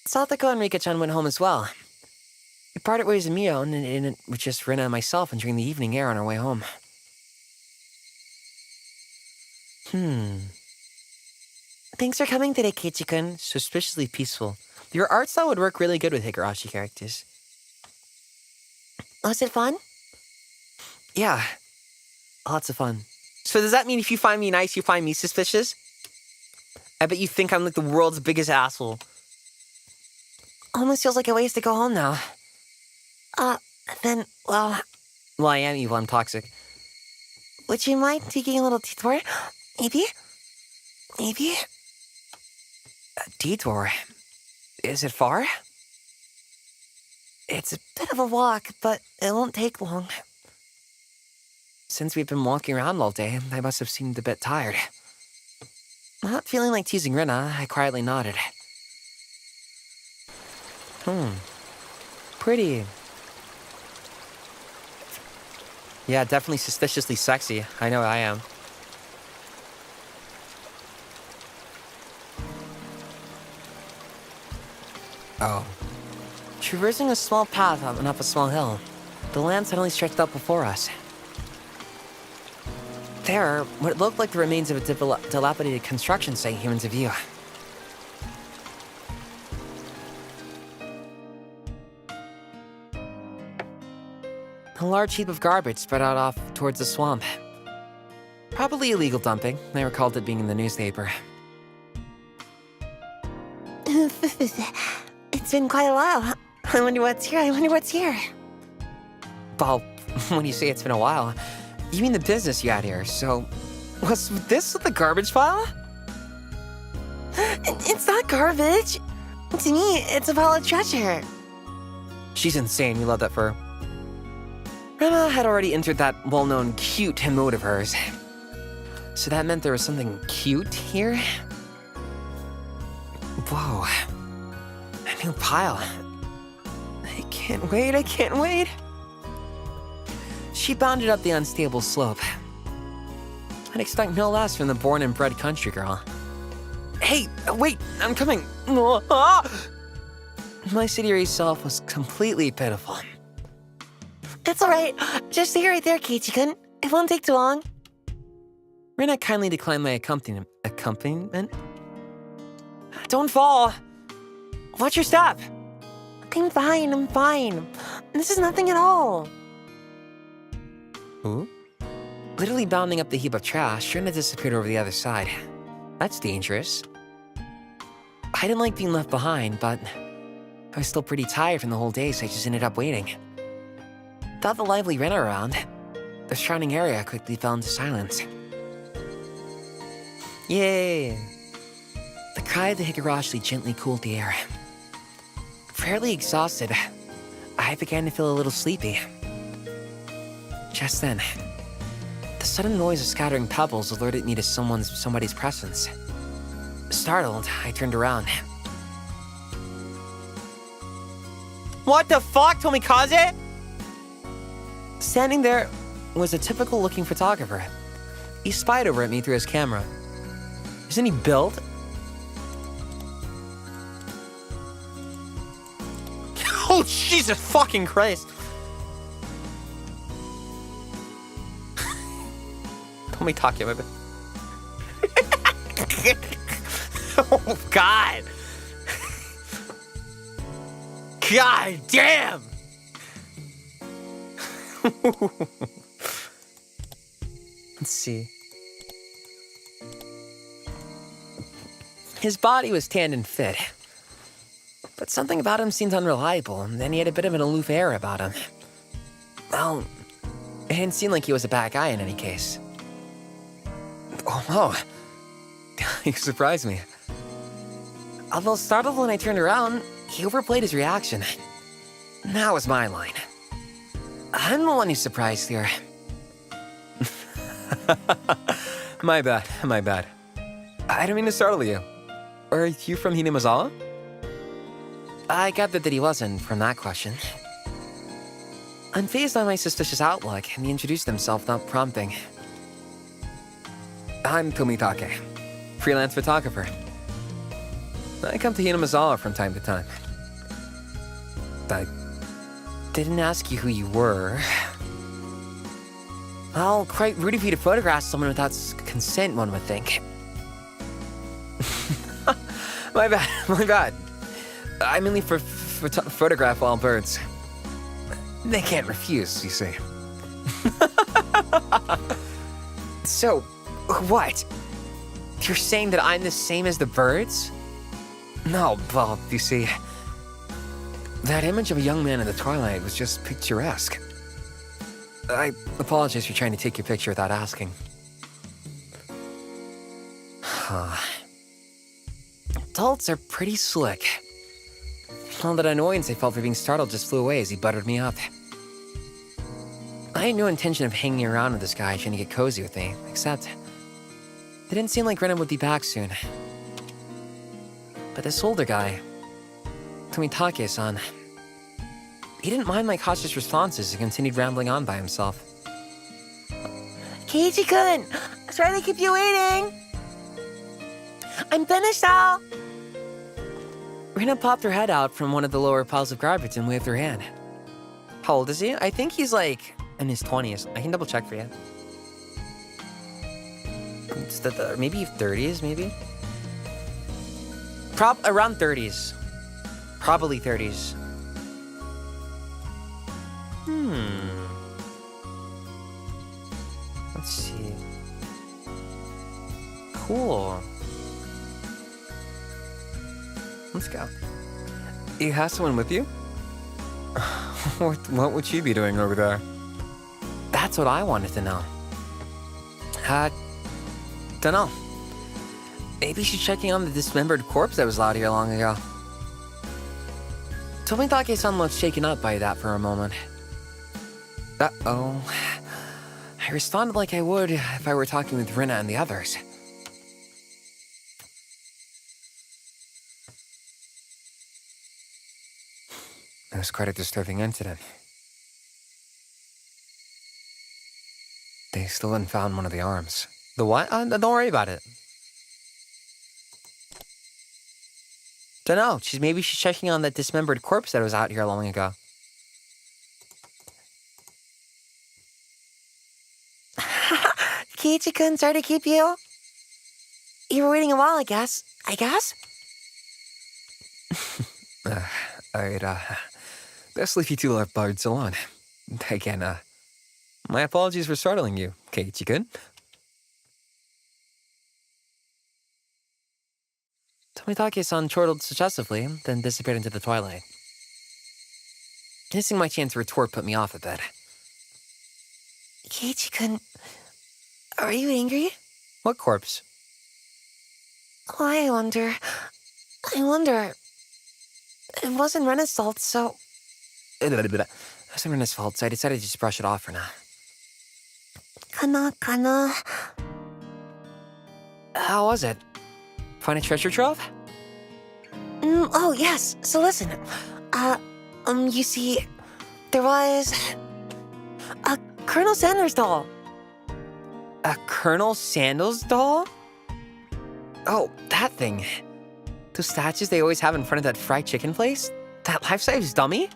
Satoko and Rika-chan went home as well. We parted ways with Mion, and it was just Rina and myself enjoying the evening air on our way home. Thanks for coming today, Keiichi-kun. Suspiciously peaceful. Your art style would work really good with Higurashi characters. Was it fun? Yeah. Lots of fun. So does that mean if you find me nice, you find me suspicious? I bet you think I'm like the world's biggest asshole. Almost feels like a waste to go home now. Then, well, I am evil, I'm toxic. would you mind taking a little detour? Maybe? Maybe? A detour? Is it far? It's a bit of a walk, but it won't take long. Since we've been walking around all day, I must have seemed a bit tired. Not feeling like teasing Rina, I quietly nodded. Pretty. Yeah, definitely suspiciously sexy. I know I am. Oh. Traversing a small path up and up a small hill, the land suddenly stretched out before us. There, what looked like the remains of a dilapidated construction site came into view. A large heap of garbage spread out off towards the swamp. Probably illegal dumping. I recalled it being in the newspaper. It's been quite a while. I wonder what's here. Well, when you say it's been a while, you mean the business you had here, so... Was this the garbage pile? It's not garbage. To me, it's a pile of treasure. She's insane, we love that for her. Rena had already entered that well-known cute mode of hers. So that meant there was something cute here? Whoa. A new pile. I can't wait. She bounded up the unstable slope. I'd expect no less from the born and bred country girl. Hey, wait, I'm coming. My city self was completely pitiful. It's alright. Just stay right there, Keiichi-kun. It won't take too long. Rina kindly declined my accompaniment. Don't fall. Watch your step. I'm fine. This is nothing at all. Who? Literally bounding up the heap of trash, Rina disappeared over the other side. That's dangerous. I didn't like being left behind, but I was still pretty tired from the whole day, so I just ended up waiting. Without the lively Rina around, the surrounding area quickly fell into silence. Yay! The cry of the Higurashi gently cooled the air. Fairly exhausted, I began to feel a little sleepy. Just then, the sudden noise of scattering pebbles alerted me to somebody's presence. Startled, I turned around. What the fuck, Tomikaze? Standing there was a typical-looking photographer. He spied over at me through his camera. Isn't he built? Oh, Jesus fucking Christ! Don't me talk yet, my bad. Oh, God! God damn! Let's see. His body was tanned and fit. But something about him seemed unreliable, and then he had a bit of an aloof air about him. Well, it didn't seem like he was a bad guy in any case. Oh, you surprised me. Although startled when I turned around, he overplayed his reaction. That was my line. I'm the one who's surprised here. My bad. I didn't mean to startle you. Are you from Hinamizawa? I gathered that he wasn't from that question. Unfazed by my suspicious outlook, he introduced himself without prompting. I'm Tomitake, freelance photographer. I come to Hinamizawa from time to time. I didn't ask you who you were. Well, quite rude of you to photograph someone without consent, one would think. My bad. I mainly photograph wild birds. They can't refuse, you see. So, what? You're saying that I'm the same as the birds? No, well, you see, that image of a young man in the twilight was just picturesque. I apologize for trying to take your picture without asking. Adults are pretty slick. All that annoyance I felt for being startled just flew away as he buttered me up. I had no intention of hanging around with this guy trying to get cozy with me, except it didn't seem like Renan would be back soon. But this older guy, Tomitake-san, he didn't mind my cautious responses and continued rambling on by himself. Keiichi-kun, sorry to keep you waiting. I'm finished now. Rina popped her head out from one of the lower piles of garbage and waved her hand. How old is he? I think he's like in his 20s. I can double check for you. Maybe 30s, maybe? Around 30s. Probably 30s. Let's see. Cool. Let's go. You have someone with you? What would she be doing over there? That's what I wanted to know. Dunno. Maybe she's checking on the dismembered corpse that was out here long ago. Tomitake-san looked shaken up by that for a moment. Uh-oh. I responded like I would if I were talking with Rina and the others. It was quite a disturbing incident. They still hadn't found one of the arms. The what? Don't worry about it. Dunno. Maybe she's checking on that dismembered corpse that was out here long ago. Keiichi-kun, sorry to keep you. You were waiting a while, I guess. Alright, best leave you two left birds alone. Again, my apologies for startling you, Keiichi-kun. Tomitake-san chortled suggestively, then disappeared into the twilight. Missing my chance to retort put me off a bit. Keiichi-kun, are you angry? What corpse? Oh, I wonder. It wasn't Rena's fault, so... It wasn't Rena's fault, so I decided to just brush it off for now. Kana. How was it? Find a treasure trove? Oh, yes. So listen. You see, there was... a Colonel Sanders doll. A Colonel Sandals doll? Oh, that thing. Those statues they always have in front of that fried chicken place? That life-size dummy?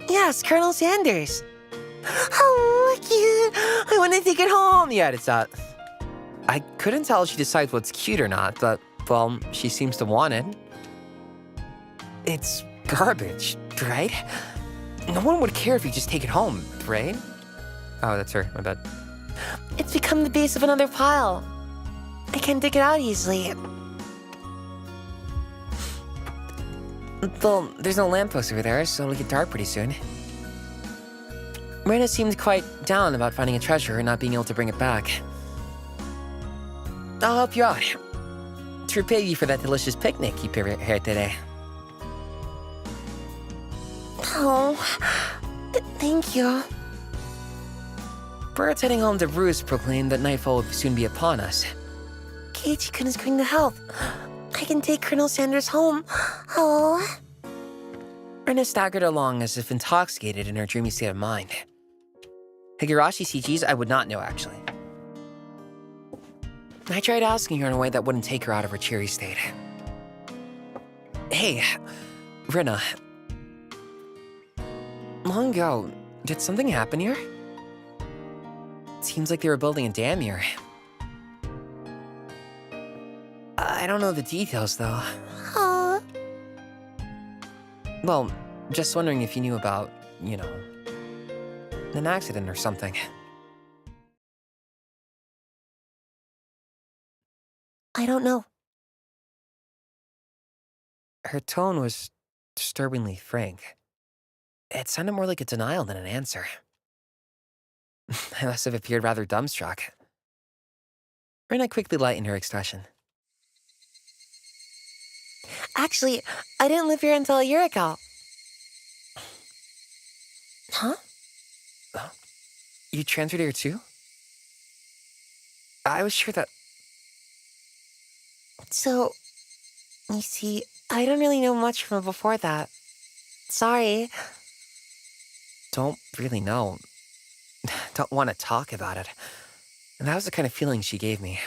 Yes, Colonel Sanders. Oh, cute. I want to take it home. Yeah, it's that. I couldn't tell if she decides what's cute or not, but, well, she seems to want it. It's garbage, right? No one would care if you just take it home, right? Oh, that's her. My bad. It's become the base of another pile. I can't dig it out easily. Well, there's no lamppost over there, so it'll get dark pretty soon. Rena seemed quite down about finding a treasure and not being able to bring it back. I'll help you out. To repay you for that delicious picnic you prepared today. Oh, thank you. Birds heading home to roost proclaimed that nightfall would soon be upon us. Keiichi-kun is going to help. I can take Colonel Sanders home. Oh. Rena staggered along as if intoxicated in her dreamy state of mind. Higurashi CGs I would not know, actually. I tried asking her in a way that wouldn't take her out of her cheery state. Hey, Rena. Long ago, did something happen here? It seems like they were building a dam here. I don't know the details, though. Oh. Well, just wondering if you knew about, you know, an accident or something. I don't know. Her tone was disturbingly frank. It sounded more like a denial than an answer. I must have appeared rather dumbstruck. Rena quickly lightened her expression. Actually, I didn't live here until a year ago. Huh? Oh, you transferred here too? I was sure that... So, you see, I don't really know much from before that. Sorry. Don't really know. Don't want to talk about it. And that was the kind of feeling she gave me.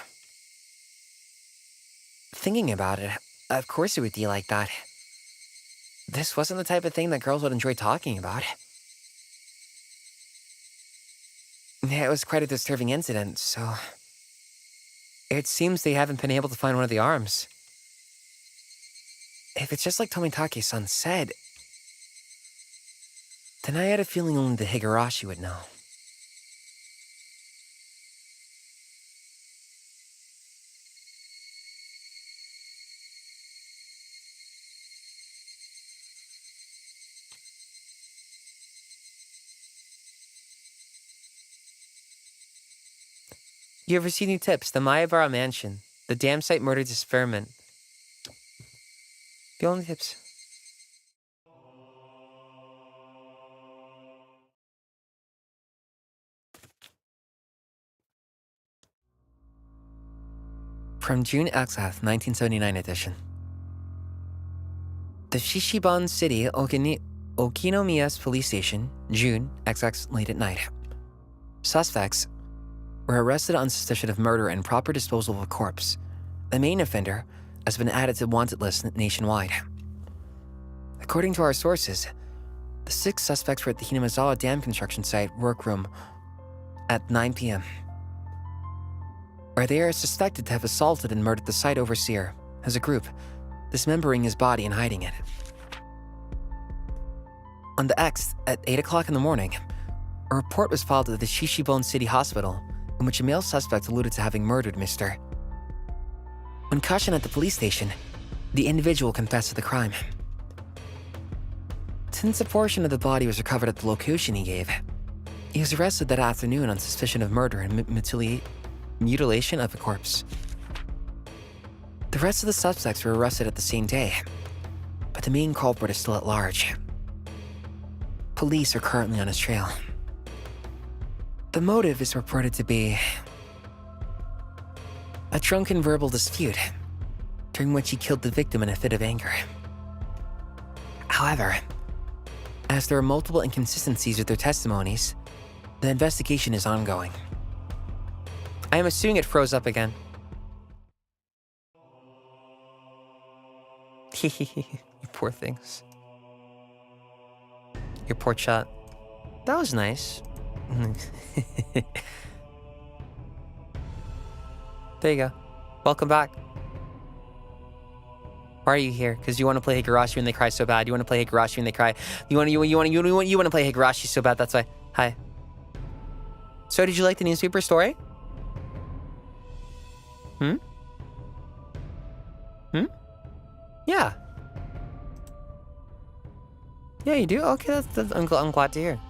Thinking about it, of course it would be like that. This wasn't the type of thing that girls would enjoy talking about. It was quite a disturbing incident, so... It seems they haven't been able to find one of the arms. If it's just like Tomitake-san said, then I had a feeling only the Higurashi would know. You have received new tips. The Mayabara Mansion. The dam site murdered experiment. The only tips. From June XF, 1979 edition. The Shishiban City Okinomiya's police station, June XX late at night. Suspects were arrested on suspicion of murder and improper disposal of a corpse. The main offender has been added to wanted list nationwide. According to our sources, the 6 suspects were at the Hinamizawa dam construction site workroom at 9 p.m., where they are suspected to have assaulted and murdered the site overseer as a group, dismembering his body and hiding it. On the X, at 8 o'clock in the morning, a report was filed at the Shishiban City Hospital in which a male suspect alluded to having murdered Mr. When questioned at the police station, the individual confessed to the crime. Since a portion of the body was recovered at the location he gave, he was arrested that afternoon on suspicion of murder and mutilation of a corpse. The rest of the suspects were arrested at the same day, but the main culprit is still at large. Police are currently on his trail. The motive is reported to be a drunken verbal dispute, during which he killed the victim in a fit of anger. However, as there are multiple inconsistencies with their testimonies, the investigation is ongoing. I am assuming it froze up again. You poor things. Your poor chat. That was nice. There you go. Welcome back. Why are you here? Because you want to play Higurashi when they cry so bad. You want to play Higurashi when they cry. You want to play Higurashi so bad. That's why. Hi. So, did you like the newspaper story? Yeah. Yeah, you do? Okay, I'm glad to hear.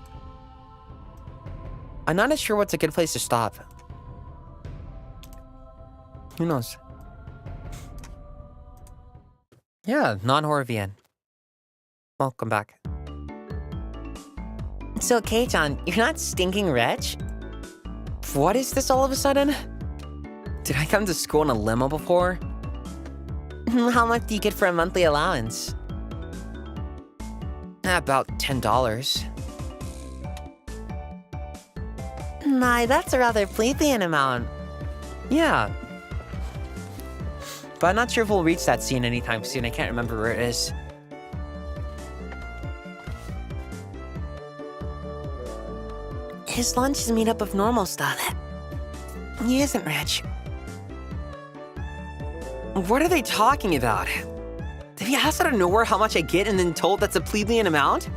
I'm not as sure what's a good place to stop. Who knows? Yeah, non-horror VN. Welcome back. So, Kei-chan, you're not stinking rich? What is this all of a sudden? Did I come to school in a limo before? How much do you get for a monthly allowance? About $10. My, that's a rather plebeian amount. Yeah. But I'm not sure if we'll reach that scene anytime soon. I can't remember where it is. His lunch is made up of normal stuff. He isn't rich. What are they talking about? Did he ask out of nowhere how much I get and then told that's a plebeian amount?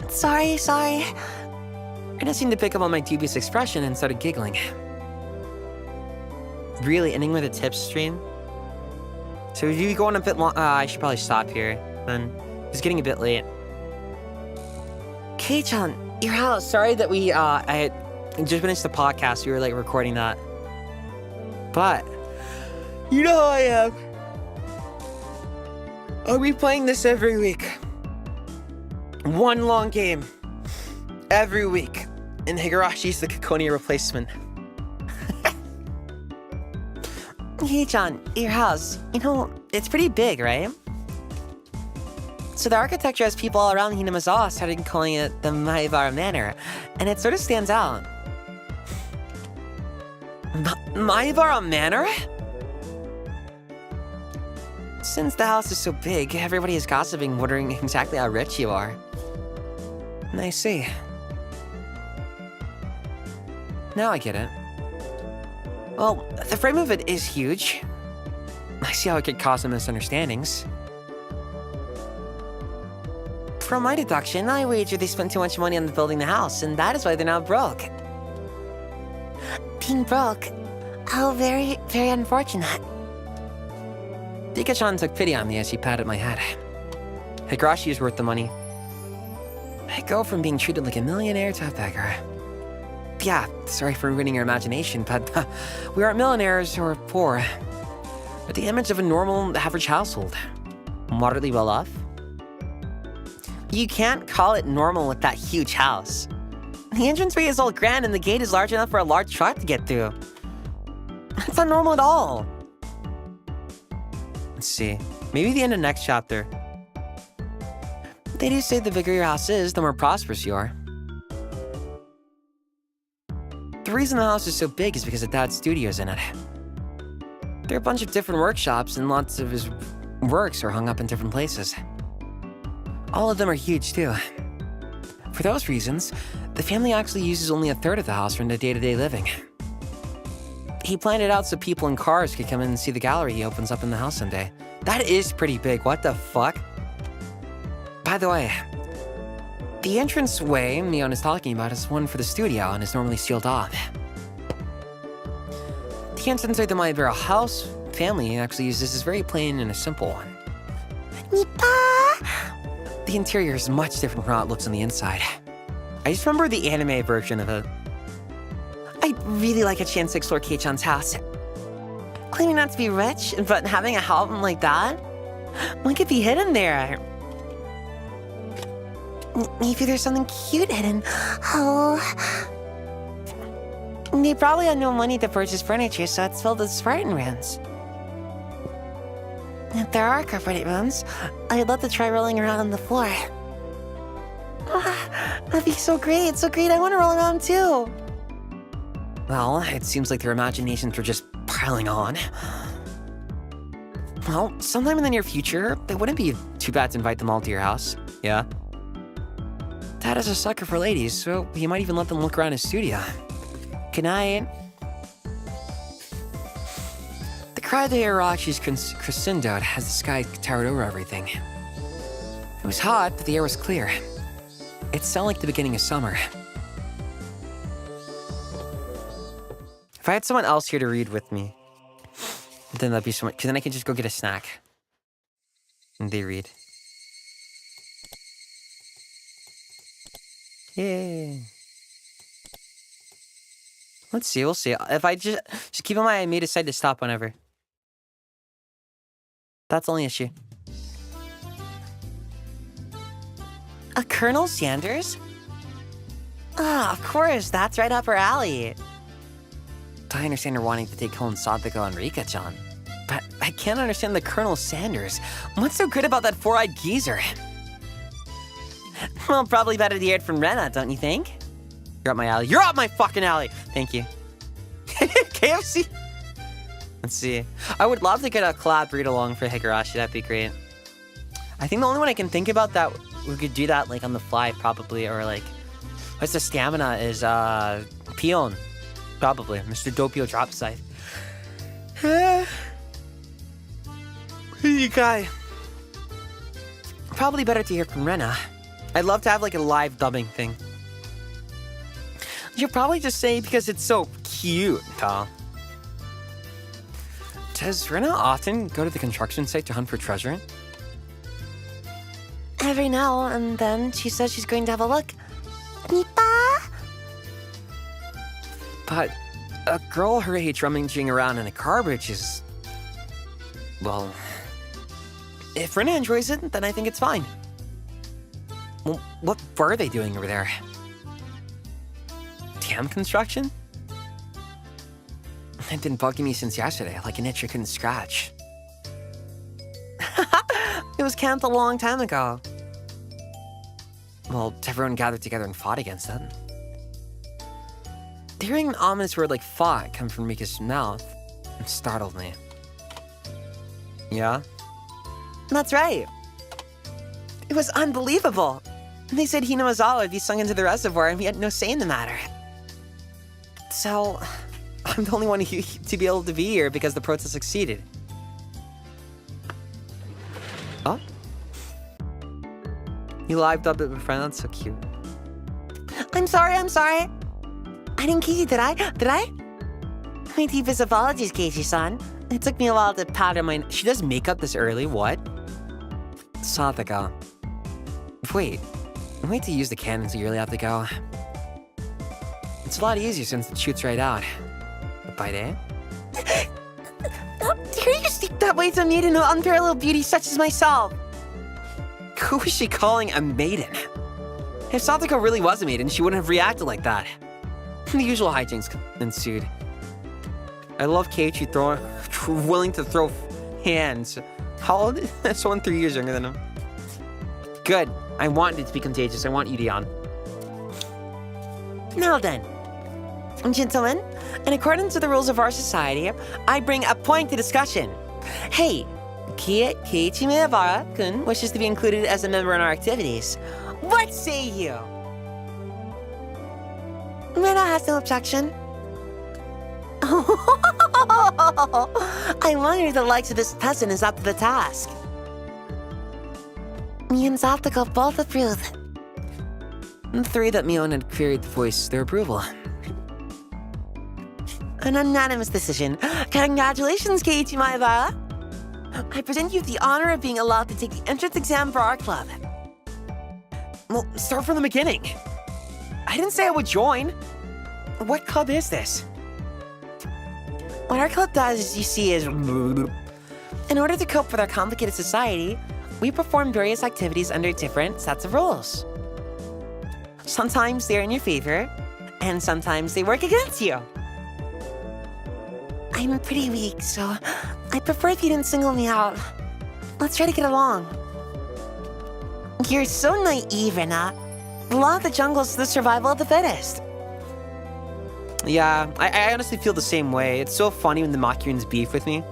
Sorry. I just seemed to pick up on my dubious expression and started giggling. Really ending with a tips stream? So if you go on a bit long, I should probably stop here. Then it's getting a bit late. Kei-chan, Your house. Sorry that I had just finished the podcast. We were like recording that, but you know how I am. I'll be playing this every week. One long game every week, and Higurashi's the Kikonia replacement. Kei-chan, your house, you know, it's pretty big, right? So the architecture has people all around Hinamizawa started calling it the Maibara Manor, and it sort of stands out. Maibara Manor? Since the house is so big, everybody is gossiping, wondering exactly how rich you are. I see. Now I get it. Well, the frame of it is huge. I see how it could cause some misunderstandings. From my deduction, I wager they spent too much money on building the house, and that is why they're now broke. Being broke? How very, very unfortunate. Dika-chan took pity on me as he patted my head. Higurashi is worth the money. I go from being treated like a millionaire to a beggar. Yeah, sorry for ruining your imagination, but we aren't millionaires or poor. But the image of a normal, average household. Moderately well off. You can't call it normal with that huge house. The entranceway is all grand and the gate is large enough for a large truck to get through. It's not normal at all. Let's see. Maybe the end of next chapter. They do say the bigger your house is, the more prosperous you are. The reason the house is so big is because of Dad's studio's in it. There are a bunch of different workshops and lots of his works are hung up in different places. All of them are huge too. For those reasons, the family actually uses only a third of the house for the day-to-day living. He planned it out so people in cars could come in and see the gallery he opens up in the house someday. That is pretty big, what the fuck? By the way, the entranceway Mion is talking about is one for the studio and is normally sealed off. The entranceway to my house family actually uses is very plain and a simple one. The interior is much different from how it looks on the inside. I just remember the anime version of it. I'd really like a chance to explore Kei-chan's house. Claiming not to be rich, but having a house like that? What could be hidden there? Maybe there's something cute hidden. Oh. They probably had no money to purchase furniture, so it's filled with Spartan rooms. If there are carpeted rooms, I'd love to try rolling around on the floor. That'd be so great, so great. I want to roll around too. Well, it seems like their imaginations were just piling on. Well, sometime in the near future, it wouldn't be too bad to invite them all to your house. Yeah? Dad is a sucker for ladies, so he might even let them look around his studio. Good night. The cry of the Higurashi's crescendoed as the sky towered over everything. It was hot, but the air was clear. It sounded like the beginning of summer. If I had someone else here to read with me, then that'd be so much, because then I can just go get a snack. And they read. Yay. Let's see, we'll see. If I just keep in mind I may decide to stop whenever. That's the only issue. A Colonel Sanders? Ah, of course, that's right up her alley. I understand her wanting to take home Satoko and Rika-chan, but I can't understand the Colonel Sanders. What's so good about that four-eyed geezer? Well, probably better to hear it from Rena, don't you think? You're up my alley. You're up my fucking alley! Thank you. KFC? Let's see. I would love to get a collab read-along for Higurashi. That'd be great. I think the only one I can think about that we could do that like on the fly, probably, or like, what's the stamina is Peon. Probably. Mr. Doppio drop scythe. You guy. Probably better to hear from Rena. I'd love to have like a live dubbing thing. You'll probably just say because it's so cute, huh? Does Rena often go to the construction site to hunt for treasure? Every now and then, she says she's going to have a look. Nipa? But a girl her age rummaging around in a garbage is... well... if Rena enjoys it, then I think it's fine. Well, what were they doing over there? Dam construction? It's been bugging me since yesterday, like an itch I couldn't scratch. It was camped a long time ago. Well, everyone gathered together and fought against it. Hearing an ominous word like fought come from Mika's mouth startled me. Yeah? That's right. It was unbelievable. They said Hinamizawa would be sunk into the reservoir and we had no say in the matter. So, I'm the only one to be able to be here because the protest succeeded. Oh? You lived up it with friend, that's so cute. I'm sorry. I didn't kiss you, did I? My deepest apologies, Keiichi-san. It took me a while to powder my... She does makeup this early, what? Satoko. Wait to use the cannon so you really have to go. It's a lot easier since it shoots right out. Bite, eh? How dare you speak that way to a maiden of unparalleled beauty such as myself? Who is she calling a maiden? If Satoko really was a maiden, she wouldn't have reacted like that. The usual hijinks ensued. I love Keiichi willing to throw hands. How old is that? Someone 3 years younger than him. Good. I want it to be contagious. I want Yudion. Now then, gentlemen, in accordance with the rules of our society, I bring a point to discussion. Hey, Keiichi Miyabara-kun wishes to be included as a member in our activities. What say you? Rena has no objection. I wonder the likes of this peasant is up to the task. Me and Satoko both approve. The three that Mion had queried voiced their approval. An unanimous decision. Congratulations, Keiichi Maebara. I present you with the honor of being allowed to take the entrance exam for our club. Well, start from the beginning. I didn't say I would join. What club is this? What our club does, as you see, is... in order to cope with our complicated society, we perform various activities under different sets of rules. Sometimes they're in your favor, and sometimes they work against you. I'm pretty weak, so I prefer if you didn't single me out. Let's try to get along. You're so naive, Rena. The law of the jungle is the survival of the fittest. Yeah, I honestly feel the same way. It's so funny when the Makyuns beef with me.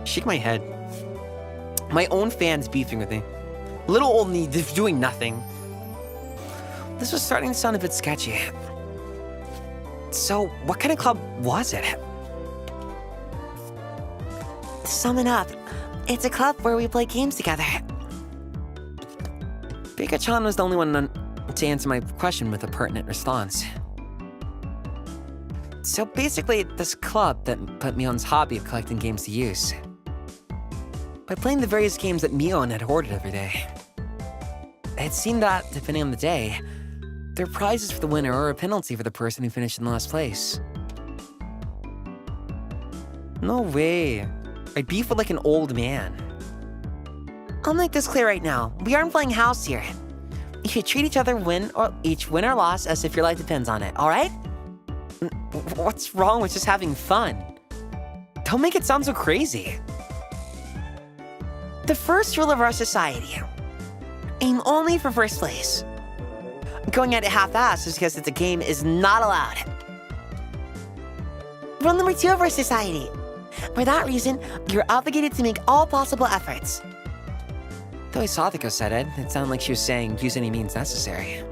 Shake my head. My own fans beefing with me. Little old me doing nothing. This was starting to sound a bit sketchy. So, what kind of club was it? To sum it up, it's a club where we play games together. Rika-chan was the only one to answer my question with a pertinent response. So basically, this club that put Mion's hobby of collecting games to use. By playing the various games that Mion had hoarded every day. It seemed that, depending on the day, There are prizes for the winner or a penalty for the person who finished in last place. No way. I beef with like an old man. I'll make this clear right now. We aren't playing house here. You should treat each win or loss as if your life depends on it, all right? What's wrong with just having fun? Don't make it sound so crazy. The first rule of our society. Aim only for first place. Going at it half-assed just because it's a game is not allowed. Rule number 2 of our society. For that reason, you're obligated to make all possible efforts. The way Sadako said it, it sounded like she was saying use any means necessary.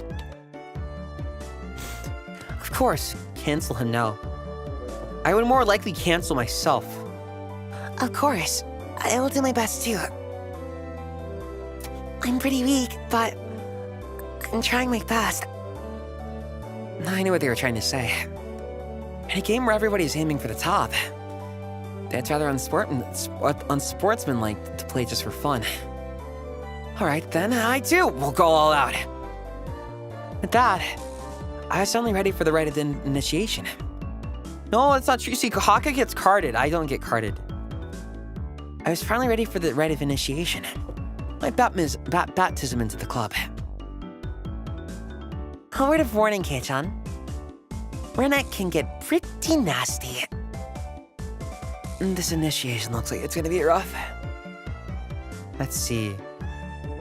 Of course, cancel him now. I would more likely cancel myself. Of course, I will do my best too. I'm pretty weak, but I'm trying my best. I knew what they were trying to say. In a game where everybody's aiming for the top, that's rather unsportsmanlike to play just for fun. Alright, then I too will go all out. With that, I was suddenly ready for the rite of initiation. No, that's not true. See, Haka gets carded. I don't get carded. I was finally ready for the rite of initiation. My baptism into the club. A word of warning, Kei-chan. Rennet can get pretty nasty. This initiation looks like it's gonna be rough. Let's see.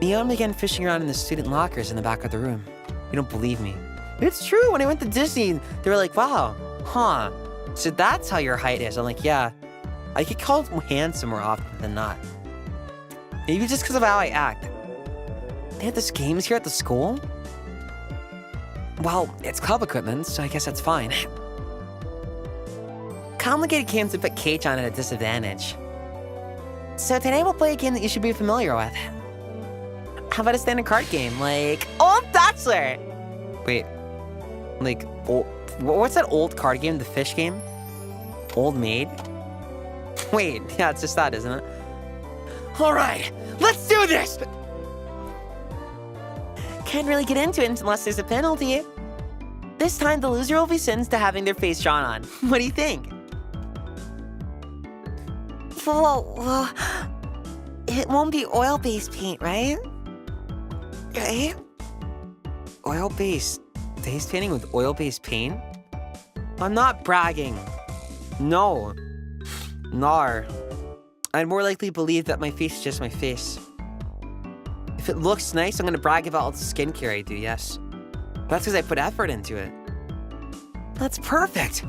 Mion began fishing around in the student lockers in the back of the room. You don't believe me. It's true. When I went to Disney, they were like, wow, huh. So that's how your height is. I'm like, yeah. I get called handsome more often than not. Maybe just because of how I act. They had this games here at the school? Well, it's club equipment, so I guess that's fine. Complicated games to put Kei-chan at a disadvantage. So today we'll play a game that you should be familiar with. How about a standard card game, like Old Bachelor! Wait, like, what's that old card game, the fish game? Old Maid? Wait, yeah, it's just that, isn't it? All right, let's do this! Can't really get into it unless there's a penalty. This time, the loser will be sentenced to having their face drawn on. What do you think? Well, it won't be oil-based paint, right? Right? Oil-based face painting with oil-based paint? I'm not bragging. No. Nar. I'd more likely believe that my face is just my face. If it looks nice, I'm gonna brag about all the skincare I do, yes. That's because I put effort into it. That's perfect.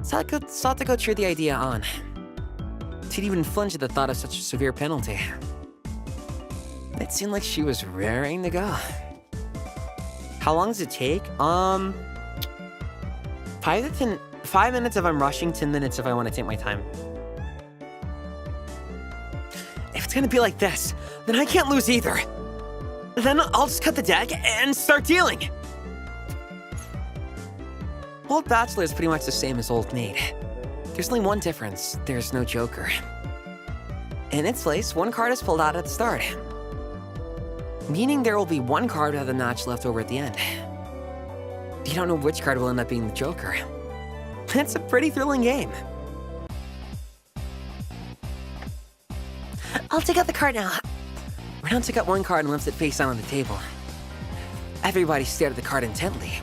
Satoko cheered the idea on. She'd even flinch at the thought of such a severe penalty. It seemed like she was raring to go. How long does it take? 5 minutes if I'm rushing, 10 minutes if I want to take my time. If it's gonna be like this, then I can't lose either. Then I'll just cut the deck and start dealing. Old Bachelor is pretty much the same as Old Maid. There's only one difference. There's no Joker. In its place, one card is pulled out at the start. Meaning there will be one card of the notch left over at the end. You don't know which card will end up being the Joker. It's a pretty thrilling game. I'll take out the card now. Brown took out one card and left it face down on the table. Everybody stared at the card intently.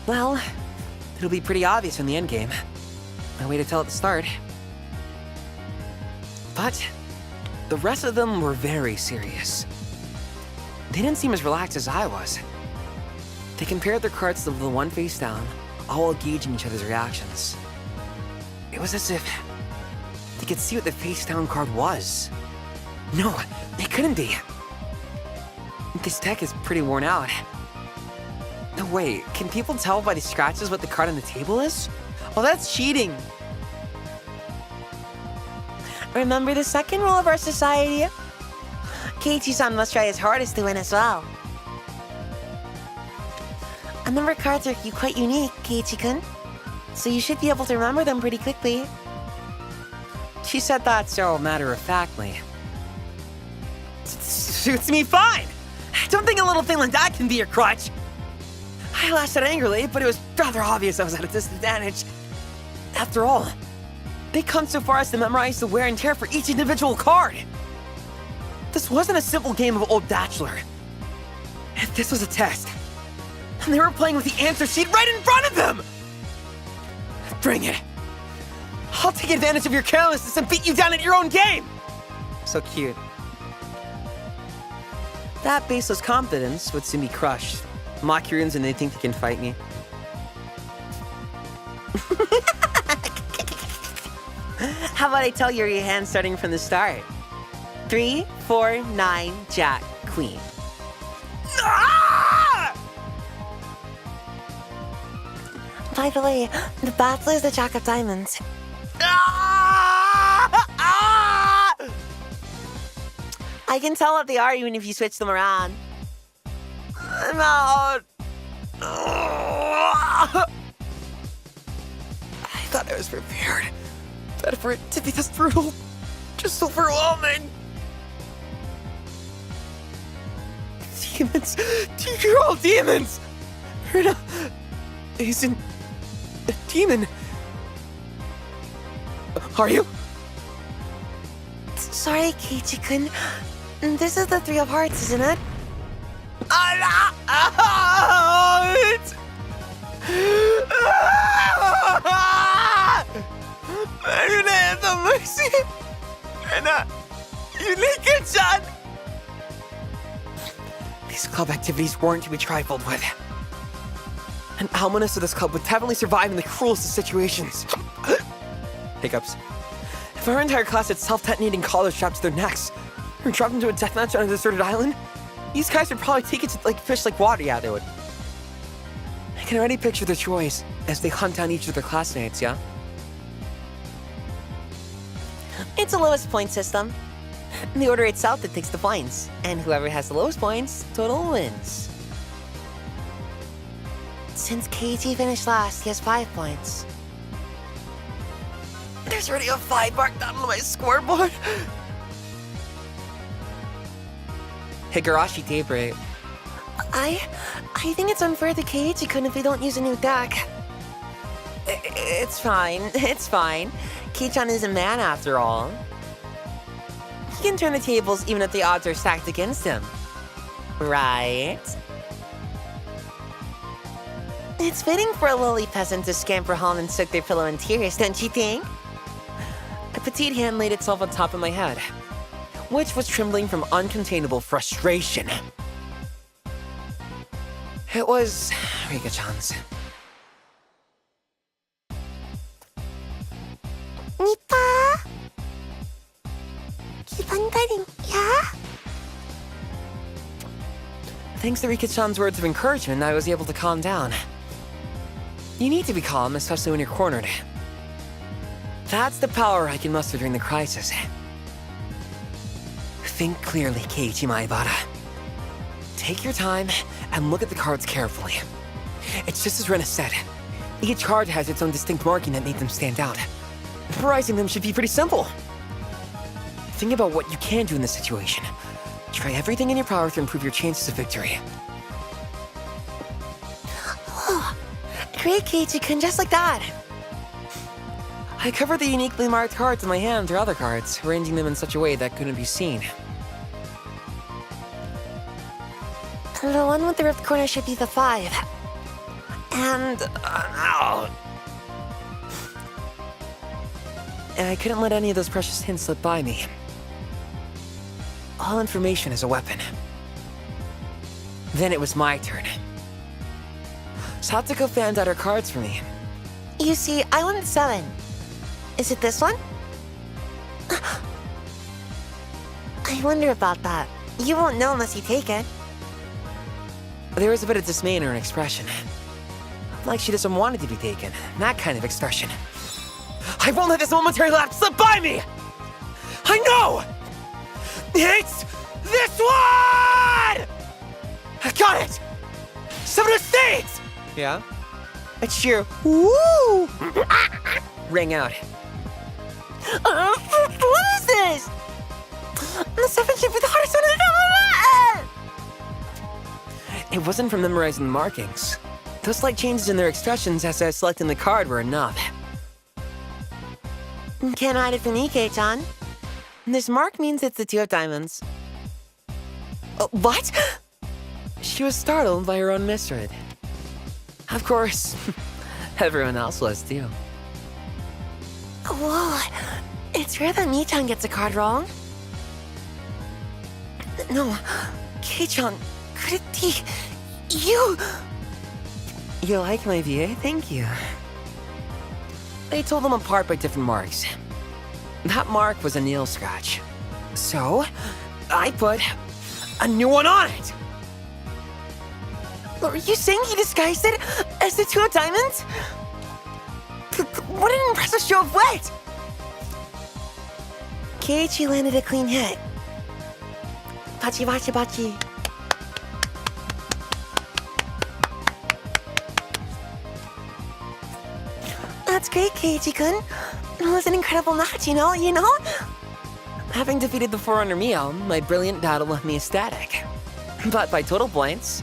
Well, it'll be pretty obvious in the endgame. No way to tell at the start. But the rest of them were very serious. They didn't seem as relaxed as I was. They compared their cards to the one face down, all while gauging each other's reactions. It was as if they could see what the face down card was. No, it couldn't be. This deck is pretty worn out. No, wait, can people tell by the scratches what the card on the table is? Oh, that's cheating. Remember the second rule of our society? Keiichi-san must try his hardest to win as well. A number of cards are quite unique, Keiichi-kun, so you should be able to remember them pretty quickly. She said that so matter-of-factly. Suits me fine. Don't think a little thing like that can be your crutch. I lashed out angrily, but it was rather obvious I was at a disadvantage. After all, they come so far as to memorize the wear and tear for each individual card. This wasn't a simple game of Old Bachelor. This was a test. And they were playing with the answer sheet right in front of them! Bring it. I'll take advantage of your carelessness and beat you down at your own game! So cute. That baseless confidence would soon be crushed. Mock Koreans and they think they can fight me. How about I tell you your hand starting from the start? 3, 4, 9, Jack, Queen. Ah! By the way, the Bachelor is the Jack of Diamonds. Ah! Ah! I can tell what they are even if you switch them around. I'm out. I thought I was prepared, but for it to be this brutal, just overwhelming. Demons, you're all demons. Rina isn't a demon. Are you? Sorry, Keiichi-kun. This is the Three of Hearts, isn't it? These club activities weren't to be trifled with. An alumnus of this club would definitely survive in the cruelest of situations. Hiccups. If our entire class had self-detonating collars strapped to their necks, or dropped into a deathmatch on a deserted island, these guys would probably take it to like fish like water. Yeah, they would. I can already picture their joys as they hunt down each of their classmates, yeah? It's a lowest point system. The order itself that takes the points, and whoever has the lowest points, total wins. Since Keiichi finished last, he has 5 points. There's already a 5 marked down on my scoreboard. Higurashi Daybreak. I think it's unfair to Keiichi-kun if we don't use a new deck. It's fine. It's fine. Kei-chan is a man after all. He can turn the tables even if the odds are stacked against him. Right? It's fitting for a lowly peasant to scamper home and soak their pillow in tears, don't you think? A petite hand laid itself on top of my head, which was trembling from uncontainable frustration. It was Rika-chan's. Nippa? Keep on fighting, yeah? Thanks to Rika-chan's words of encouragement, I was able to calm down. You need to be calm, especially when you're cornered. That's the power I can muster during the crisis. Think clearly, Keiichi Maibara. Take your time and look at the cards carefully. It's just as Rena said. Each card has its own distinct marking that made them stand out. Memorizing them should be pretty simple. Think about what you can do in this situation. Try everything in your power to improve your chances of victory. Great, Keiichi-kun, just like that. I covered the uniquely marked cards in my hand or other cards, arranging them in such a way that couldn't be seen. The one with the ripped corner should be the 5. And... I couldn't let any of those precious hints slip by me. All information is a weapon. Then it was my turn. Satoko fanned out her cards for me. You see, I wanted 7. Is it this one? I wonder about that. You won't know unless you take it. There was a bit of dismay in her expression. Like she doesn't want it to be taken. That kind of expression. I won't let this momentary lapse slip by me! I know! It's this one! I got it! 7 of Spades! Yeah? A cheer, woo! Rang out. What is this? The 7 should be the hardest one I've ever met! It wasn't from memorizing the markings. Those slight changes in their expressions as I was selecting the card were enough. Can't hide it from me, Kei-chan. This mark means it's the 2 of diamonds. What? She was startled by her own misread. Of course, everyone else was too. Whoa, it's rare that Mi-chan gets a card wrong. No, Kei-chan, could it be you? You like my view? Thank you. They told them apart by different marks. That mark was a nail scratch. So, I put a new one on it! Are you saying he disguised it as the 2 of diamonds? What an impressive show of wit! Keiichi landed a clean hit. Bachi bachi bachi. That's great, Keiichi-kun. It was an incredible match, you know? Having defeated the Forerunner Mio, my brilliant battle left me ecstatic. But by total points,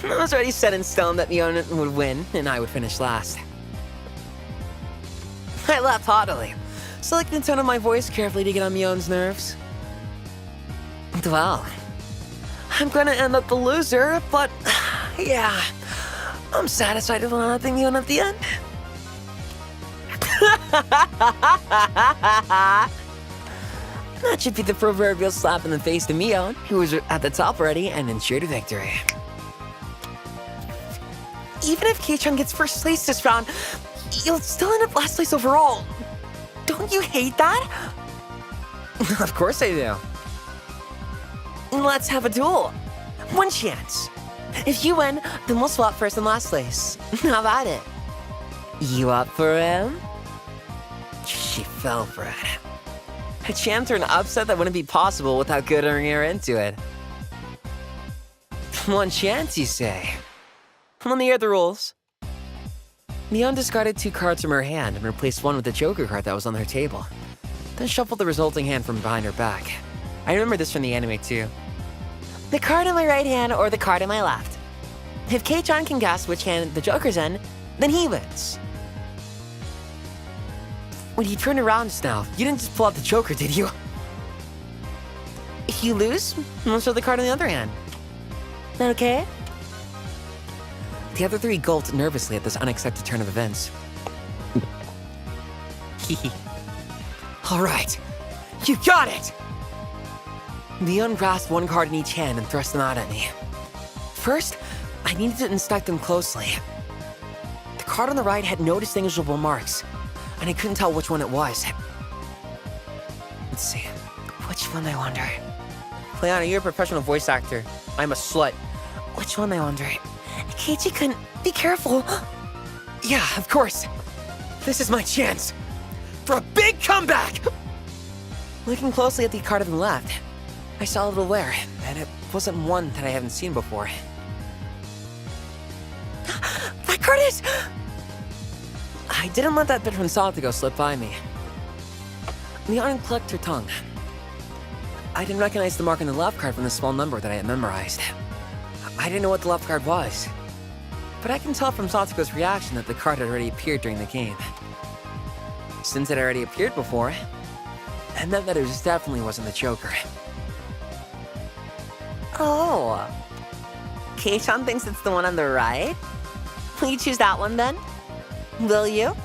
it was already set in stone that Mio would win and I would finish last. I laughed haughtily, selecting the tone of my voice carefully to get on Mion's nerves. Well, I'm gonna end up the loser, but yeah, I'm satisfied with nothing Mion at the end. That should be the proverbial slap in the face to Mio, who was at the top already and ensured a victory. Even if Kei-chan gets first place this round, you'll still end up last place overall. Don't you hate that? Of course I do. Let's have a duel. 1 chance. If you win, then we'll swap first and last place. How about it? You up for him? She fell for it. A chance for an upset that wouldn't be possible without gooding her into it. 1 chance, you say? Let me hear the rules. Mion discarded 2 cards from her hand and replaced one with the Joker card that was on her table. Then shuffled the resulting hand from behind her back. I remember this from the anime too. The card in my right hand or the card in my left. If Kei-chan can guess which hand the Joker's in, then he wins. When you turned around just now, you didn't just pull out the Joker, did you? If you lose, we'll show the card in the other hand. Okay? The other 3 gulped nervously at this unexpected turn of events. All right, you got it! Mion grasped 1 card in each hand and thrust them out at me. First, I needed to inspect them closely. The card on the right had no distinguishable marks, and I couldn't tell which one it was. Let's see, which one I wonder? Flayon, you're a professional voice actor. I'm a slut. Which one I wonder? Keiichi-kun, be careful. Yeah, of course. This is my chance for a big comeback! Looking closely at the card on the left, I saw a little wear, and it wasn't one that I haven't seen before. That card is... I didn't let that bit from Satigo slip by me. Mion clicked her tongue. I didn't recognize the mark on the left card from the small number that I had memorized. I didn't know what the left card was, but I can tell from Satigo's reaction that the card had already appeared during the game. Since it already appeared before, it meant that it definitely wasn't the Joker. Oh. Kei-chan thinks it's the one on the right? Will you choose that one then? Will you?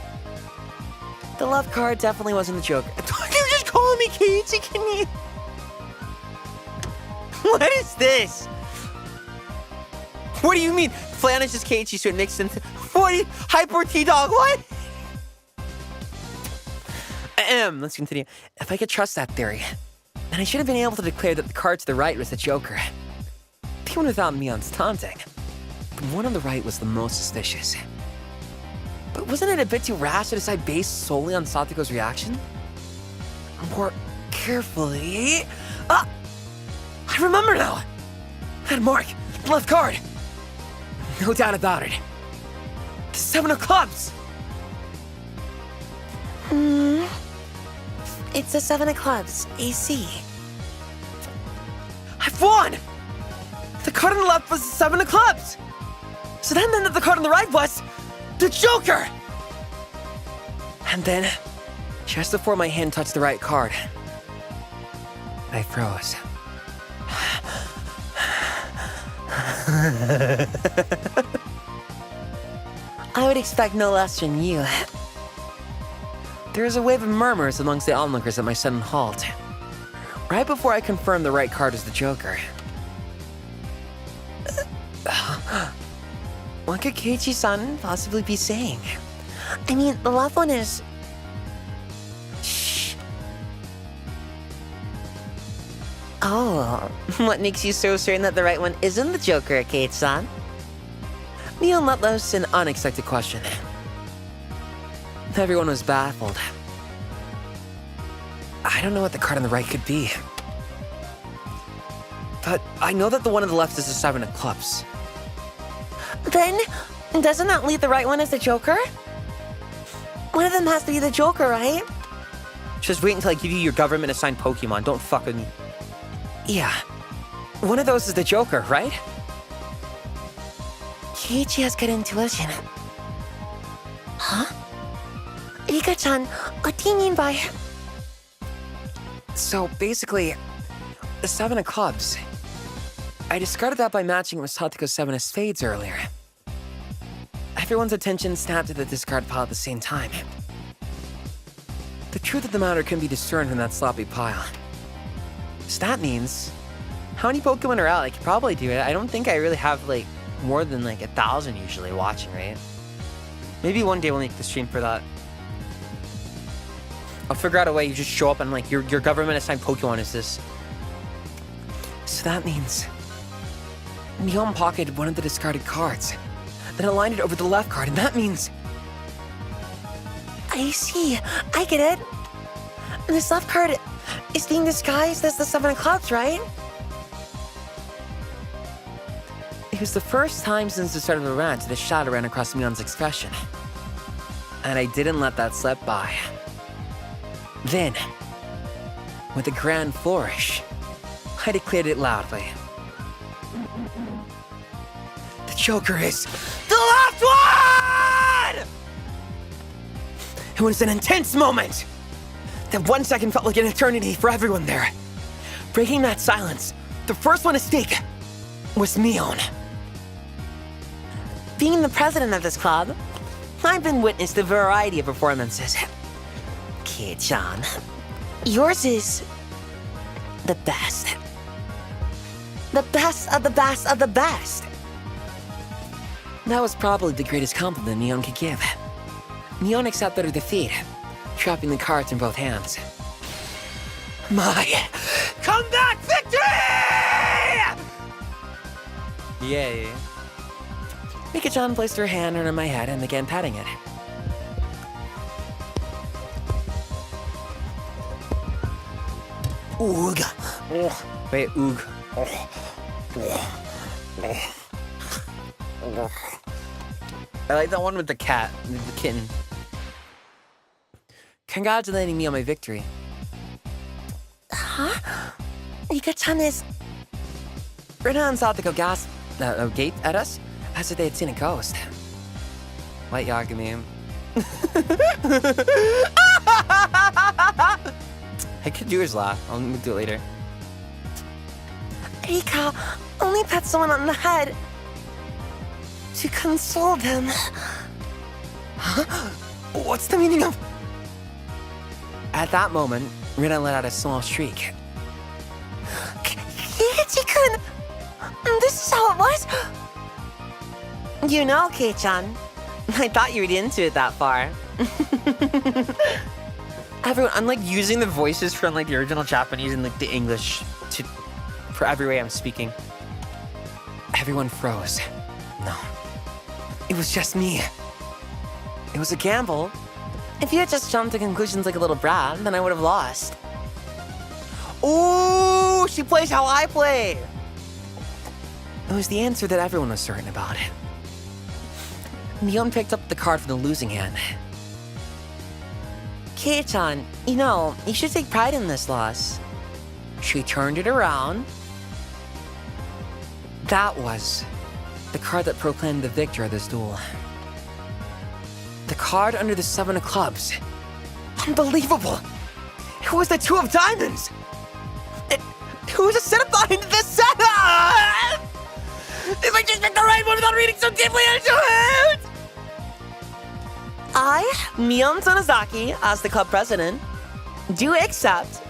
The left card definitely wasn't the Joker. You're just calling me Keiichi, can you? What is this? What do you mean? Flayon is just Keiichi, so it makes sense. What? Hyper T-Dog, what? Let's continue. If I could trust that theory, then I should have been able to declare that the card to the right was the Joker. Even without Mion's taunting. The one on the right was the most suspicious. But wasn't it a bit too rash to decide based solely on Satigo's reaction? More carefully... Ah! I remember now! That mark! The left card! No doubt about it. The 7 of clubs! It's the 7 of clubs, AC. I've won! The card on the left was the 7 of clubs! So that meant that the card on the right was the Joker! And then, just before my hand touched the right card, I froze. I would expect no less from you. There is a wave of murmurs amongst the onlookers at my sudden halt, right before I confirmed the right card was the Joker. What could Keiichi-san possibly be saying? I mean, the left one is... Shh. Oh, what makes you so certain that the right one isn't the Joker, Keiichi-san? Neon let loose an unexpected question. Everyone was baffled. I don't know what the card on the right could be. But I know that the one on the left is the 7 of clubs. Then, doesn't that leave the right one as the Joker? One of them has to be the Joker, right? Just wait until I give you your government-assigned Pokemon. Don't fuck with me. Yeah. One of those is the Joker, right? Keiichi has good intuition. Huh? Rika-chan, what do you mean by... So basically, the 7 of clubs. I discarded that by matching it with Satiko's 7 of spades earlier. Everyone's attention snapped to the discard pile at the same time. The truth of the matter can be discerned from that sloppy pile. So that means, How many Pokemon are out? I could probably do it. I don't think I really have, like, more than, like, 1,000 usually watching, right? Maybe one day we'll make the stream for that. I'll figure out a way you just show up and, like, your government-assigned Pokemon is this. so that means Neon pocketed one of the discarded cards, then aligned it over the left card, and that means... I see. I get it. This left card is being disguised as the 7 of clubs, right? It was the first time since the start of the rant that a shadow ran across Neon's expression. And I didn't let that slip by. Then, with a grand flourish, I declared it loudly. The Joker is the last one! It was an intense moment. That 1 second felt like an eternity for everyone there. Breaking that silence, the first one to speak was Neon. Being the president of this club, I've been witness to a variety of performances. Kid-chan, yours is the best. The best of the best of the best. That was probably the greatest compliment Neon could give. Neon accepted her defeat, dropping the cards in both hands. My comeback victory! Yay. Mika-chan placed her hand under my head and began patting it. Oog. Wait, oog. I like that one with the cat, the kitten. Congratulating me on my victory. Huh? Rika-chan is... Rina and Satiko gasped gaped at us as if they had seen a ghost. Light Yagami. I could do his laugh. I'll do it later. Rika only pat someone on the head to console them. Huh? What's the meaning of... At that moment, Rina let out a small shriek. Keiichi-kun! This is how it was? You know, Kei-chan, I thought you were into it that far. Everyone, I'm like using the voices from like the original Japanese and like the English for every way I'm speaking. Everyone froze. No. It was just me. It was a gamble. If you had just jumped to conclusions like a little brat, then I would have lost. Ooh, she plays how I play. It was the answer that everyone was certain about. Neon picked up the card from the losing hand. Kei-chan, you know, you should take pride in this loss. She turned it around. That was The card that proclaimed the victor of this duel. The card under the 7 of clubs. Unbelievable! It was the 2 of diamonds! It was a set of thought into the set! If I just picked the right one without reading so deeply into it! I, Mion Sonozaki, as the club president, do accept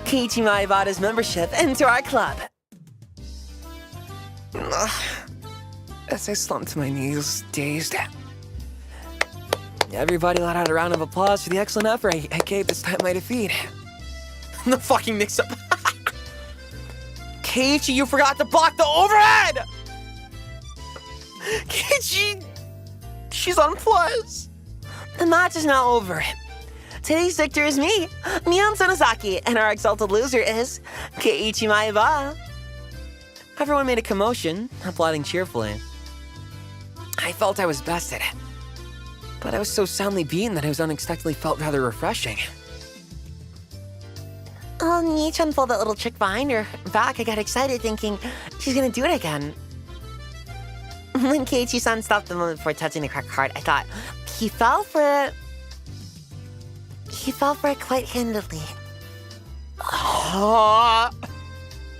Keiichi Maebata's membership into our club. As I slumped to my knees, dazed, everybody let out a round of applause for the excellent effort I gave despite my defeat. The fucking mix-up. Keiichi, you forgot to block the overhead! Keiichi, she's on plus. The match is now over. Today's victor is me, Mion Sonozaki, and our exalted loser is Keiichi Maebata. Everyone made a commotion, applauding cheerfully. I felt I was bested, but I was so soundly beaten that it was unexpectedly felt rather refreshing. Nii-chan pulled that little trick behind her back. I got excited thinking she's gonna do it again. When Keiichi-san stopped the moment before touching the cracked card, I thought, he fell for it. He fell for it quite handedly.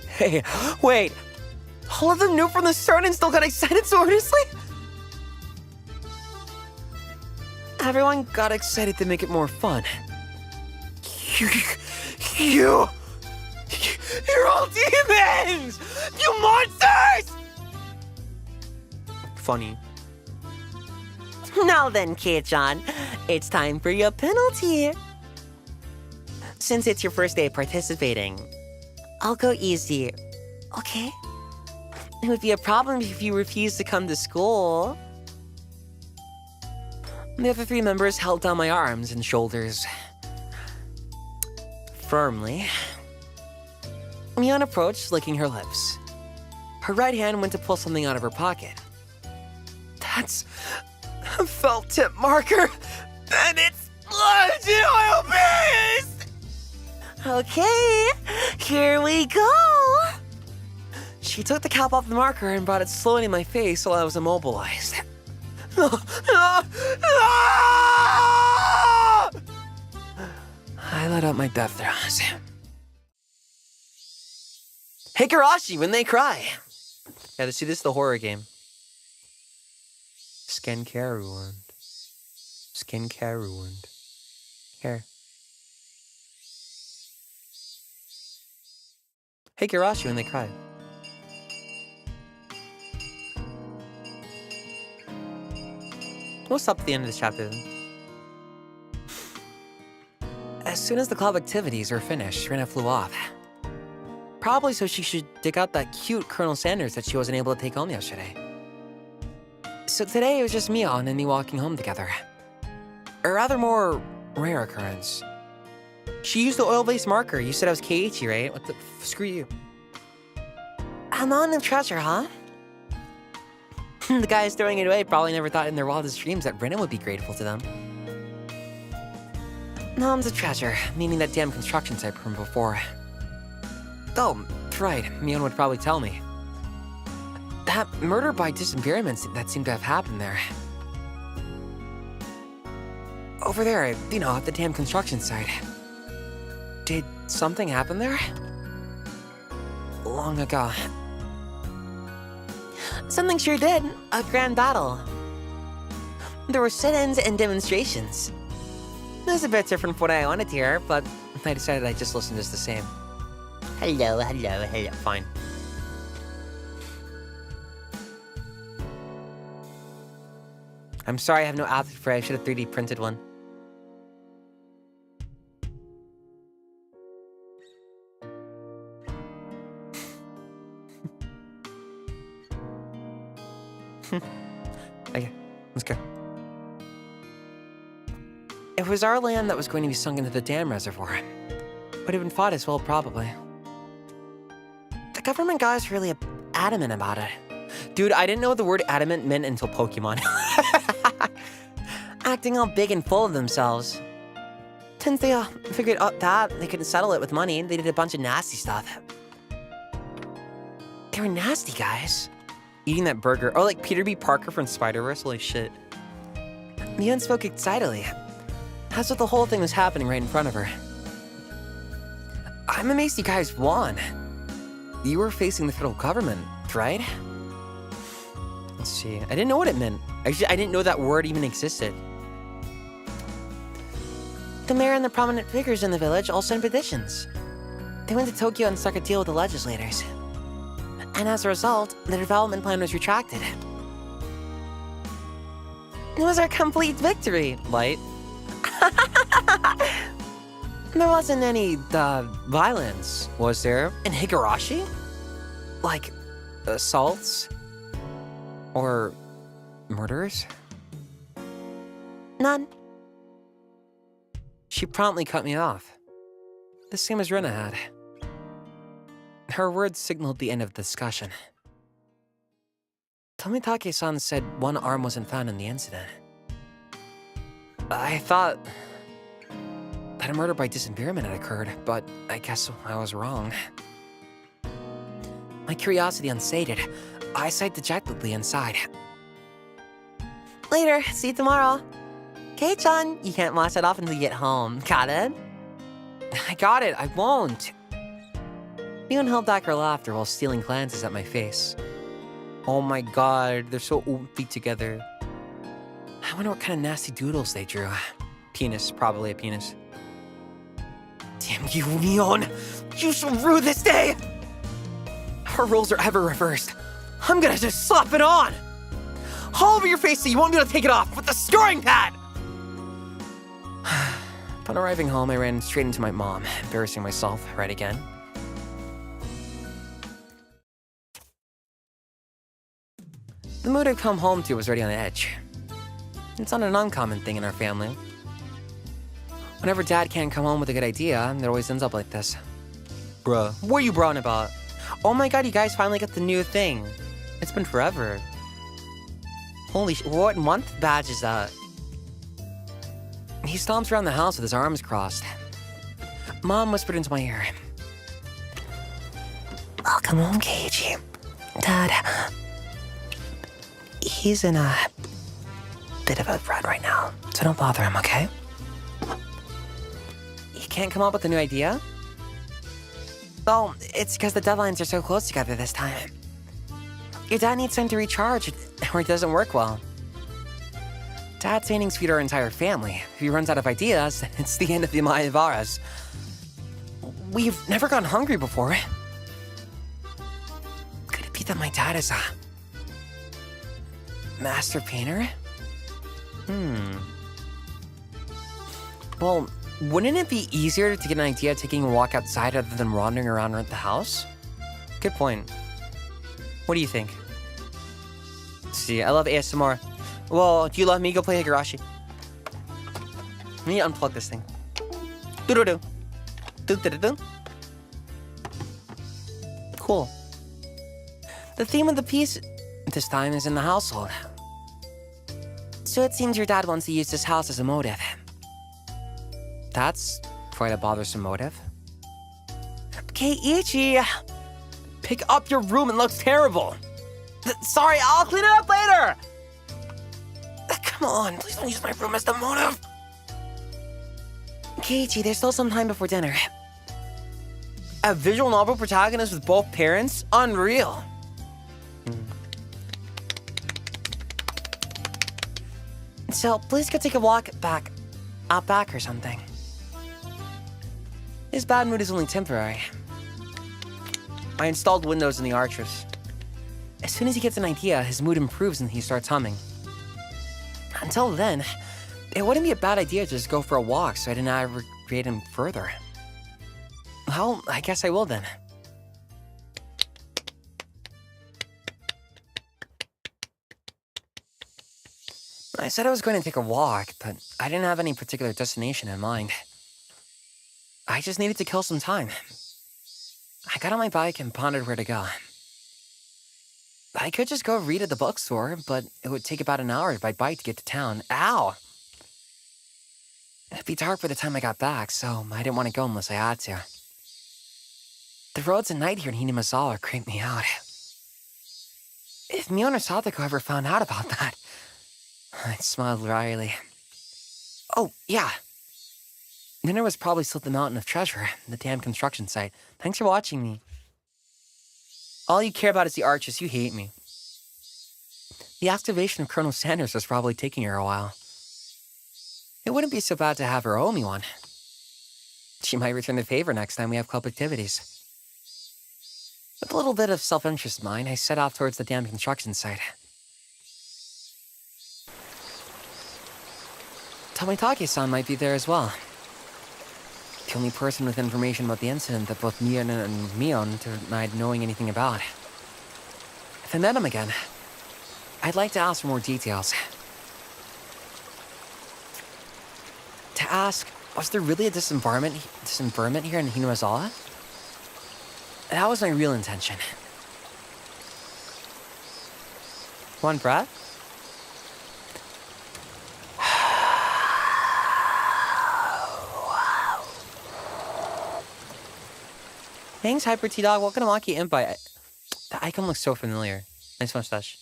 Hey, wait. All of them knew from the start and still got excited so earnestly? Everyone got excited to make it more fun. You're all demons! You monsters! Funny. Now then, Kei-chan, it's time for your penalty. Since it's your first day participating, I'll go easy, okay? It would be a problem if you refused to come to school. The other 3 members held down my arms and shoulders firmly. Mion approached, licking her lips. Her right hand went to pull something out of her pocket. That's a felt tip marker, and it's legit oil-based! Okay, here we go. She took the cap off the marker and brought it slowly in my face while I was immobilized. I let out my death throes. Higurashi when they cry. Yeah, see, this is the horror game. Skincare ruined. Skincare ruined. Here. Higurashi when they cry. We'll stop at the end of this chapter then. As soon as the club activities were finished, Rina flew off. Probably so she should dig out that cute Colonel Sanders that she wasn't able to take home yesterday. So today it was just Mion and me walking home together. A rather more rare occurrence. She used the oil-based marker. You said I was Keiichi, right? What the screw you. I'm on the treasure, huh? The guys throwing it away probably never thought in their wildest dreams that Renan would be grateful to them. Mom's a treasure, meaning that damn construction site from before. Oh, right, Mion would probably tell me. That murder by disappearance that seemed to have happened there. Over there, you know, at the damn construction site. Did something happen there? Long ago. Something sure did. A grand battle. There were sit-ins and demonstrations. This is a bit different from what I wanted to hear, but I decided I'd just listen just the same. Hello. Fine. I'm sorry I have no outfit for it. I should have 3D printed one. Okay, let's go. It was our land that was going to be sunk into the dam reservoir. Would have been fought as well, probably. The government guys really adamant about it. Dude, I didn't know what the word adamant meant until Pokemon. Acting all big and full of themselves. Since they figured out that they couldn't settle it with money, they did a bunch of nasty stuff. They were nasty guys. Eating that burger. Oh, like Peter B. Parker from Spider-Verse? Holy shit. Mion spoke excitedly, as if the whole thing was happening right in front of her. I'm amazed you guys won. You were facing the federal government, right? Let's see. I didn't know what it meant. I didn't know that word even existed. The mayor and the prominent figures in the village all signed petitions. They went to Tokyo and struck a deal with the legislators. And as a result, the development plan was retracted. It was our complete victory. Light. There wasn't any, Violence, was there? In Higurashi? Like, assaults? Or murders? none. She promptly cut me off. The same as Rena had. Her words signaled the end of the discussion. Tomitake-san said one arm wasn't found in the incident. I thought that a murder by dismemberment had occurred, but I guess I was wrong. My curiosity unsated, I sighed dejectedly inside. Later, see you tomorrow. Kei-chan, you can't wash it off until you get home. Got it? I got it, I won't. Mion held back her laughter while stealing glances at my face. Oh my god, they're so oomphy together. I wonder what kind of nasty doodles they drew. Penis, probably a penis. Damn you, Mion! You shall rue this day! Our roles are ever reversed. I'm gonna just slap it on! All over your face so you won't be able to take it off with the scoring pad! Upon arriving home, I ran straight into my mom, embarrassing myself right again. The mood I'd come home to was already on edge. It's not an uncommon thing in our family. Whenever Dad can't come home with a good idea, it always ends up like this. Bruh, what are you brawling about? Oh my god, you guys finally got the new thing. It's been forever. Holy sh- what month badge is that? He stomps around the house with his arms crossed. Mom whispered into my ear. Welcome home, Keiichi. Dad, he's in a bit of a rut right now, so don't bother him, okay? You can't come up with a new idea? Well, it's because the deadlines are so close together this time. Your dad needs time to recharge, or it doesn't work well. Dad's paintings feed our entire family. If he runs out of ideas, it's the end of the Mahabharas. We've never gone hungry before. Could it be that my dad is a master painter? Well, wouldn't it be easier to get an idea taking a walk outside rather than wandering around the house? Good point. What do you think? See, I love ASMR. Well, do you let me go play Higurashi? Let me unplug this thing. Do-do-do. Do-do-do-do. Cool. The theme of the piece this time is in the household. So it seems your dad wants to use this house as a motive. That's quite a bothersome motive. Keiichi! Pick up your room, it looks terrible. Sorry, I'll clean it up later! Come on, please don't use my room as the motive. Keiichi, there's still some time before dinner. A visual novel protagonist with both parents? Unreal. So, please go take a walk out back or something. His bad mood is only temporary. I installed Windows in the Archers. As soon as he gets an idea, his mood improves and he starts humming. Until then, it wouldn't be a bad idea to just go for a walk so I didn't aggravate him further. Well, I guess I will then. I said I was going to take a walk, but I didn't have any particular destination in mind. I just needed to kill some time. I got on my bike and pondered where to go. I could just go read at the bookstore, but it would take about an hour by bike to get to town. Ow! It'd be dark by the time I got back, so I didn't want to go unless I had to. The roads at night here in Hinamizawa creep me out. If Mion or Sadako ever found out about that, I smiled wryly. Oh, yeah. Dinner was probably still at the Mountain of Treasure, the damn construction site. Thanks for watching me. All you care about is the arches. You hate me. The excavation of Colonel Sanders was probably taking her a while. It wouldn't be so bad to have her owe me one. She might return the favor next time we have club activities. With a little bit of self-interest in mind, I set off towards the damn construction site. Tomitake-san might be there as well. The only person with information about the incident that both Mion and Mion denied knowing anything about. If I met him again, I'd like to ask for more details. To ask, was there really a disinverment here in Hinamizawa? That was my real intention. One breath? Thanks, Hyper T-Dog. Welcome to Maki Invite. The icon looks so familiar. Nice mustache.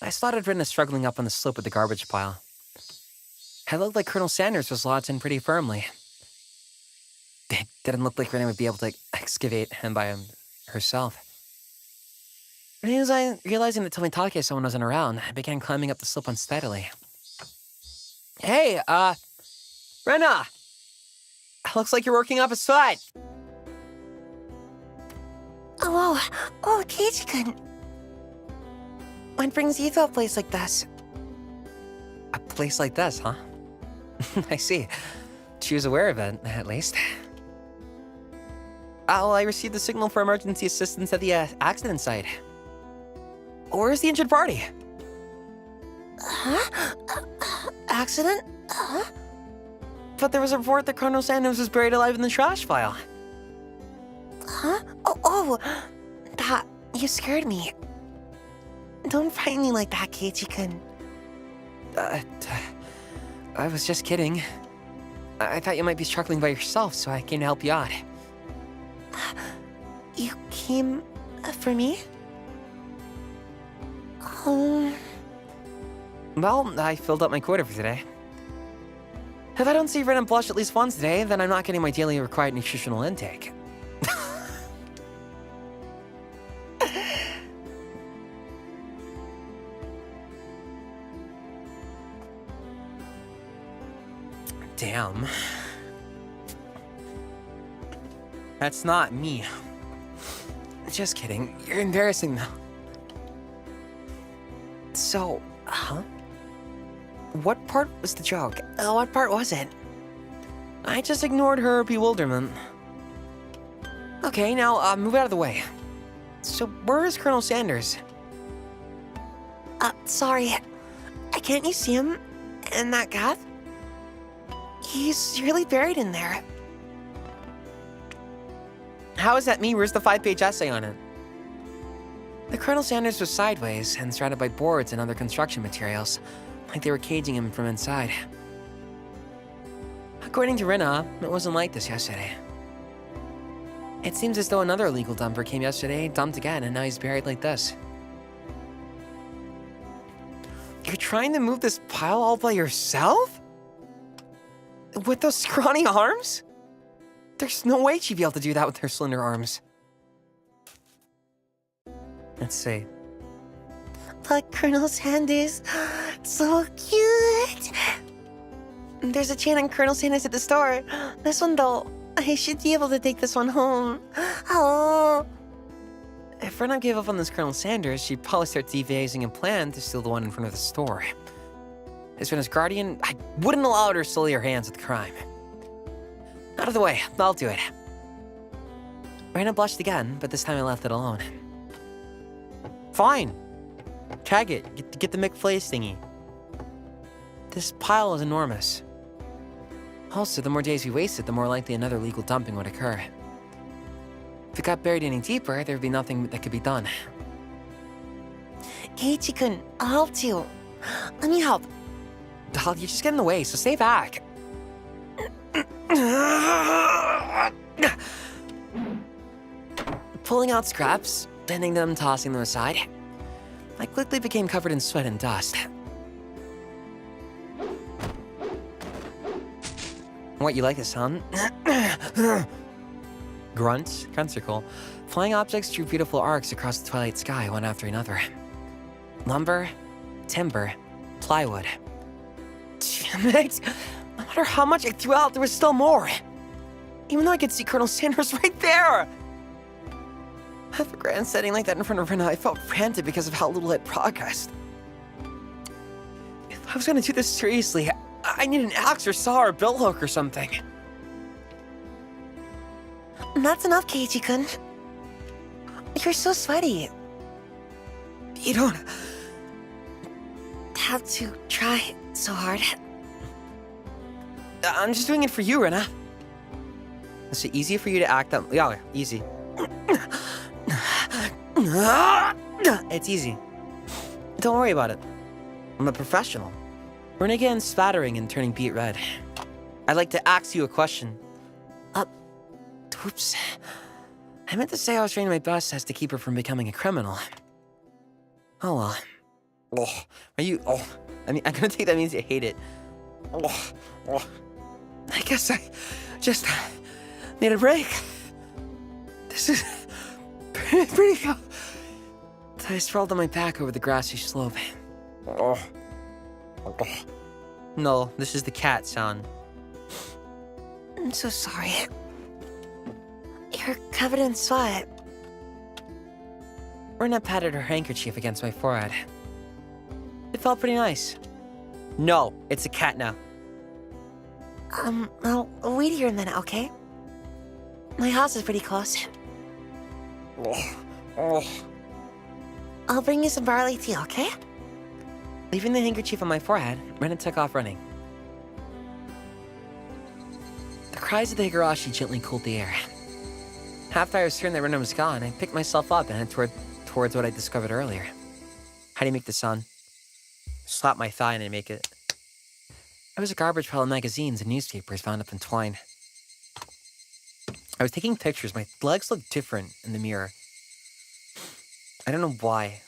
I spotted Rinna struggling up on the slope of the garbage pile. It looked like Colonel Sanders was lodged in pretty firmly. It didn't look like Rinna would be able to excavate him by herself. Realizing that Tomitake-san wasn't around, I began climbing up the slope unsteadily. Hey, Rinna! Looks like you're working up a sweat. Oh, Keiichi-kun. What brings you to a place like this? A place like this, huh? I see. She was aware of it, at least. I received the signal for emergency assistance at the accident site. Where's the injured party? Huh? Accident? Huh? But there was a report that Colonel Sanders was buried alive in the trash pile. Huh? That, you scared me. Don't frighten me like that, Keiichi-kun. I was just kidding. I thought you might be struggling by yourself, so I came to help you out. You came for me? Well, I filled up my quota for today. If I don't see Ren and Blush at least once today, then I'm not getting my daily required nutritional intake. Damn. That's not me. Just kidding. You're embarrassing though. So, what part was the joke? What part was it? I just ignored her bewilderment. Okay, now move out of the way. So, where is Colonel Sanders? Sorry. Can't you see him in that gap? He's really buried in there. How is that me? Where's the 5-page essay on it? The Colonel Sanders was sideways and surrounded by boards and other construction materials, like they were caging him from inside. According to Rinna, it wasn't like this yesterday. It seems as though another illegal dumper came yesterday, dumped again, and now he's buried like this. You're trying to move this pile all by yourself? With those scrawny arms? There's no way she'd be able to do that with her slender arms. Let's see. But Colonel Sanders, so cute. There's a chain on Colonel Sanders at the store. This one though, I should be able to take this one home. Oh. If Rinna gave up on this Colonel Sanders, she'd probably start devising a plan to steal the one in front of the store. As Rinna's guardian, I wouldn't allow her to sully her hands with the crime. Out of the way, I'll do it. Rinna blushed again, but this time I left it alone. Fine. Tag it. Get the McFlays thingy. This pile is enormous. Also, the more days we wasted, the more likely another legal dumping would occur. If it got buried any deeper, there would be nothing that could be done. Keiichi-kun, I'll help too. Let me help. Doll, you just get in the way, so stay back. Pulling out scraps, bending them, tossing them aside. I quickly became covered in sweat and dust. What, you like the sound? Grunts? Grunts are cool. Flying objects drew beautiful arcs across the twilight sky, one after another. Lumber, timber, plywood. Damn it! No matter how much I threw out, there was still more. Even though I could see Colonel Sanders right there. After grand setting like that in front of Rena, I felt frantic because of how little I'd progressed. If I was gonna do this seriously, I need an axe or saw or bill hook or something. That's enough, Keiichi-kun. You're so sweaty. You don't Have to try so hard. I'm just doing it for you, Rena. Is it easy for you to act up? Yeah, easy. It's easy. Don't worry about it. I'm a professional. Rena again spattering and turning beet red. I'd like to ask you a question. Oops. I meant to say I was trying my best as to keep her from becoming a criminal. Oh well. Oh, are you? Oh, I mean, I'm gonna take that means you hate it. Oh. I guess I just need a break. This is pretty cool. I sprawled on my back over the grassy slope. No, this is the cat sound. I'm so sorry. You're covered in sweat. Rena patted her handkerchief against my forehead. It felt pretty nice. No, it's a cat now. I'll wait here a minute, okay? My house is pretty close. I'll bring you some barley tea, okay? Leaving the handkerchief on my forehead, Rena took off running. The cries of the Higurashi gently cooled the air. After I was certain that Rena was gone, I picked myself up and headed towards what I discovered earlier. How do you make the sound? Slap my thigh and I make it. It was a garbage pile of magazines and newspapers bound up in twine. I was taking pictures. My legs looked different in the mirror. I don't know why.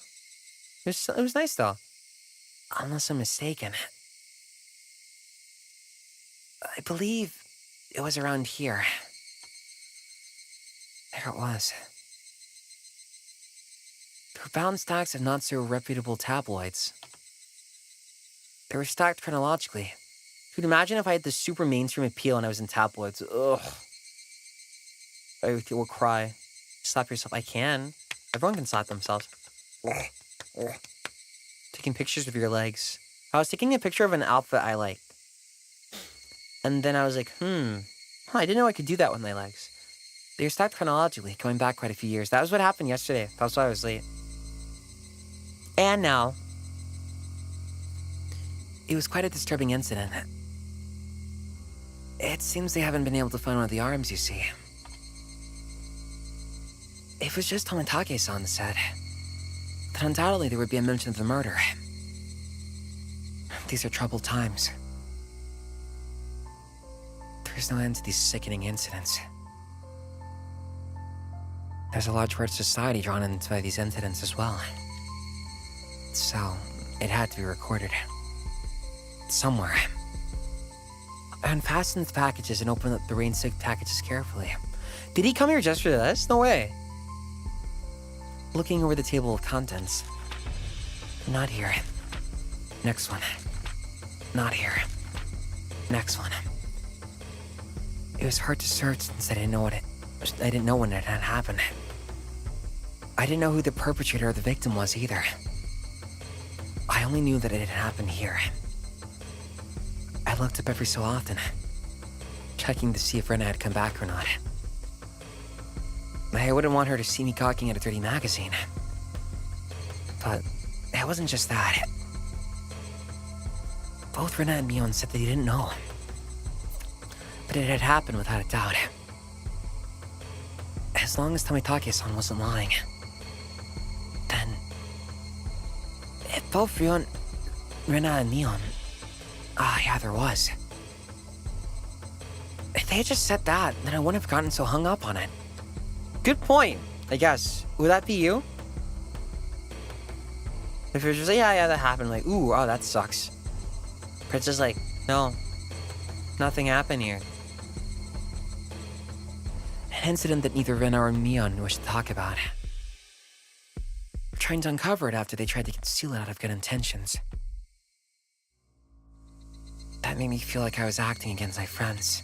It was nice though. Unless I'm mistaken. I believe it was around here. There it was. There were bound stacks of not so reputable tabloids. They were stacked chronologically. You could imagine if I had the super mainstream appeal and I was in tabloids. Ugh. I will cry. Slap yourself. I can. Everyone can slap themselves. Taking pictures of your legs. I was taking a picture of an outfit I liked. And then I was like, I didn't know I could do that with my legs. They were stacked chronologically, going back quite a few years. That was what happened yesterday. That's why I was late. And now, it was quite a disturbing incident. It seems they haven't been able to find one of the arms, you see. It was just Tomitake-san said that undoubtedly there would be a mention of the murder. These are troubled times. There's no end to these sickening incidents. There's a large part of society drawn into by these incidents as well. So, it had to be recorded. Somewhere. I unfastened the packages and opened up the rain-soaked packages carefully. Did he come here just for this? No way. Looking over the table of contents. Not here. Next one. Not here. Next one. It was hard to search since I didn't know when it had happened. I didn't know who the perpetrator or the victim was either. I only knew that it had happened here. I looked up every so often, checking to see if Rena had come back or not. I wouldn't want her to see me gawking at a dirty magazine. But it wasn't just that. Both Rena and Mion said they didn't know. But it had happened without a doubt. As long as Tomitake-san wasn't lying, then if both Rena and Mion, yeah, there was. If they had just said that, then I wouldn't have gotten so hung up on it. Good point, I guess. Would that be you? If it was just like, yeah, that happened, like, ooh, oh, that sucks. But it's just like, no, nothing happened here. An incident that neither Rena or Mion wished to talk about. We're trying to uncover it after they tried to conceal it out of good intentions. That made me feel like I was acting against my friends.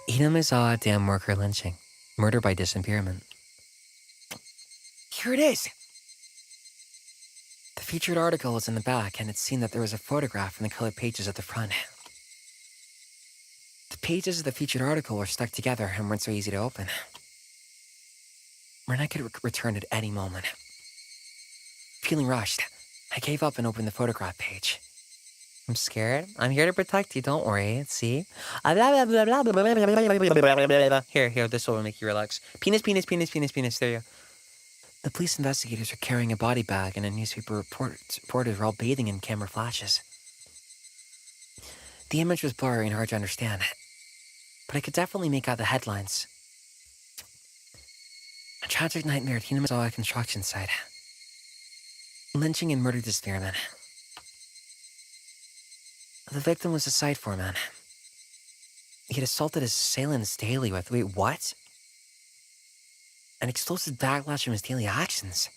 Hinamizawa dam worker lynching. Murder by disappearment. Here it is! The featured article was in the back, and it seemed that there was a photograph in the colored pages at the front. The pages of the featured article were stuck together and weren't so easy to open. Rena could return at any moment. Feeling rushed, I gave up and opened the photograph page. I'm scared. I'm here to protect you, don't worry. See? Here, this will make you relax. Penis. There you go. The police investigators were carrying a body bag, and a newspaper reporters were all bathing in camera flashes. The image was blurry and hard to understand, but I could definitely make out the headlines. A tragic nightmare at Hinamizawa construction site. Lynching and murder disappearment. The victim was a site foreman. He had assaulted his assailants daily with, wait, what? An explosive backlash from his daily actions.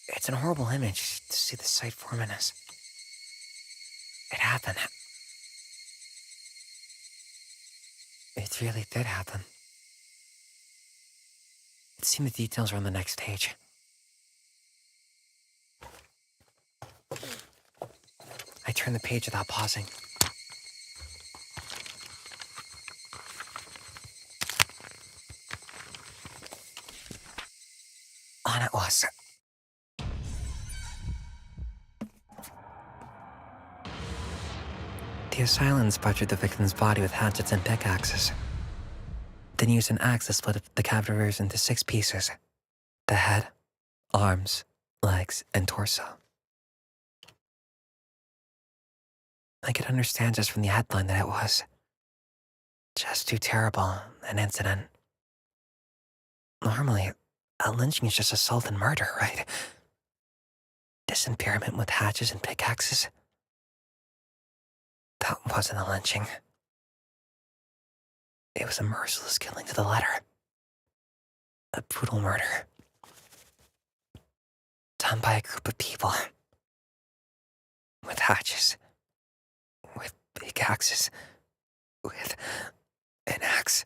It's an horrible image to see the site foreman as. It happened. It really did happen. It seemed the details were on the next page. I turned the page without pausing. On it was. The assailants butchered the victim's body with hatchets and pickaxes. Then used an axe to split the cadavers into 6 pieces. The head, arms, legs, and torso. I could understand just from the headline that it was just too terrible an incident. Normally, a lynching is just assault and murder, right? Disappearment with hatchets and pickaxes. That wasn't a lynching. It was a merciless killing to the letter. A brutal murder. Done by a group of people. With hatches. With pickaxes. With an axe.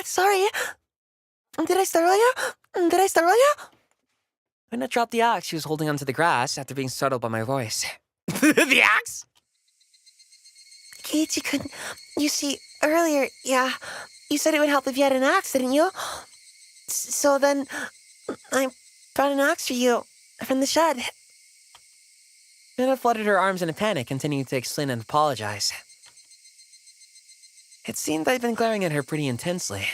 Sorry. Did I startle you? Rena dropped the axe she was holding onto the grass after being startled by my voice. The axe? Keiichi-kun, you see, earlier, you said it would help if you had an axe, didn't you? So then, I brought an axe for you from the shed. Rena fluttered her arms in a panic, continuing to explain and apologize. It seemed I'd been glaring at her pretty intensely.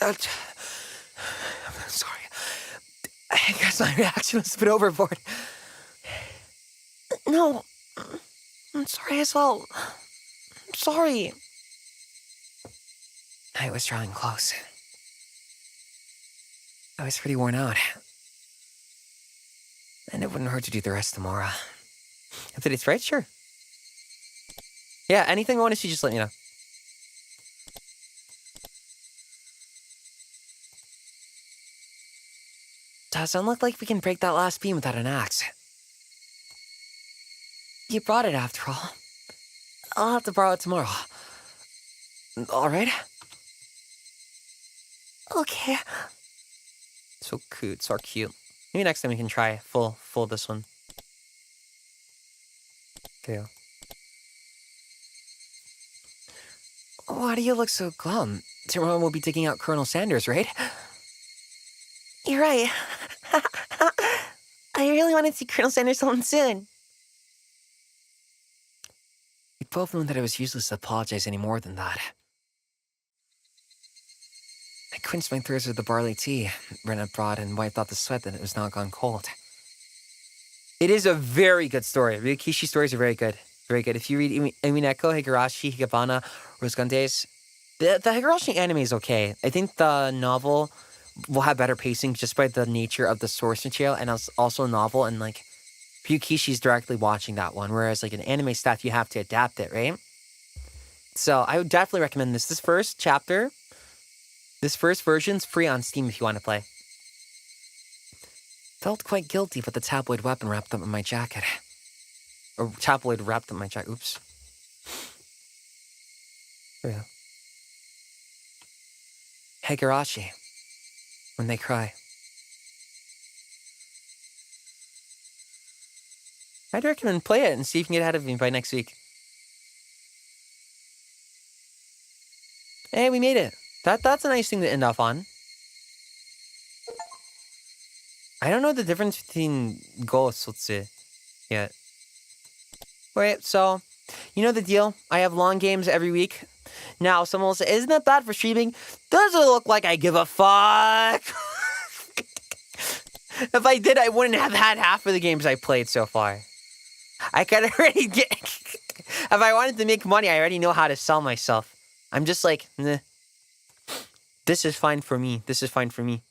I'm sorry. I guess my reaction was a bit overboard. No, I'm sorry as well. I'm sorry. Night was drawing close. I was pretty worn out. And it wouldn't hurt to do the rest tomorrow. If today's right, sure. Yeah, anything I want to see, just let me know. Doesn't look like we can break that last beam without an axe. You brought it after all. I'll have to borrow it tomorrow. All right? Okay. So cute, so cute. Maybe next time we can try full this one. There. Why do you look so glum? Tomorrow we'll be digging out Colonel Sanders, right? You're right. I really want to see Colonel Sanders home soon. We both knew that it was useless to apologize any more than that. I quenched my thirst with the barley tea, ran abroad and wiped out the sweat that it was now gone cold. It is a very good story. Ryukishi stories are very good. Very good. If you read Umineko, Higurashi, Higabana, Rosgandes, the Higurashi anime is okay. I think the novel will have better pacing just by the nature of the source material, and it's also a novel, and like Ryukishi's directly watching that one, whereas like an anime stuff, you have to adapt it, right? So I would definitely recommend this. This first chapter, this first version's free on Steam if you want to play. Felt quite guilty with the tabloid weapon wrapped up in my jacket. Or tabloid wrapped up in my jacket. Oops. There we go. Higurashi. When they cry. I'd recommend play it and see if you can get ahead of me by next week. Hey, we made it. That's a nice thing to end off on. I don't know the difference between Go and Sotsu yet. Wait, so, you know the deal. I have long games every week. Now, someone will say, isn't that bad for streaming? Does it look like I give a fuck? If I did, I wouldn't have had half of the games I played so far. I could already get... If I wanted to make money, I already know how to sell myself. I'm just like, nah. This is fine for me. This is fine for me.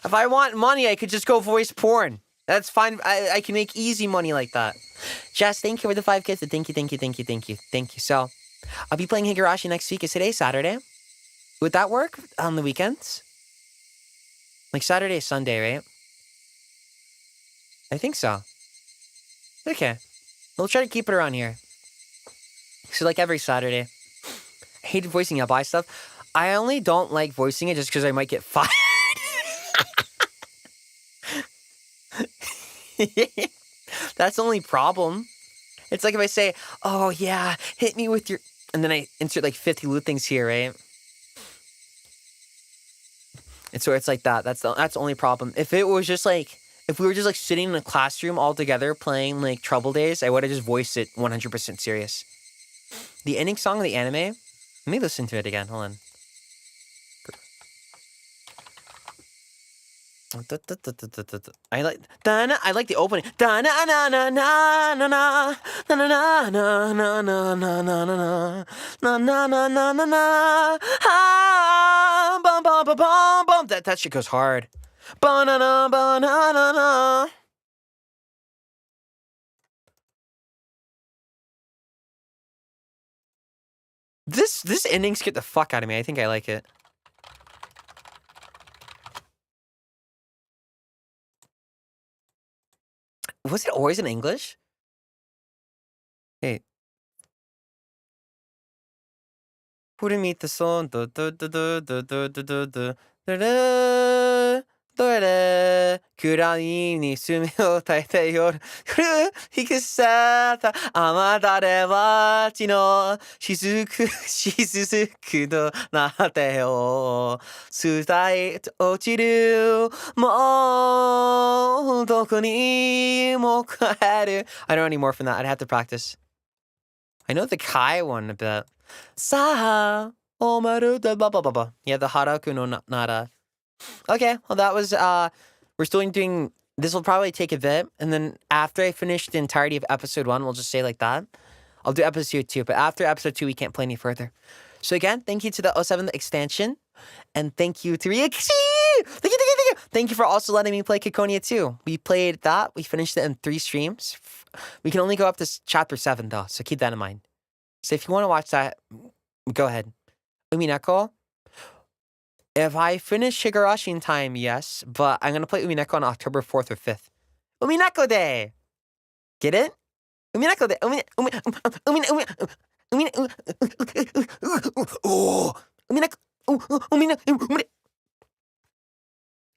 If I want money, I could just go voice porn. That's fine. I can make easy money like that. Jess, thank you for the 5 kids. Thank you, thank you, thank you, thank you, thank you. So, I'll be playing Higurashi next week. Is today Saturday? Would that work on the weekends? Like Saturday, Sunday, right? I think so. Okay. We'll try to keep it around here. So like every Saturday. I hate voicing yabai stuff. I only don't like voicing it just because I might get fired. That's the only problem. It's like if I say, oh yeah, hit me with your... And then I insert like 50 loot things here, right? And so it's like that. That's the only problem. If it was just like... If we were just like sitting in a classroom all together playing like Trouble Days, I would have just voiced it 100% serious. The ending song of the anime... Let me listen to it again. Hold on. I like the opening. I that shit goes hard. This ending scared the fuck out of me. I think I like it. Was it always in English? Hey. Put meet the song. Kurai ni sume o taite yoru. Hikusata amadare wachi no shizuku no nate o sutai ochiru mo doko ni mo kaeru. I don't know any more from that. I'd have to practice. I know the Kai one a bit. Saha omaru da blah blah blah blah. Yeah, the haraku no nara. Okay, well that was, we're still doing, this will probably take a bit, and then after I finish the entirety of episode 1, we'll just say like that. I'll do episode 2, but after episode 2, we can't play any further. So again, thank you to the 07 extension, and thank you to Ryukishi! Thank you! Thank you for also letting me play Kikonia 2. We played that, we finished it in 3 streams. We can only go up to chapter 7 though, so keep that in mind. So if you want to watch that, go ahead. Umineko. If I finish Higurashi in time, yes, but I'm going to play Umineko on October 4th or 5th. Umineko Day! Get it? Umineko Day!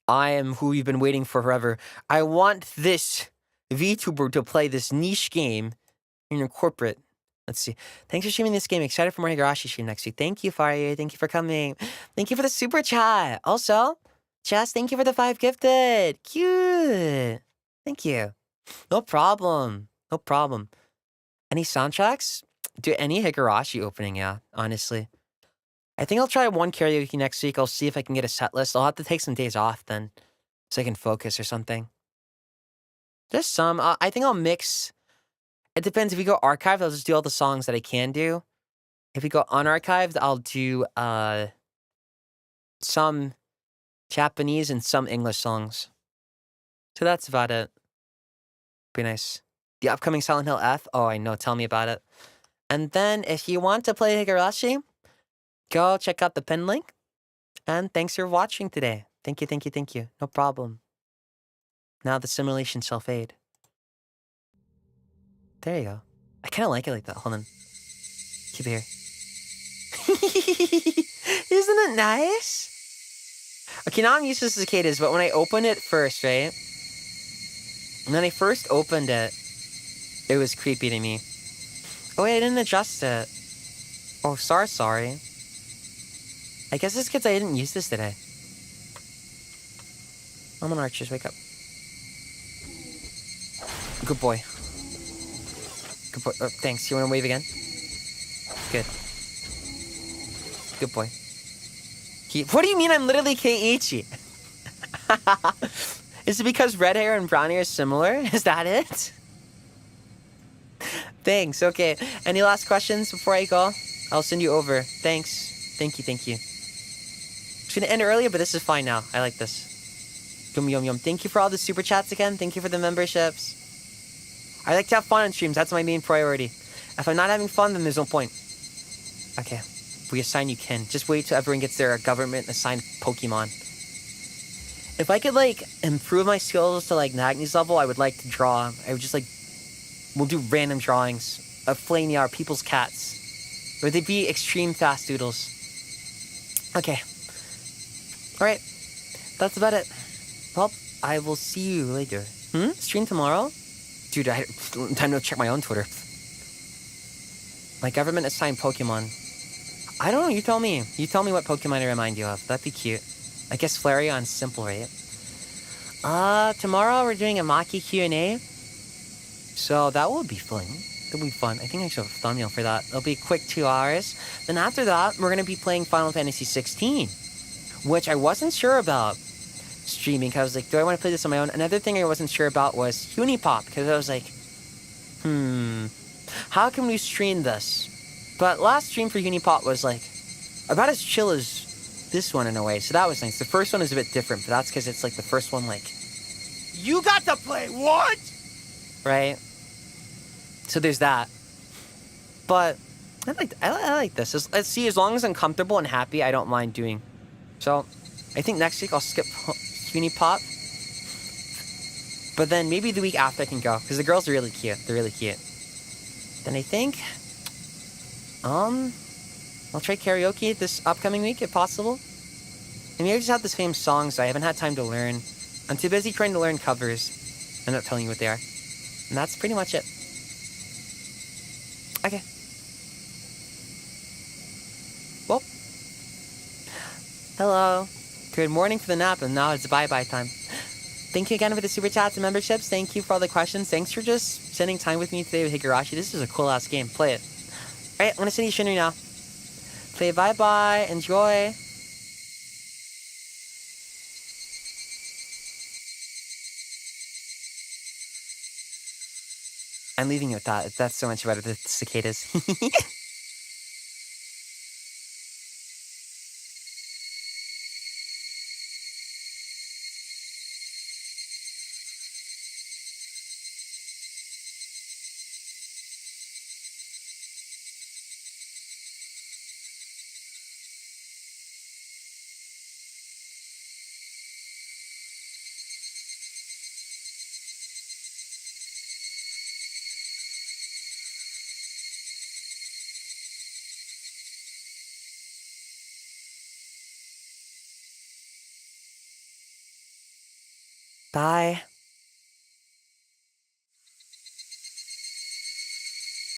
I am who you've been waiting for forever. I want this VTuber to play this niche game in your corporate. Let's see. Thanks for streaming this game. Excited for more Higurashi stream next week. Thank you, Faria. Thank you for coming. Thank you for the super chat. Also, Jess, thank you for the 5 gifted. Cute. Thank you. No problem. No problem. Any soundtracks? Do any Higurashi opening, yeah, honestly. I think I'll try one karaoke next week. I'll see if I can get a set list. I'll have to take some days off then, so I can focus or something. Just some. I think I'll mix. It depends. If we go archived, I'll just do all the songs that I can do. If we go unarchived, I'll do some Japanese and some English songs. So that's about it. Be nice. The upcoming Silent Hill F. Oh, I know. Tell me about it. And then if you want to play Higurashi, go check out the pin link. And thanks for watching today. Thank you, thank you, thank you. No problem. Now the simulation shall fade. There you go. I kind of like it like that. Hold on. Keep it here. Isn't it nice? Okay, now I'm used to cicadas, but when I opened it first, right? When I first opened it, it was creepy to me. Oh wait, I didn't adjust it. Oh, sorry. I guess it's because I didn't use this today. Come on, Archers, wake up. Good boy. Good boy. Oh, thanks. You want to wave again? Good. Good boy. What do you mean I'm literally Keiichi? Is it because red hair and brown hair is similar? Is that it? Thanks. Okay. Any last questions before I go? I'll send you over. Thanks. Thank you. I was going to end earlier, but this is fine now. I like this. Yum. Thank you for all the super chats again. Thank you for the memberships. I like to have fun on streams. That's my main priority. If I'm not having fun, then there's no point. Okay. We assign you Kin. Just wait till everyone gets their government-assigned Pokemon. If I could, like, improve my skills to, like, Magni's level, I would like to draw. I would just, like... We'll do random drawings of Flayon or people's cats. Or they'd be extreme fast doodles. Okay. Alright. That's about it. Well, I will see you later. Stream tomorrow? Dude, I have time to check my own Twitter. My government-assigned Pokemon. I don't know, you tell me. You tell me what Pokemon I remind you of. That'd be cute. I guess Flareon's simple, right? Tomorrow we're doing a Maki Q&A. So that will be fun. It'll be fun. I think I should have a thumbnail for that. It'll be a quick 2 hours. Then after that, we're going to be playing Final Fantasy 16. Which I wasn't sure about streaming. Because I was like, do I want to play this on my own? Another thing I wasn't sure about was Unipop. Because I was like, how can we stream this? But last stream for Unipop was like about as chill as this one in a way. So that was nice. The first one is a bit different, but that's because it's like the first one, like, you got to play what? Right? So there's that. But I like this. Let's see, as long as I'm comfortable and happy, I don't mind doing. So I think next week I'll skip Unipop. But then maybe the week after I can go, because the girls are really cute. They're really cute. Then I think I'll try karaoke this upcoming week if possible. I mean, I just have the same songs, so I haven't had time to learn. I'm too busy trying to learn covers. I'm not telling you what they are. And that's pretty much it. Okay. Well. Hello. Good morning for the nap, and now it's bye-bye time. Thank you again for the super chats and memberships. Thank you for all the questions. Thanks for just spending time with me today with Higurashi. This is a cool-ass game. Play it. Alright, I'm gonna send you Shinri now. Play bye-bye. Enjoy. I'm leaving you with that. That's so much better than cicadas. Bye.